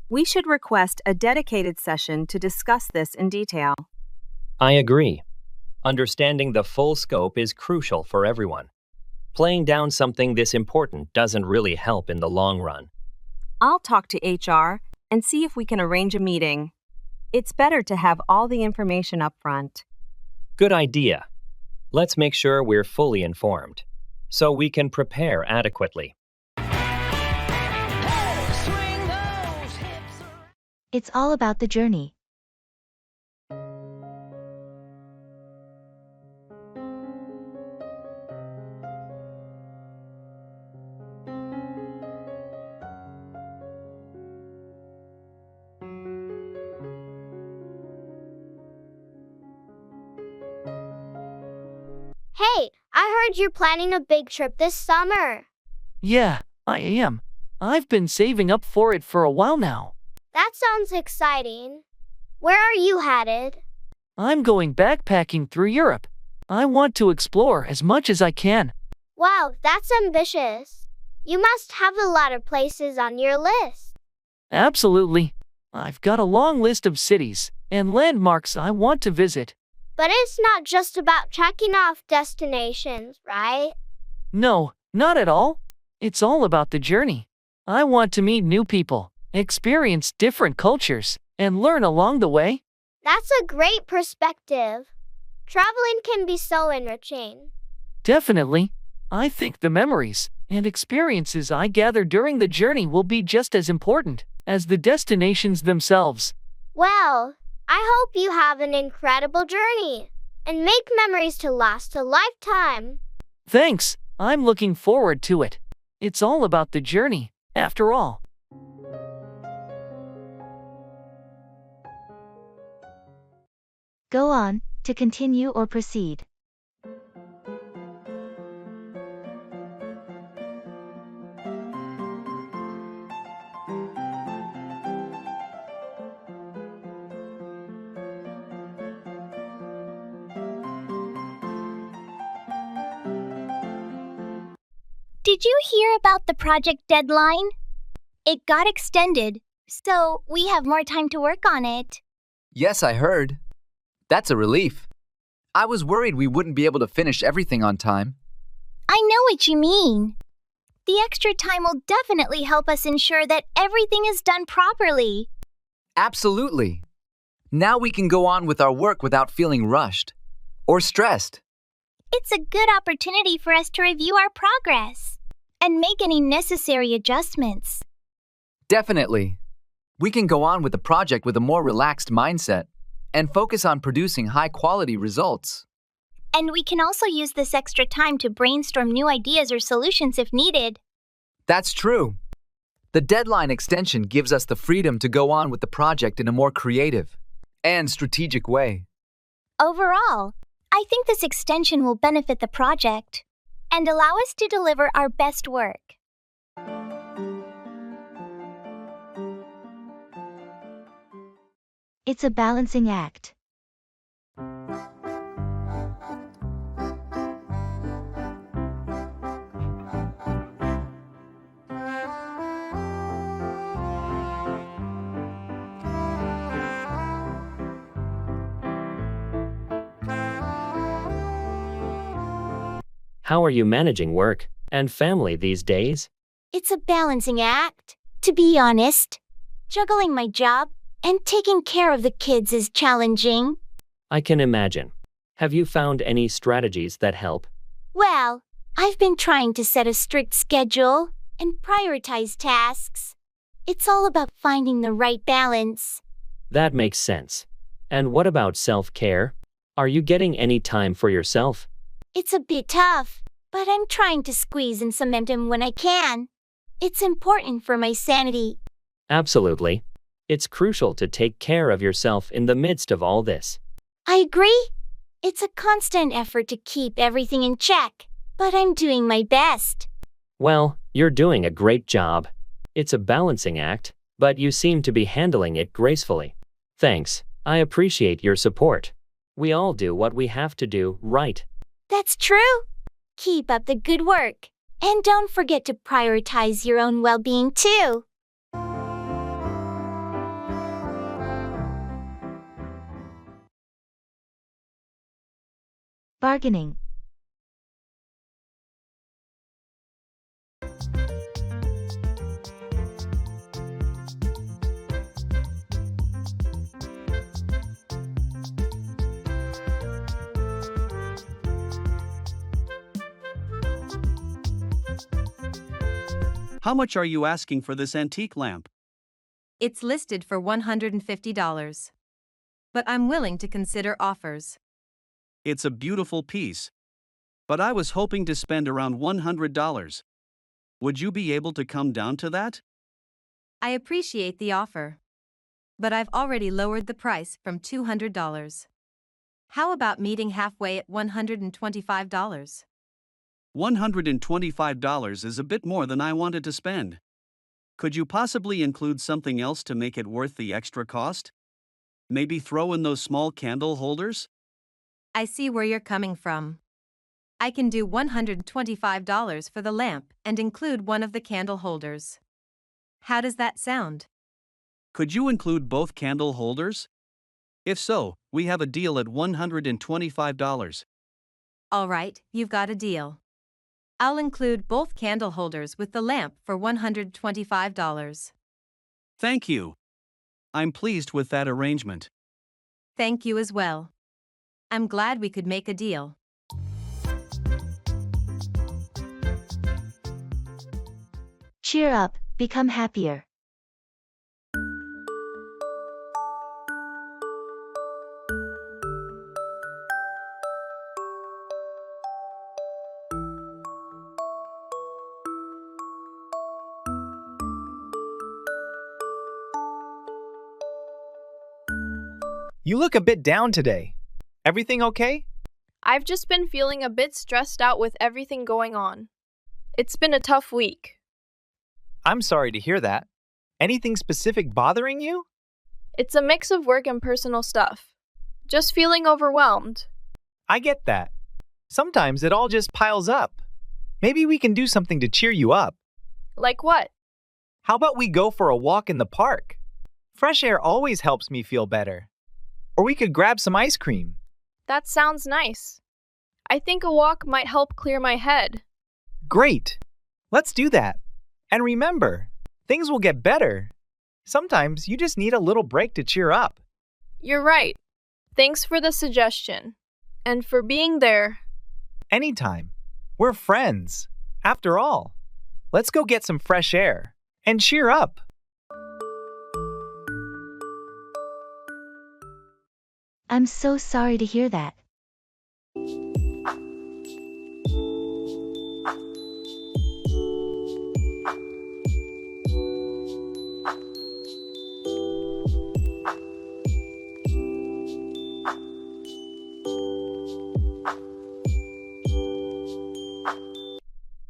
D: We should request a dedicated session to discuss this in detail.
J: I agree. Understanding the full scope is crucial for everyone. Playing down something this important doesn't really help in the long run.
D: I'll talk to HR and see if we can arrange a meeting. It's better to have all the information up front.
J: Good idea. Let's make sure we're fully informed, so we can prepare adequately.
A: It's all about the journey.
Q: Hey, I heard you're planning a big trip this summer.
O: Yeah, I am. I've been saving up for it for a while now.
Q: That sounds exciting. Where are you headed?
O: I'm going backpacking through Europe. I want to explore as much as I can.
Q: Wow, that's ambitious. You must have a lot of places on your list.
O: Absolutely. I've got a long list of cities and landmarks I want to visit.
Q: But it's not just about checking off destinations, right?
O: No, not at all. It's all about the journey. I want to meet new people, experience different cultures, and learn along the way.
Q: That's a great perspective. Traveling can be so enriching.
O: Definitely. I think the memories and experiences I gather during the journey will be just as important as the destinations themselves.
Q: Well, I hope you have an incredible journey and make memories to last a lifetime.
O: Thanks. I'm looking forward to it. It's all about the journey, after all.
A: Go on, to continue or proceed.
U: Did you hear about the project deadline? It got extended, so we have more time to work on it.
W: Yes, I heard. That's a relief. I was worried we wouldn't be able to finish everything on time.
U: I know what you mean. The extra time will definitely help us ensure that everything is done properly.
W: Absolutely. Now we can go on with our work without feeling rushed or stressed.
U: It's a good opportunity for us to review our progress.
R: and make any necessary adjustments.
W: Definitely. We can go on with the project with a more relaxed mindset and focus on producing high-quality results.
R: And we can also use this extra time to brainstorm new ideas or solutions if needed.
W: That's true. The deadline extension gives us the freedom to go on with the project in a more creative and strategic way.
R: Overall, I think this extension will benefit the project and allow us to deliver our best work.
A: It's a balancing act.
J: How are you managing work and family these days?
U: It's a balancing act, to be honest. Juggling my job and taking care of the kids is challenging.
J: I can imagine. Have you found any strategies that help?
U: Well, I've been trying to set a strict schedule and prioritize tasks. It's all about finding the right balance.
J: That makes sense. And what about self-care? Are you getting any time for yourself?
U: It's a bit tough, but I'm trying to squeeze in some time when I can. It's important for my sanity.
J: Absolutely. It's crucial to take care of yourself in the midst of all this.
U: I agree. It's a constant effort to keep everything in check, but I'm doing my best.
J: Well, you're doing a great job. It's a balancing act, but you seem to be handling it gracefully. Thanks. I appreciate your support. We all do what we have to do, right?
U: That's true. Keep up the good work. And don't forget to prioritize your own well-being too.
A: Bargaining.
G: How much are you asking for this antique lamp?
S: It's listed for $150. But I'm willing to consider offers.
G: It's a beautiful piece. But I was hoping to spend around $100. Would you be able to come down to that?
S: I appreciate the offer. But I've already lowered the price from $200. How about meeting halfway at $125?
G: $125 is a bit more than I wanted to spend. Could you possibly include something else to make it worth the extra cost? Maybe throw in those small candle holders?
S: I see where you're coming from. I can do $125 for the lamp and include one of the candle holders. How does that sound?
G: Could you include both candle holders? If so, we have a deal at $125.
S: All right, you've got a deal. I'll include both candle holders with the lamp for $125.
G: Thank you. I'm pleased with that arrangement.
S: Thank you as well. I'm glad we could make a deal.
A: Cheer up, become happier.
E: You look a bit down today. Everything okay?
F: I've just been feeling a bit stressed out with everything going on. It's been a tough week.
E: I'm sorry to hear that. Anything specific bothering you?
F: It's a mix of work and personal stuff. Just feeling overwhelmed.
E: I get that. Sometimes it all just piles up. Maybe we can do something to cheer you up.
F: Like what?
E: How about we go for a walk in the park? Fresh air always helps me feel better. Or we could grab some ice cream.
F: That sounds nice. I think a walk might help clear my head.
E: Great. Let's do that. And remember, things will get better. Sometimes you just need a little break to cheer up.
F: You're right. Thanks for the suggestion. And for being there.
E: Anytime. We're friends. After all. Let's go get some fresh air and cheer up.
A: I'm so sorry to hear that.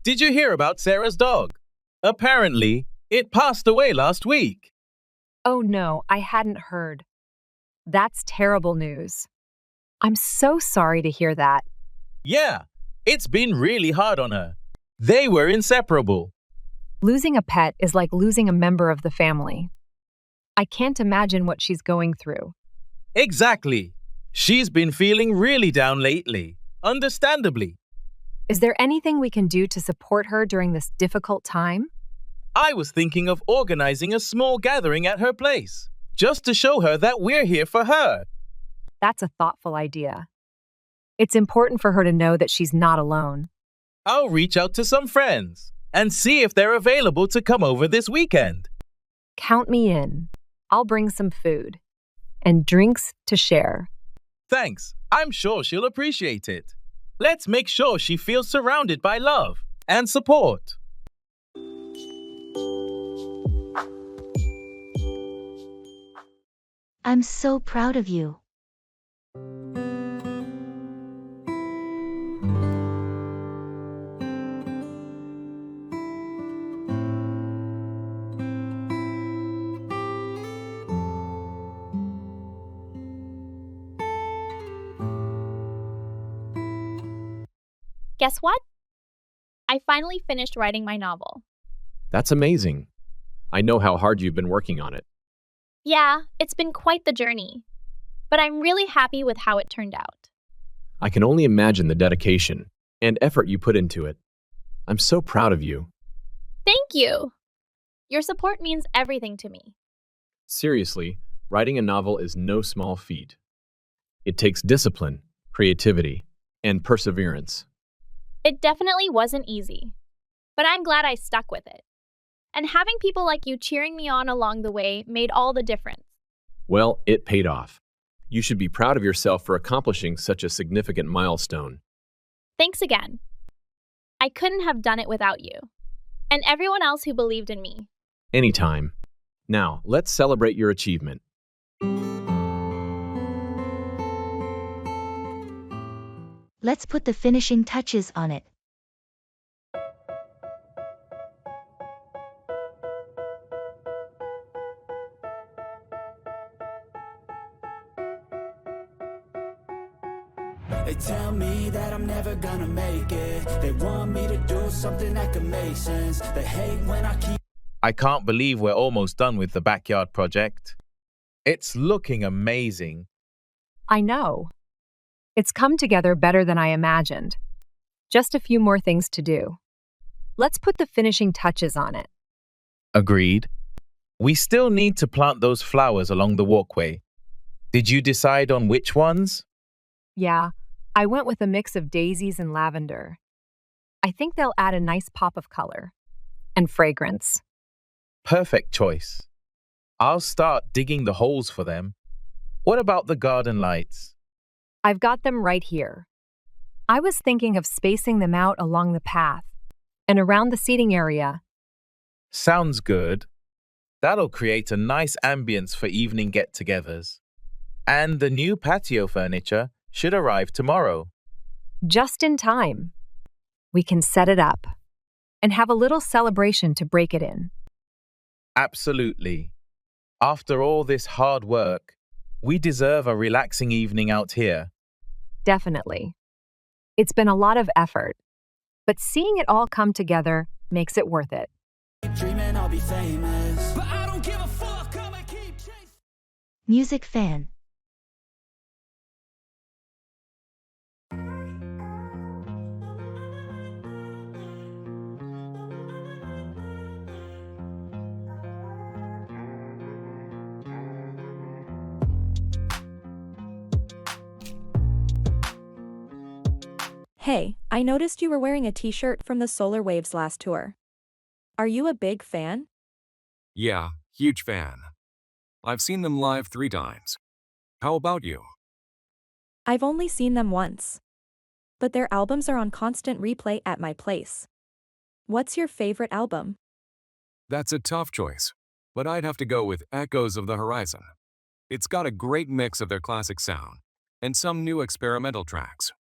I: Did you hear about Sarah's dog? Apparently, it passed away last week.
D: Oh no, I hadn't heard. That's terrible news. I'm so sorry to hear that.
I: Yeah, it's been really hard on her. They were inseparable.
D: Losing a pet is like losing a member of the family. I can't imagine what she's going through.
I: Exactly. She's been feeling really down lately, understandably.
D: Is there anything we can do to support her during this difficult time?
I: I was thinking of organizing a small gathering at her place, just to show her that we're here for her.
D: That's a thoughtful idea. It's important for her to know that she's not alone.
I: I'll reach out to some friends and see if they're available to come over this weekend.
D: Count me in. I'll bring some food and drinks to share.
I: Thanks. I'm sure she'll appreciate it. Let's make sure she feels surrounded by love and support.
A: I'm so proud of you.
H: Guess what? I finally finished writing my novel.
M: That's amazing. I know how hard you've been working on it.
H: Yeah, it's been quite the journey, but I'm really happy with how it turned out.
M: I can only imagine the dedication and effort you put into it. I'm so proud of you.
H: Thank you. Your support means everything to me.
M: Seriously, writing a novel is no small feat. It takes discipline, creativity, and perseverance.
H: It definitely wasn't easy, but I'm glad I stuck with it. And having people like you cheering me on along the way made all the difference.
M: Well, it paid off. You should be proud of yourself for accomplishing such a significant milestone.
H: Thanks again. I couldn't have done it without you, and everyone else who believed in me.
M: Anytime. Now, let's celebrate your achievement.
A: Let's put the finishing touches on it.
C: They tell me that I'm never gonna make it. They want me to do something that could make sense. They hate when I keep...
I: I can't believe we're almost done with the backyard project. It's looking amazing.
D: I know. It's come together better than I imagined. Just a few more things to do. Let's put the finishing touches on it.
I: Agreed. We still need to plant those flowers along the walkway. Did you decide on which ones?
D: Yeah, I went with a mix of daisies and lavender. I think they'll add a nice pop of color and fragrance.
I: Perfect choice. I'll start digging the holes for them. What about the garden lights?
D: I've got them right here. I was thinking of spacing them out along the path and around the seating area.
I: Sounds good. That'll create a nice ambience for evening get-togethers. And the new patio furniture should arrive tomorrow.
D: Just in time. We can set it up and have a little celebration to break it in.
I: Absolutely. After all this hard work, we deserve a relaxing evening out here.
D: Definitely. It's been a lot of effort, but seeing it all come together makes it worth it.
C: Dreaming I'll be famous, but I don't give a fuck. I'ma keep chasing.
A: Music fan.
T: Hey, I noticed you were wearing a t-shirt from the Solar Waves last tour.
L: Are you a big fan?
N: Yeah, huge fan. I've seen them live 3 times. How about you?
L: I've only seen them once. But their albums are on constant replay at my place. What's your favorite album?
N: That's a tough choice, but I'd have to go with Echoes of the Horizon. It's got a great mix of their classic sound and some new experimental tracks.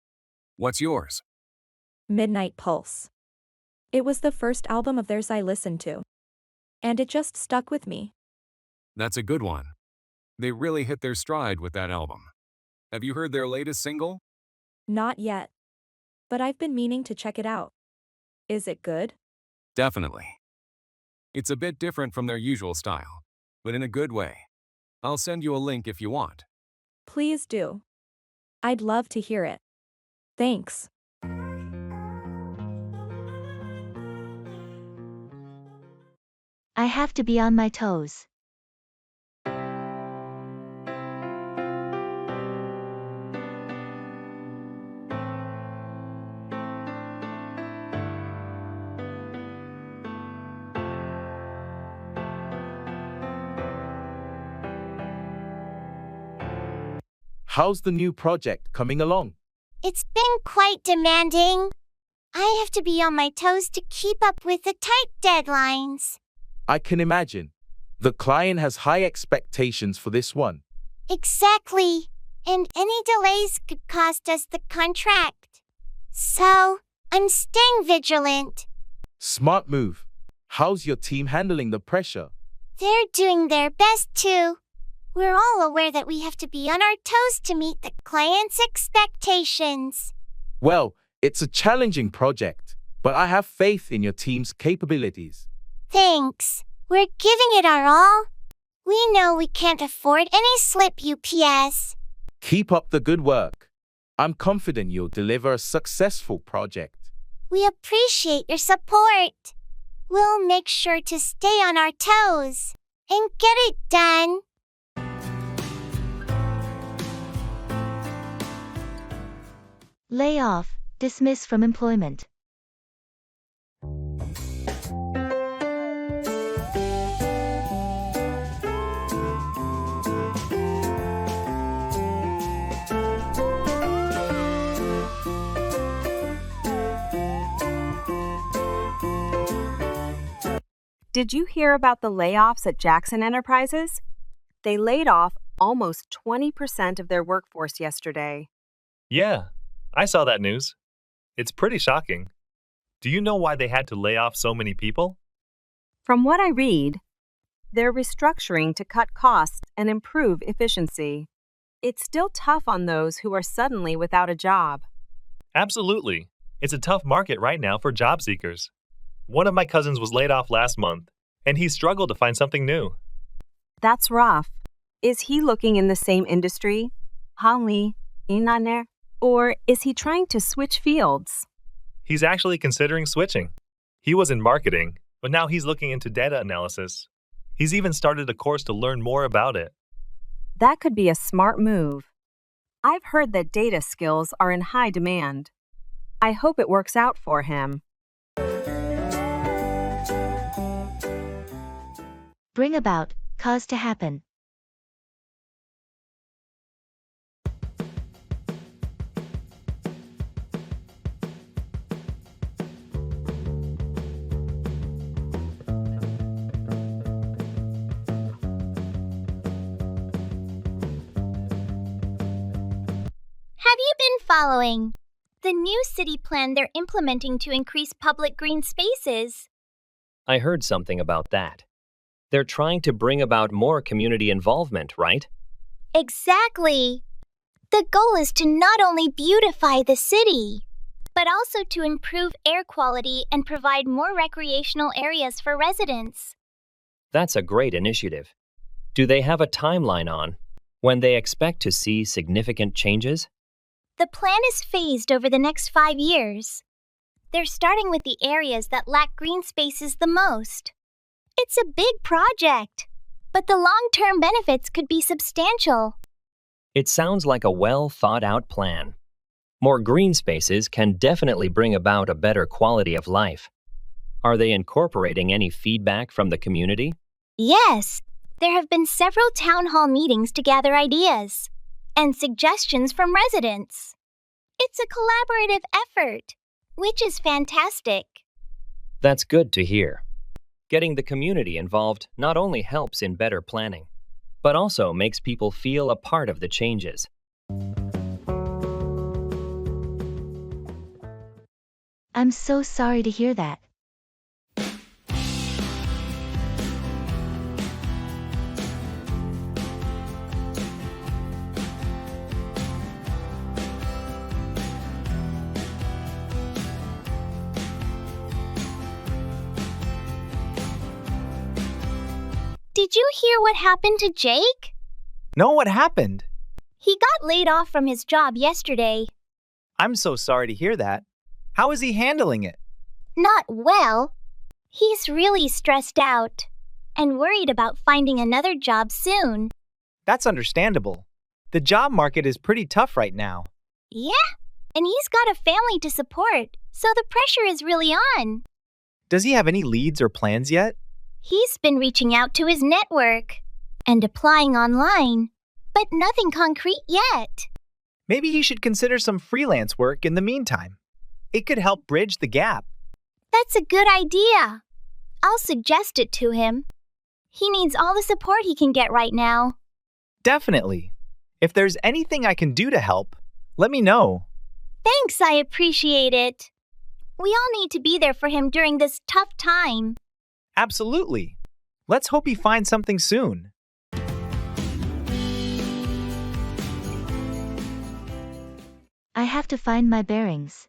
N: What's yours?
L: Midnight Pulse. It was the first album of theirs I listened to. And it just stuck with me.
N: That's a good one. They really hit their stride with that album. Have you heard their latest single?
L: Not yet. But I've been meaning to check it out. Is it good?
N: Definitely. It's a bit different from their usual style, but in a good way. I'll send you a link if you want.
L: Please do. I'd love to hear it. Thanks.
A: I have to be on my toes.
I: How's the new project coming along?
R: It's been quite demanding. I have to be on my toes to keep up with the tight deadlines.
I: I can imagine. The client has high expectations for this one.
R: Exactly. And any delays could cost us the contract. So, I'm staying vigilant.
I: Smart move. How's your team handling the pressure?
R: They're doing their best too. We're all aware that we have to be on our toes to meet the client's expectations.
I: Well, it's a challenging project, but I have faith in your team's capabilities.
R: Thanks. We're giving it our all. We know we can't afford any slip UPS.
I: Keep up the good work. I'm confident you'll deliver a successful project.
R: We appreciate your support. We'll make sure to stay on our toes and get it done.
A: Lay off, dismiss from employment.
D: Did you hear about the layoffs at Jackson Enterprises? They laid off almost 20% of their workforce yesterday.
T: Yeah, I saw that news. It's pretty shocking. Do you know why they had to lay off so many people?
D: From what I read, they're restructuring to cut costs and improve efficiency. It's still tough on those who are suddenly without a job.
T: Absolutely. It's a tough market right now for job seekers. One of my cousins was laid off last month, and he struggled to find something new.
D: That's rough. Is he looking in the same industry? Hanli, Inaner? Or is he trying to switch fields?
T: He's actually considering switching. He was in marketing, but now he's looking into data analysis. He's even started a course to learn more about it.
D: That could be a smart move. I've heard that data skills are in high demand. I hope it works out for him.
A: Bring about, cause to happen.
R: Have you been following the new city plan they're implementing to increase public green spaces?
J: I heard something about that. They're trying to bring about more community involvement, right?
R: Exactly. The goal is to not only beautify the city, but also to improve air quality and provide more recreational areas for residents.
J: That's a great initiative. Do they have a timeline on when they expect to see significant changes?
R: The plan is phased over the next 5 years. They're starting with the areas that lack green spaces the most. It's a big project, but the long-term benefits could be substantial.
J: It sounds like a well-thought-out plan. More green spaces can definitely bring about a better quality of life. Are they incorporating any feedback from the community?
R: Yes, there have been several town hall meetings to gather ideas and suggestions from residents. It's a collaborative effort, which is fantastic.
J: That's good to hear. Getting the community involved not only helps in better planning, but also makes people feel a part of the changes.
A: I'm so sorry to hear that.
R: Did you hear what happened to Jake?
E: No, what happened?
R: He got laid off from his job yesterday.
E: I'm so sorry to hear that. How is he handling it?
R: Not well. He's really stressed out and worried about finding another job soon.
E: That's understandable. The job market is pretty tough right now.
R: Yeah, and he's got a family to support, so the pressure is really on.
E: Does he have any leads or plans yet?
R: He's been reaching out to his network and applying online, but nothing concrete yet.
E: Maybe he should consider some freelance work in the meantime. It could help bridge the gap.
R: That's a good idea. I'll suggest it to him. He needs all the support he can get right now.
E: Definitely. If there's anything I can do to help, let me know.
R: Thanks, I appreciate it. We all need to be there for him during this tough time.
E: Absolutely. Let's hope he finds something soon.
A: I have to find my bearings.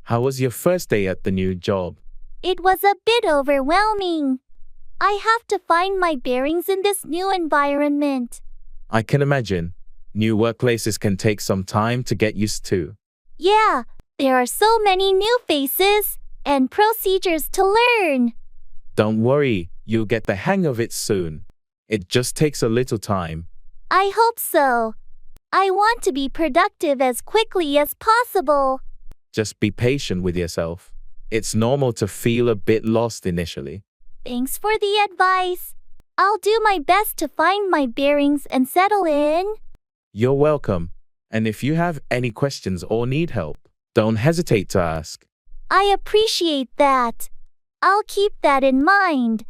I: How was your first day at the new job?
U: It was a bit overwhelming. I have to find my bearings in this new environment.
I: I can imagine. New workplaces can take some time to get used to.
U: Yeah, there are so many new faces and procedures to learn.
I: Don't worry, you'll get the hang of it soon. It just takes a little time.
U: I hope so. I want to be productive as quickly as possible.
I: Just be patient with yourself. It's normal to feel a bit lost initially.
U: Thanks for the advice. I'll do my best to find my bearings and settle in.
I: You're welcome. And if you have any questions or need help, don't hesitate to ask.
U: I appreciate that. I'll keep that in mind.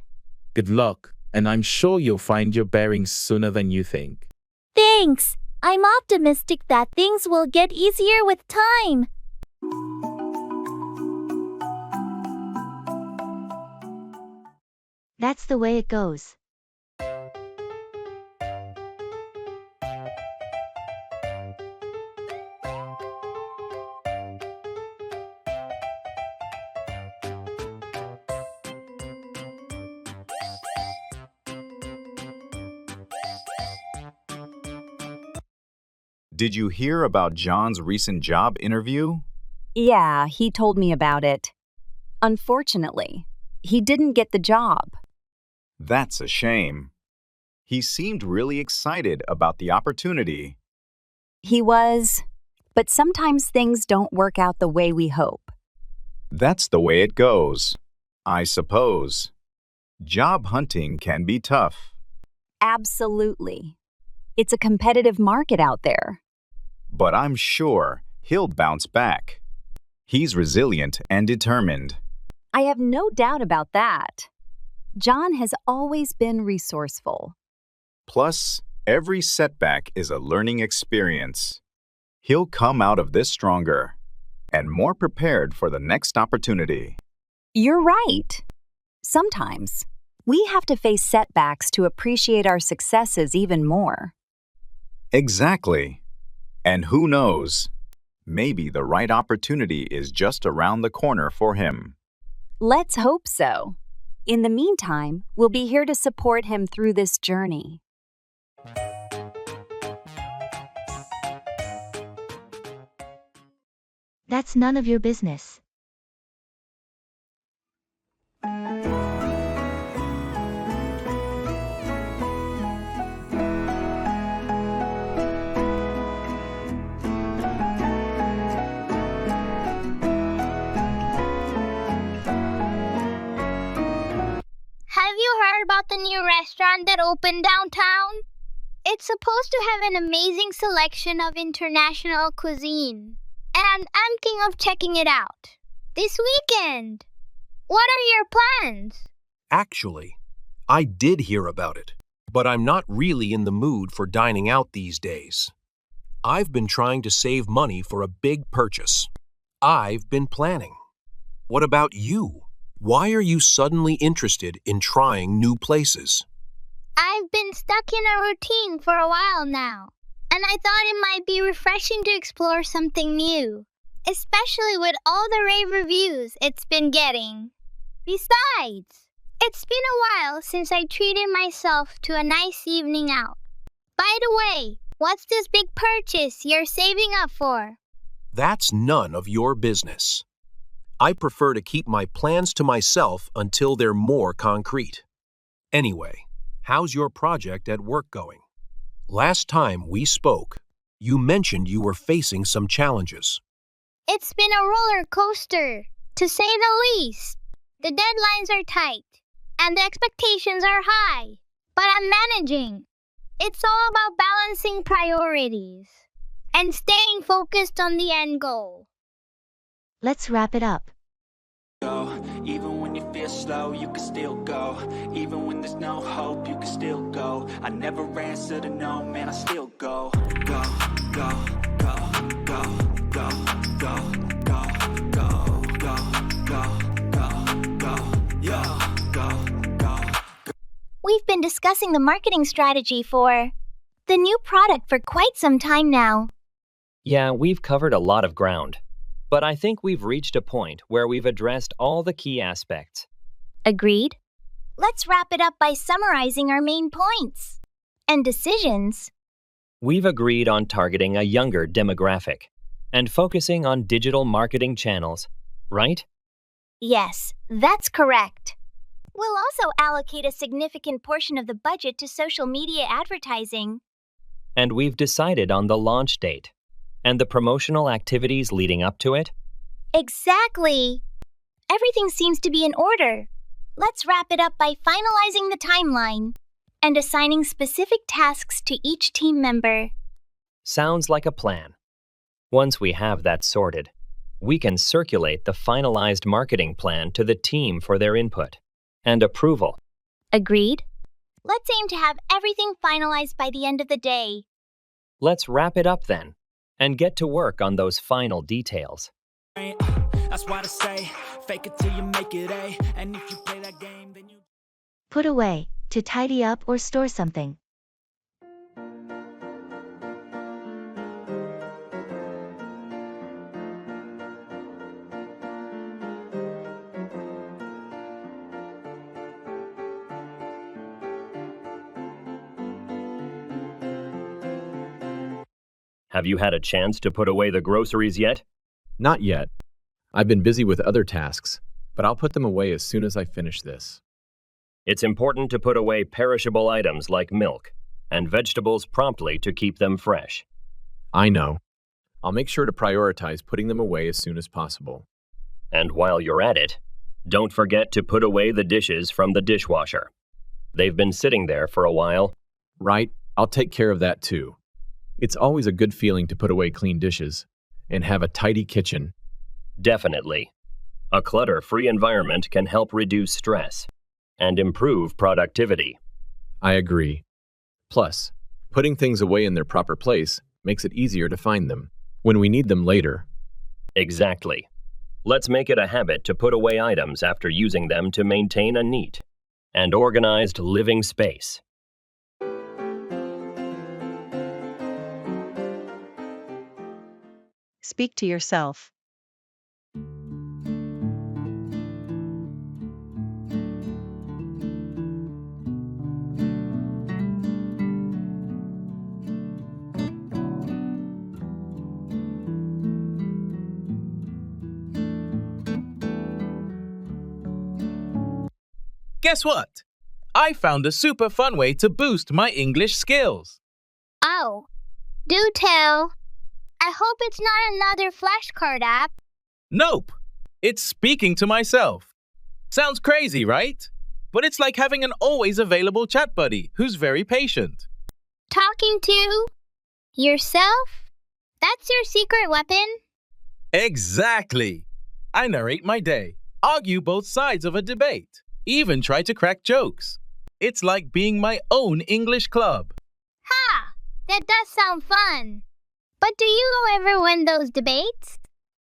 I: Good luck, and I'm sure you'll find your bearings sooner than you think.
U: Thanks. I'm optimistic that things will get easier with time.
A: That's the way it goes.
B: Did you hear about John's recent job interview?
D: Yeah, he told me about it. Unfortunately, he didn't get the job.
B: That's a shame. He seemed really excited about the opportunity.
D: He was, but sometimes things don't work out the way we hope.
B: That's the way it goes, I suppose. Job hunting can be tough.
D: Absolutely. It's a competitive market out there.
B: But I'm sure he'll bounce back. He's resilient and determined.
D: I have no doubt about that. John has always been resourceful.
B: Plus, every setback is a learning experience. He'll come out of this stronger and more prepared for the next opportunity.
D: You're right. Sometimes we have to face setbacks to appreciate our successes even more.
B: Exactly. And who knows? Maybe the right opportunity is just around the corner for him.
D: Let's hope so. In the meantime, we'll be here to support him through this journey.
A: That's none of your business.
Q: Have you heard about the new restaurant that opened downtown? It's supposed to have an amazing selection of international cuisine. And I'm thinking of checking it out this weekend. What are your plans?
K: Actually, I did hear about it, but I'm not really in the mood for dining out these days. I've been trying to save money for a big purchase. I've been planning. What about you? Why are you suddenly interested in trying new places?
Q: I've been stuck in a routine for a while now, and I thought it might be refreshing to explore something new, especially with all the rave reviews it's been getting. Besides, it's been a while since I treated myself to a nice evening out. By the way, what's this big purchase you're saving up for?
K: That's none of your business. I prefer to keep my plans to myself until they're more concrete. Anyway, how's your project at work going? Last time we spoke, you mentioned you were facing some challenges.
Q: It's been a roller coaster, to say the least. The deadlines are tight, and the expectations are high, but I'm managing. It's all about balancing priorities and staying focused on the end goal.
A: Let's wrap it up.
C: Go. Even when you feel slow, you can still go. Even when there's no hope, you can still go. I never answer to no, man, I still go. Go, go, go, go, go, go, go, go, go, go, go, go, go.
R: We've been discussing the marketing strategy for the new product for quite some time now.
J: Yeah, we've covered a lot of ground. But I think we've reached a point where we've addressed all the key aspects.
R: Agreed? Let's wrap it up by summarizing our main points and decisions.
J: We've agreed on targeting a younger demographic and focusing on digital marketing channels, right?
R: Yes, that's correct. We'll also allocate a significant portion of the budget to social media advertising.
J: And we've decided on the launch date and the promotional activities leading up to it.
R: Exactly. Everything seems to be in order. Let's wrap it up by finalizing the timeline and assigning specific tasks to each team member.
J: Sounds like a plan. Once we have that sorted, we can circulate the finalized marketing plan to the team for their input and approval.
R: Agreed? Let's aim to have everything finalized by the end of the day.
J: Let's wrap it up then and get to work on those final details.
C: That's why I say, fake it till you make it A. And if you play that game, then you
A: Put away, to tidy up or store something.
J: Have you had a chance to put away the groceries yet?
M: Not yet. I've been busy with other tasks, but I'll put them away as soon as I finish this.
J: It's important to put away perishable items like milk and vegetables promptly to keep them fresh.
M: I know. I'll make sure to prioritize putting them away as soon as possible.
J: And while you're at it, don't forget to put away the dishes from the dishwasher. They've been sitting there for a while.
M: Right, I'll take care of that too. It's always a good feeling to put away clean dishes and have a tidy kitchen.
J: Definitely. A clutter-free environment can help reduce stress and improve productivity.
M: I agree. Plus, putting things away in their proper place makes it easier to find them when we need them later.
J: Exactly. Let's make it a habit to put away items after using them to maintain a neat and organized living space.
P: Speak to yourself.
I: Guess what? I found a super fun way to boost my English skills.
Q: Oh, do tell. I hope it's not another flashcard app.
I: Nope. It's speaking to myself. Sounds crazy, right? But it's like having an always available chat buddy who's very patient.
Q: Talking to yourself? That's your secret weapon?
I: Exactly. I narrate my day, argue both sides of a debate, even try to crack jokes. It's like being my own English club.
Q: Ha! That does sound fun. But do you ever win those debates?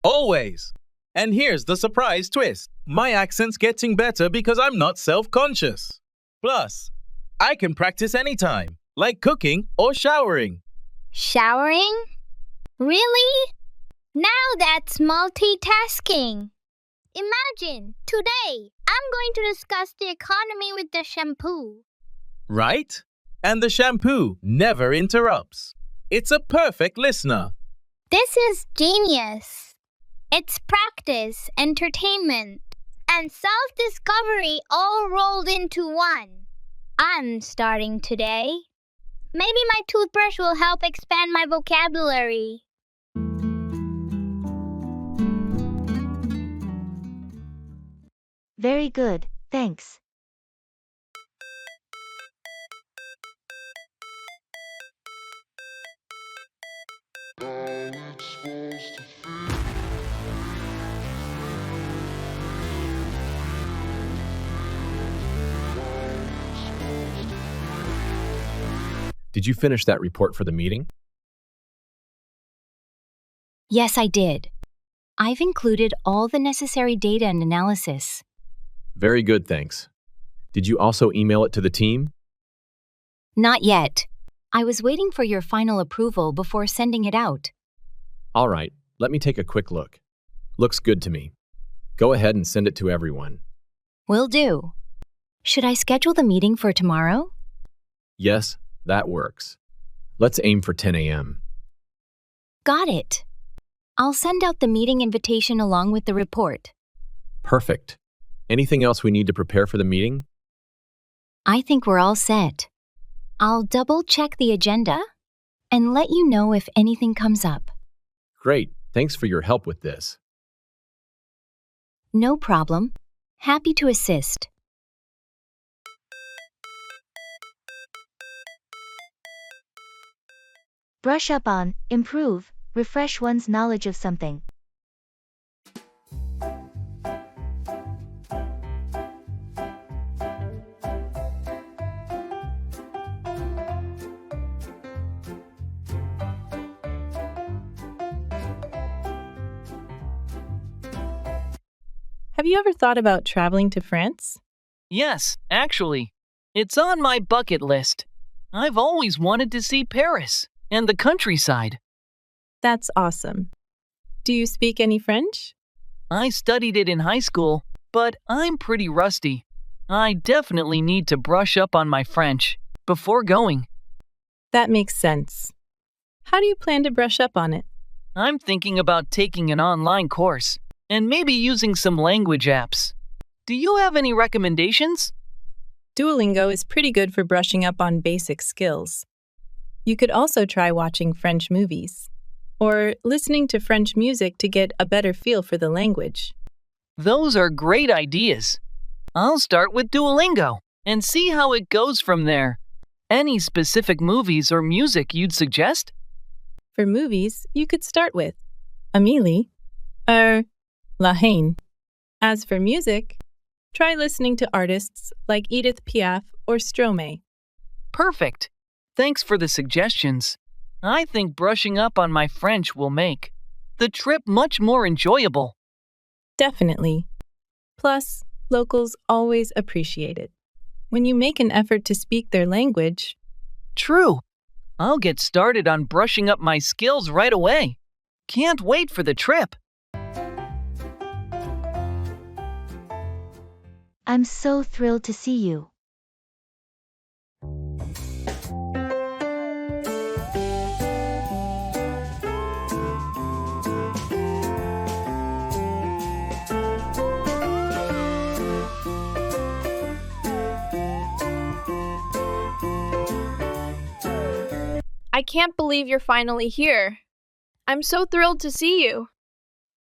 I: Always. And here's the surprise twist. My accent's getting better because I'm not self-conscious. Plus, I can practice anytime, like cooking or showering.
Q: Showering? Really? Now that's multitasking. Imagine, today, I'm going to discuss the economy with the shampoo.
I: Right? And the shampoo never interrupts. It's a perfect listener.
Q: This is genius. It's practice, entertainment, and self-discovery all rolled into one. I'm starting today. Maybe my toothbrush will help expand my vocabulary.
A: Very good, thanks.
M: Did you finish that report for the meeting?
R: Yes, I did. I've included all the necessary data and analysis.
M: Very good, thanks. Did you also email it to the team?
R: Not yet. I was waiting for your final approval before sending it out.
M: All right, let me take a quick look. Looks good to me. Go ahead and send it to everyone.
R: Will do. Should I schedule the meeting for tomorrow?
M: Yes, that works. Let's aim for 10 a.m.
R: Got it. I'll send out the meeting invitation along with the report.
M: Perfect. Anything else we need to prepare for the meeting?
R: I think we're all set. I'll double-check the agenda and let you know if anything comes up.
M: Great. Thanks for your help with this.
R: No problem. Happy to assist.
A: Brush up on, improve, refresh one's knowledge of something.
O: Have you ever thought about traveling to France?
P: Yes, actually. It's on my bucket list. I've always wanted to see Paris and the countryside.
O: That's awesome. Do you speak any French?
P: I studied it in high school, but I'm pretty rusty. I definitely need to brush up on my French before going.
O: That makes sense. How do you plan to brush up on it?
P: I'm thinking about taking an online course and maybe using some language apps. Do you have any recommendations?
O: Duolingo is pretty good for brushing up on basic skills. You could also try watching French movies or listening to French music to get a better feel for the language.
P: Those are great ideas. I'll start with Duolingo and see how it goes from there. Any specific movies or music you'd suggest?
O: For movies, you could start with Amélie or La Haine. As for music, try listening to artists like Edith Piaf or Stromae.
P: Perfect. Thanks for the suggestions. I think brushing up on my French will make the trip much more enjoyable.
O: Definitely. Plus, locals always appreciate it. When you make an effort to speak their language.
P: True. I'll get started on brushing up my skills right away. Can't wait for the trip.
A: I'm so thrilled to see you.
F: I can't believe you're finally here. I'm so thrilled to see you.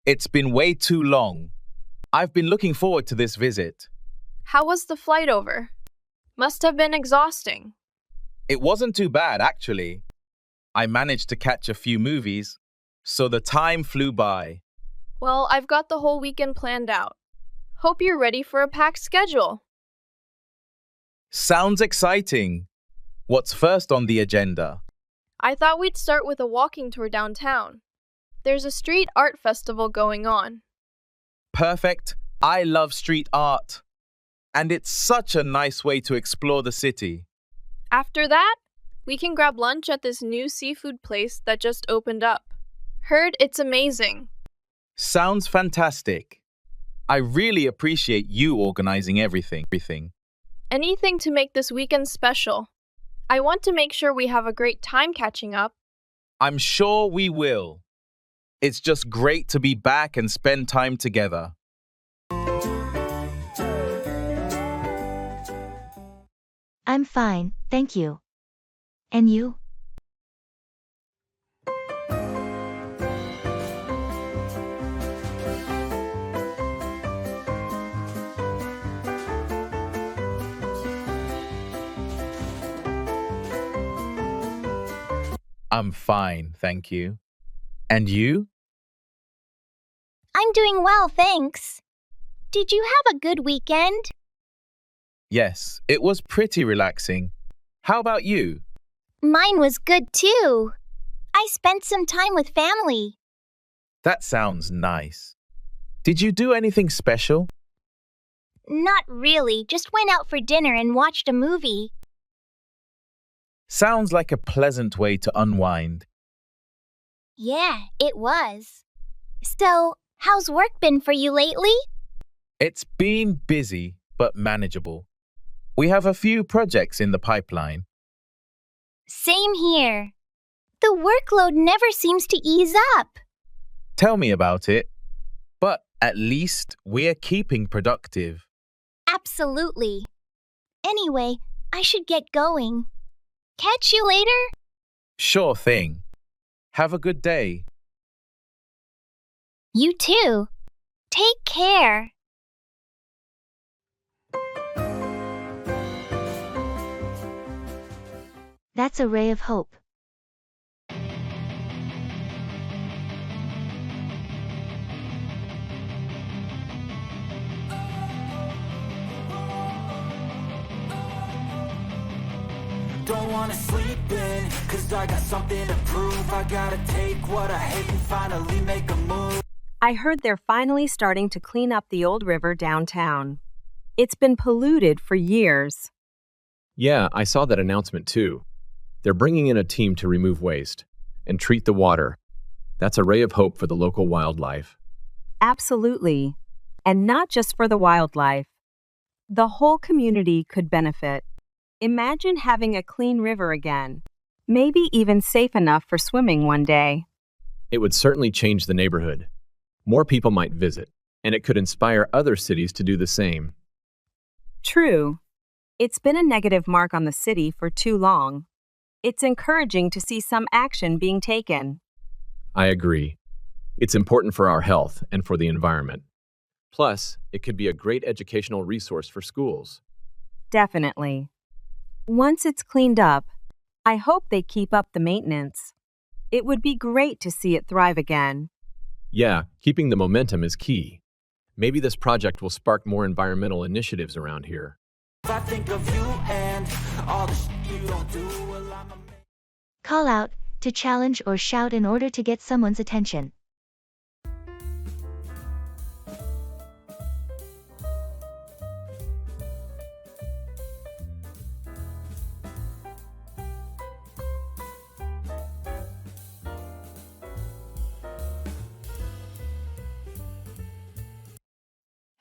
I: It's been way too long. I've been looking forward to this visit.
F: How was the flight over? Must have been exhausting.
I: It wasn't too bad, actually. I managed to catch a few movies, so the time flew by.
F: Well, I've got the whole weekend planned out. Hope you're ready for a packed schedule.
I: Sounds exciting. What's first on the agenda?
F: I thought we'd start with a walking tour downtown. There's a street art festival going on.
I: Perfect. I love street art. And it's such a nice way to explore the city.
F: After that, we can grab lunch at this new seafood place that just opened up. Heard it's amazing.
I: Sounds fantastic. I really appreciate you organizing everything.
F: Anything to make this weekend special. I want to make sure we have a great time catching up.
I: I'm sure we will. It's just great to be back and spend time together.
A: I'm fine, thank you. And you?
I: I'm fine, thank you. And you?
R: I'm doing well, thanks. Did you have a good weekend?
I: Yes, it was pretty relaxing. How about you?
R: Mine was good too. I spent some time with family.
I: That sounds nice. Did you do anything special?
R: Not really, just went out for dinner and watched a movie.
I: Sounds like a pleasant way to unwind.
R: Yeah, it was. So, how's work been for you lately?
I: It's been busy, but manageable. We have a few projects in the pipeline.
R: Same here. The workload never seems to ease up.
I: Tell me about it. But at least we're keeping productive.
R: Absolutely. Anyway, I should get going. Catch you later?
I: Sure thing. Have a good day.
R: You too. Take care.
A: That's a ray of hope.
C: Don't wanna sleep in, cause I got something to prove. I gotta take what I hate and finally make a move.
D: I heard they're finally starting to clean up the old river downtown. It's been polluted for years.
M: Yeah, I saw that announcement too. They're bringing in a team to remove waste and treat the water. That's a ray of hope for the local wildlife.
D: Absolutely. And not just for the wildlife. The whole community could benefit. Imagine having a clean river again, maybe even safe enough for swimming one day.
M: It would certainly change the neighborhood. More people might visit, and it could inspire other cities to do the same.
D: True. It's been a negative mark on the city for too long. It's encouraging to see some action being taken.
M: I agree. It's important for our health and for the environment. Plus, it could be a great educational resource for schools.
D: Definitely. Once it's cleaned up, I hope they keep up the maintenance. It would be great to see it thrive again.
M: Yeah, keeping the momentum is key. Maybe this project will spark more environmental initiatives around here.
C: If I think of you and all the shit you don't do, well, I'm a...
A: Call out, to challenge or shout in order to get someone's attention.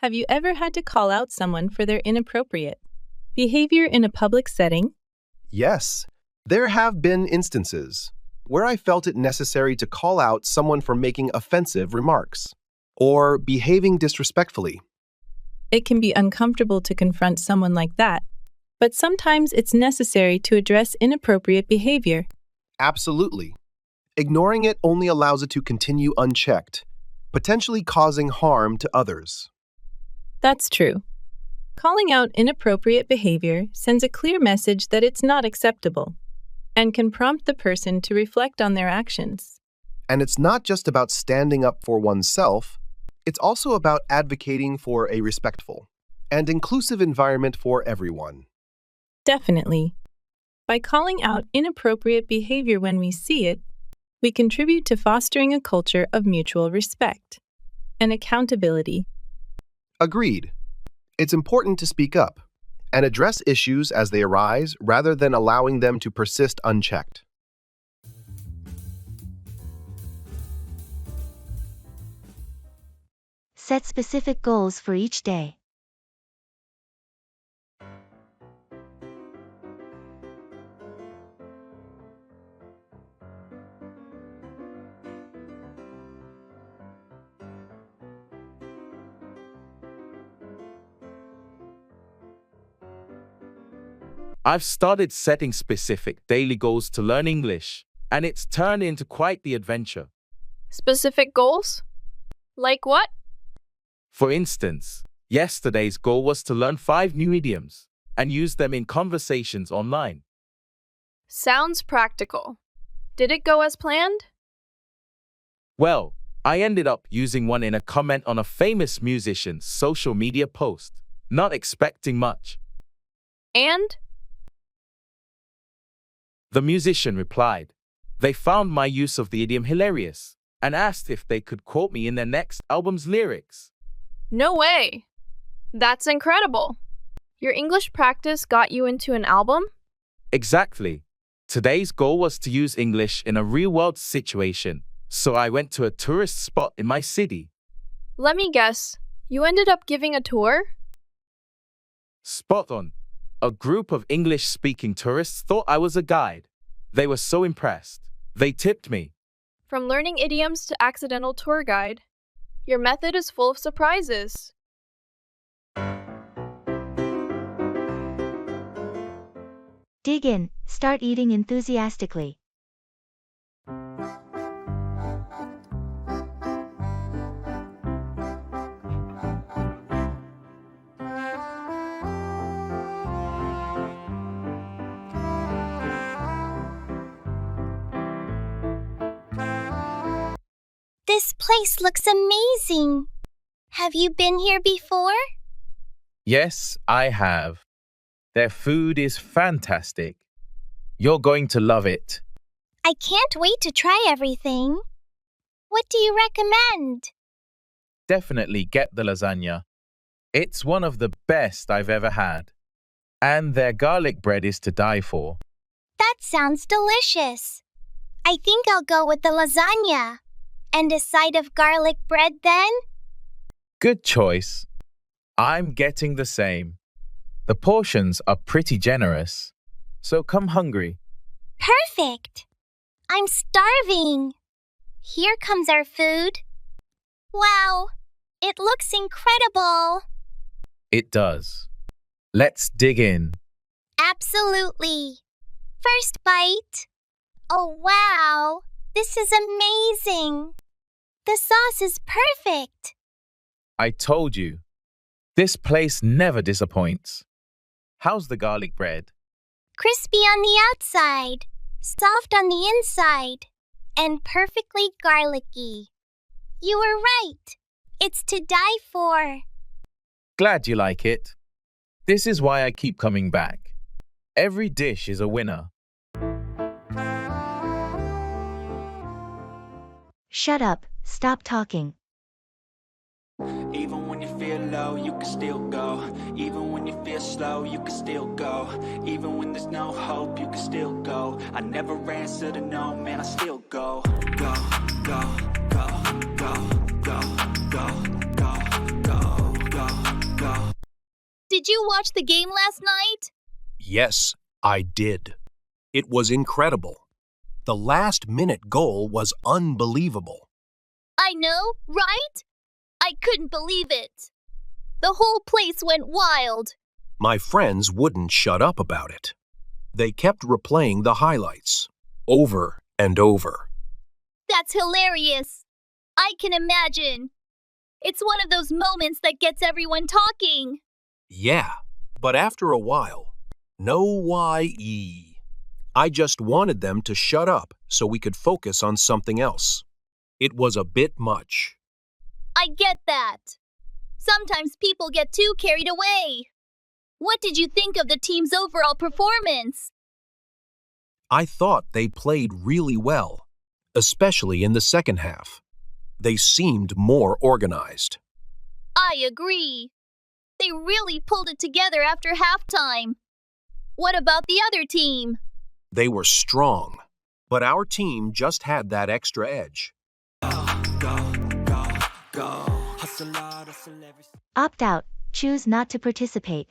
O: Have you ever had to call out someone for their inappropriate behavior in a public setting?
G: Yes, there have been instances where I felt it necessary to call out someone for making offensive remarks or behaving disrespectfully.
O: It can be uncomfortable to confront someone like that, but sometimes it's necessary to address inappropriate behavior.
G: Absolutely. Ignoring it only allows it to continue unchecked, potentially causing harm to others.
O: That's true. Calling out inappropriate behavior sends a clear message that it's not acceptable and can prompt the person to reflect on their actions.
G: And it's not just about standing up for oneself, it's also about advocating for a respectful and inclusive environment for everyone.
O: Definitely. By calling out inappropriate behavior when we see it, we contribute to fostering a culture of mutual respect and accountability.
G: Agreed. It's important to speak up and address issues as they arise rather than allowing them to persist unchecked.
A: Set specific goals for each day.
I: I've started setting specific daily goals to learn English, and it's turned into quite the adventure.
F: Specific goals? Like what?
I: For instance, yesterday's goal was to learn 5 new idioms and use them in conversations online.
F: Sounds practical. Did it go as planned?
I: Well, I ended up using one in a comment on a famous musician's social media post, not expecting much.
F: And?
I: The musician replied, they found my use of the idiom hilarious and asked if they could quote me in their next album's lyrics.
F: No way! That's incredible! Your English practice got you into an album?
I: Exactly. Today's goal was to use English in a real-world situation, so I went to a tourist spot in my city.
F: Let me guess, you ended up giving a tour?
I: Spot on. A group of English-speaking tourists thought I was a guide. They were so impressed. They tipped me.
F: From learning idioms to accidental tour guide, your method is full of surprises.
A: Dig in, start eating enthusiastically.
R: This place looks amazing. Have you been here before?
I: Yes, I have. Their food is fantastic. You're going to love it.
R: I can't wait to try everything. What do you recommend?
I: Definitely get the lasagna. It's one of the best I've ever had. And their garlic bread is to die for.
R: That sounds delicious. I think I'll go with the lasagna. And a side of garlic bread then?
I: Good choice. I'm getting the same. The portions are pretty generous, so come hungry.
R: Perfect. I'm starving. Here comes our food. Wow, it looks incredible.
I: It does. Let's dig in.
R: Absolutely. First bite. Oh, wow. This is amazing. The sauce is perfect.
I: I told you. This place never disappoints. How's the garlic bread?
R: Crispy on the outside, soft on the inside, and perfectly garlicky. You were right. It's to die for.
I: Glad you like it. This is why I keep coming back. Every dish is a winner.
A: Shut up, stop talking.
C: Even when you feel low, you can still go. Even when you feel slow, you can still go. Even when there's no hope, you can still go. I never answer to no, man, I still go. Go, go, go, go, go, go, go, go, go, go.
F: Did you watch the game last night?
K: Yes, I did. It was incredible. The last-minute goal was unbelievable.
F: I know, right? I couldn't believe it. The whole place went wild.
K: My friends wouldn't shut up about it. They kept replaying the highlights. over and over.
U: That's hilarious. I can imagine. It's one of those moments that gets everyone talking.
K: Yeah, but after a while, no Y-E. I just wanted them to shut up so we could focus on something else. It was a bit much.
U: I get that. Sometimes people get too carried away. What did you think of the team's overall performance?
K: I thought they played really well, especially in the second half. They seemed more organized.
U: I agree. They really pulled it together after halftime. What about the other team?
K: They were strong, but our team just had that extra edge.
A: Opt out, choose not to participate.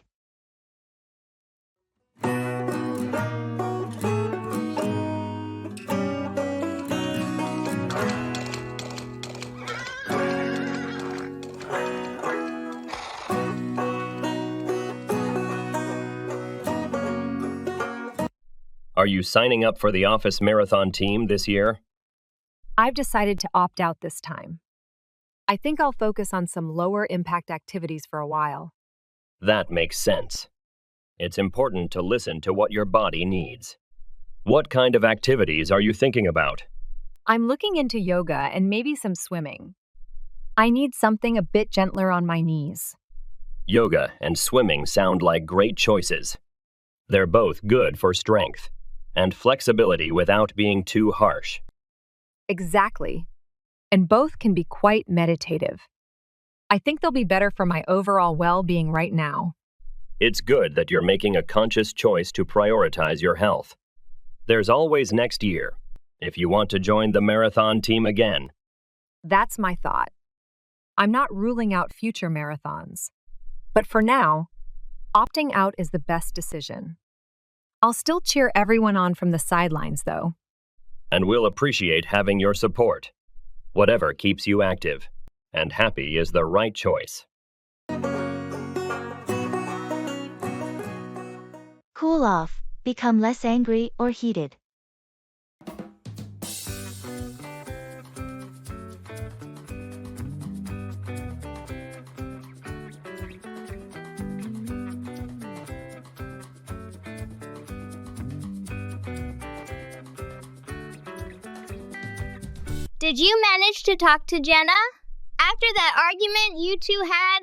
J: Are you signing up for the office marathon team this year?
D: I've decided to opt out this time. I think I'll focus on some lower impact activities for a while.
J: That makes sense. It's important to listen to what your body needs. What kind of activities are you thinking about?
D: I'm looking into yoga and maybe some swimming. I need something a bit gentler on my knees.
J: Yoga and swimming sound like great choices. They're both good for strength and flexibility without being too harsh.
D: Exactly. And both can be quite meditative. I think they'll be better for my overall well-being right now.
J: It's good that you're making a conscious choice to prioritize your health. There's always next year, if you want to join the marathon team again.
D: That's my thought. I'm not ruling out future marathons. But for now, opting out is the best decision. I'll still cheer everyone on from the sidelines, though.
J: And we'll appreciate having your support. Whatever keeps you active and happy is the right choice.
A: Cool off, become less angry or heated.
Q: Did you manage to talk to Jenna? After that argument you two had?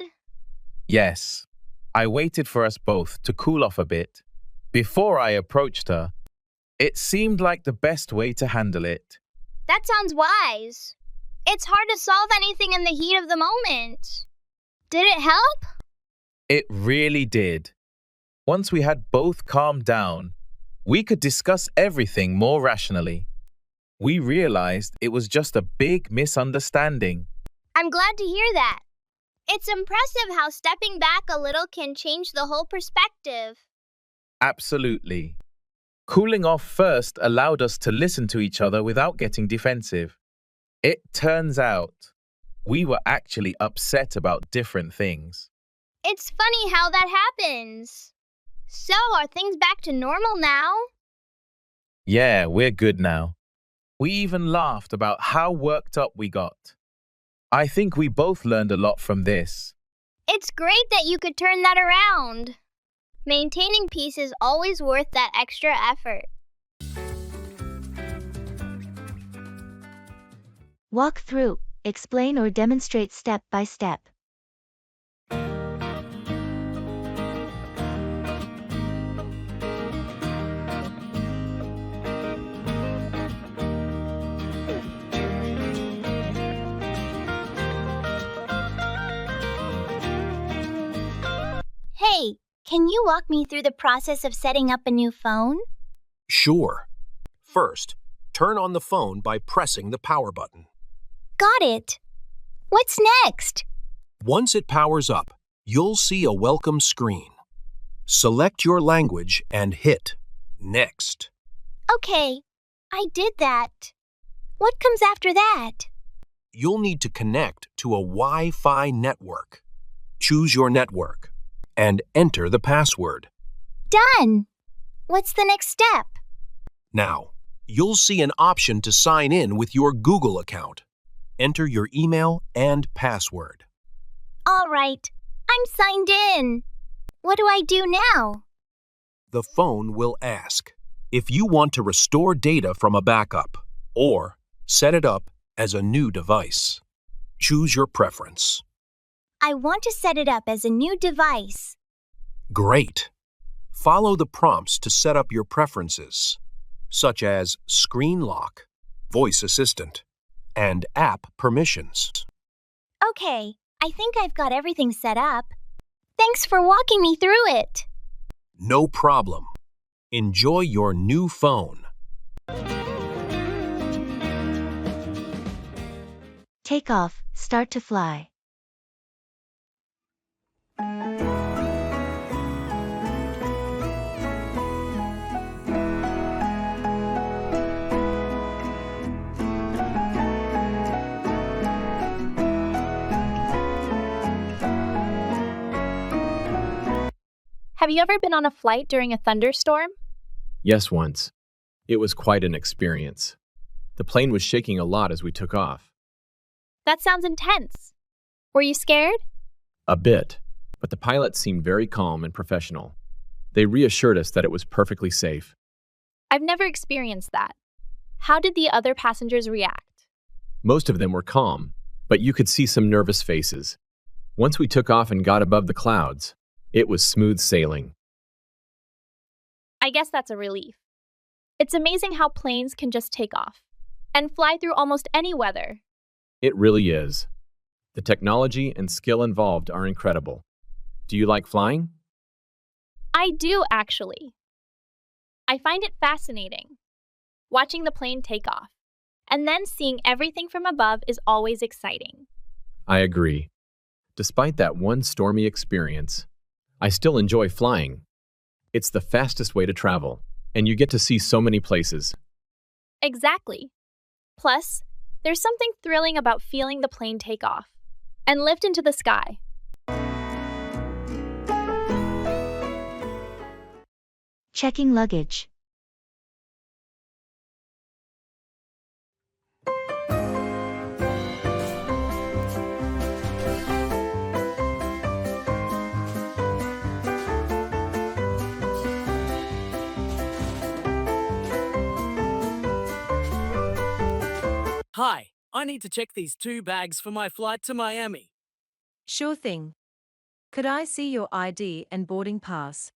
I: Yes, I waited for us both to cool off a bit. Before I approached her, it seemed like the best way to handle it.
Q: That sounds wise. It's hard to solve anything in the heat of the moment. Did it help?
I: It really did. Once we had both calmed down, we could discuss everything more rationally. We realized it was just a big misunderstanding.
Q: I'm glad to hear that. It's impressive how stepping back a little can change the whole perspective.
I: Absolutely. Cooling off first allowed us to listen to each other without getting defensive. It turns out we were actually upset about different things.
Q: It's funny how that happens. So, are things back to normal now?
I: Yeah, we're good now. We even laughed about how worked up we got. I think we both learned a lot from this.
Q: It's great that you could turn that around. Maintaining peace is always worth that extra effort.
A: Walk through, explain or demonstrate step by step.
R: Hey, can you walk me through the process of setting up a new phone?
K: Sure. First, turn on the phone by pressing the power button.
R: Got it. What's next?
K: Once it powers up, you'll see a welcome screen. Select your language and hit Next.
R: Okay, I did that. What comes after that?
K: You'll need to connect to a Wi-Fi network. Choose your network and enter the password.
R: Done. What's the next step?
K: Now, You'll see an option to sign in with your Google account. Enter your email and password.
R: All right, I'm signed in. What do I do now?
K: The phone will ask if you want to restore data from a backup or set it up as a new device. Choose your preference.
R: I want to set it up as a new device.
K: Great. Follow the prompts to set up your preferences, such as screen lock, voice assistant, and app permissions.
R: Okay, I think I've got everything set up. Thanks for walking me through it.
K: No problem. Enjoy your new phone.
A: Take off, start to fly.
H: Have you ever been on a flight during a thunderstorm?
M: Yes, once. It was quite an experience. The plane was shaking a lot as we took off.
H: That sounds intense. Were you scared?
M: A bit, but the pilots seemed very calm and professional. They reassured us that it was perfectly safe.
H: I've never experienced that. How did the other passengers react?
M: Most of them were calm, but you could see some nervous faces. Once we took off and got above the clouds, it was smooth sailing.
H: I guess that's a relief. It's amazing how planes can just take off and fly through almost any weather.
M: It really is. The technology and skill involved are incredible. Do you like flying?
H: I do, actually. I find it fascinating. Watching the plane take off and then seeing everything from above is always exciting.
M: I agree. Despite that one stormy experience, I still enjoy flying. It's the fastest way to travel, and you get to see so many places.
H: Exactly. Plus, there's something thrilling about feeling the plane take off and lift into the sky.
A: Checking luggage.
S: Hi, I need to check these 2 bags for my flight to Miami.
V: Sure thing. Could I see your ID and boarding pass?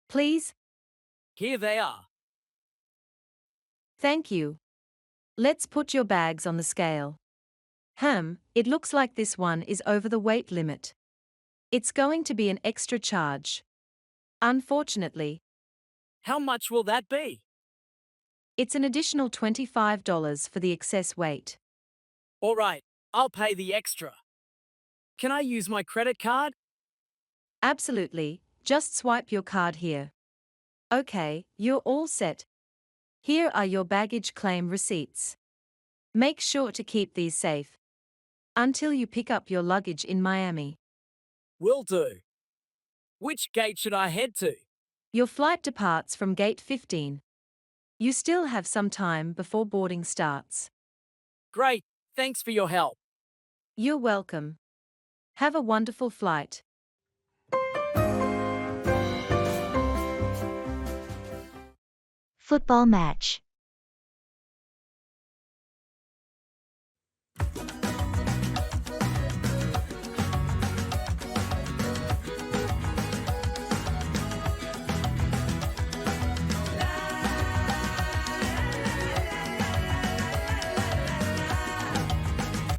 V: Please?
S: Here they are.
V: Thank you. Let's put your bags on the scale. It looks like this one is over the weight limit. It's going to be an extra charge. Unfortunately.
S: How much will that be?
V: It's an additional $25 for the excess weight.
S: All right, I'll pay the extra. Can I use my credit card?
V: Absolutely, just swipe your card here. Okay, you're all set. Here are your baggage claim receipts. Make sure to keep these safe until you pick up your luggage in Miami.
S: Will do. Which gate should I head to?
V: Your flight departs from gate 15. You still have some time before boarding starts.
S: Great, thanks for your help.
V: You're welcome. Have a wonderful flight.
A: Football match.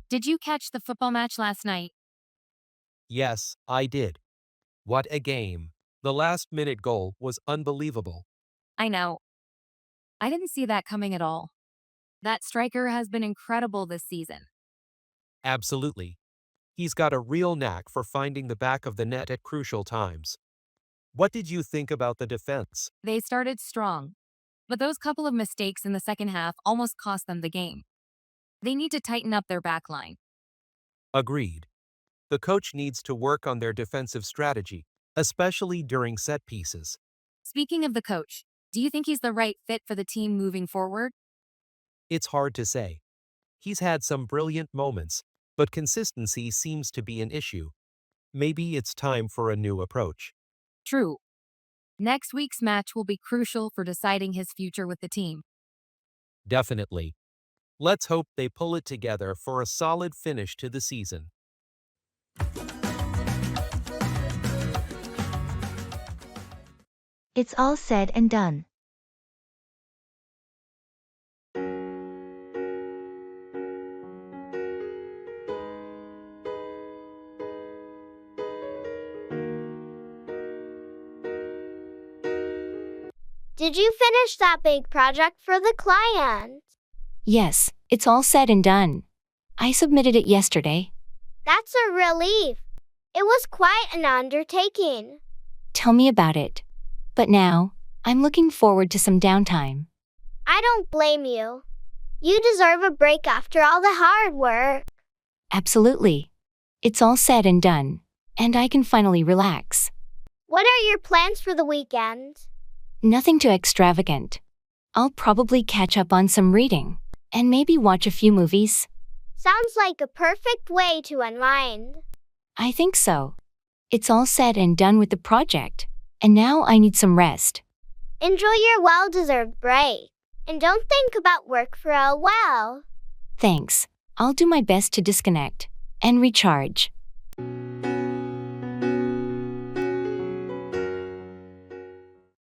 W: Did you catch the football match last night?
X: Yes, I did. What a game. The last-minute goal was unbelievable.
W: I know. I didn't see that coming at all. That striker has been incredible this season.
X: Absolutely. He's got a real knack for finding the back of the net at crucial times. What did you think about the defense?
W: They started strong, but those couple of mistakes in the second half almost cost them the game. They need to tighten up their back line.
X: Agreed. The coach needs to work on their defensive strategy, especially during set pieces.
W: Speaking of the coach, Do you think he's the right fit for the team moving forward?
X: It's hard to say. He's had some brilliant moments, but consistency seems to be an issue. Maybe it's time for a new approach.
W: True. Next week's match will be crucial for deciding his future with the team.
X: Definitely. Let's hope they pull it together for a solid finish to the season.
A: It's all said and done.
Q: Did you finish that big project for the client?
R: Yes, it's all said and done. I submitted it yesterday.
Q: That's a relief. It was quite an undertaking.
R: Tell me about it. But now, I'm looking forward to some downtime.
Q: I don't blame you. You deserve a break after all the hard work.
R: Absolutely. It's all said and done, and I can finally relax.
Q: What are your plans for the weekend?
R: Nothing too extravagant. I'll probably catch up on some reading, and maybe watch a few movies.
Q: Sounds like a perfect way to unwind.
R: I think so. It's all said and done with the project, and now I need some rest.
Q: Enjoy your well-deserved break, and don't think about work for a while.
R: Thanks. I'll do my best to disconnect and recharge.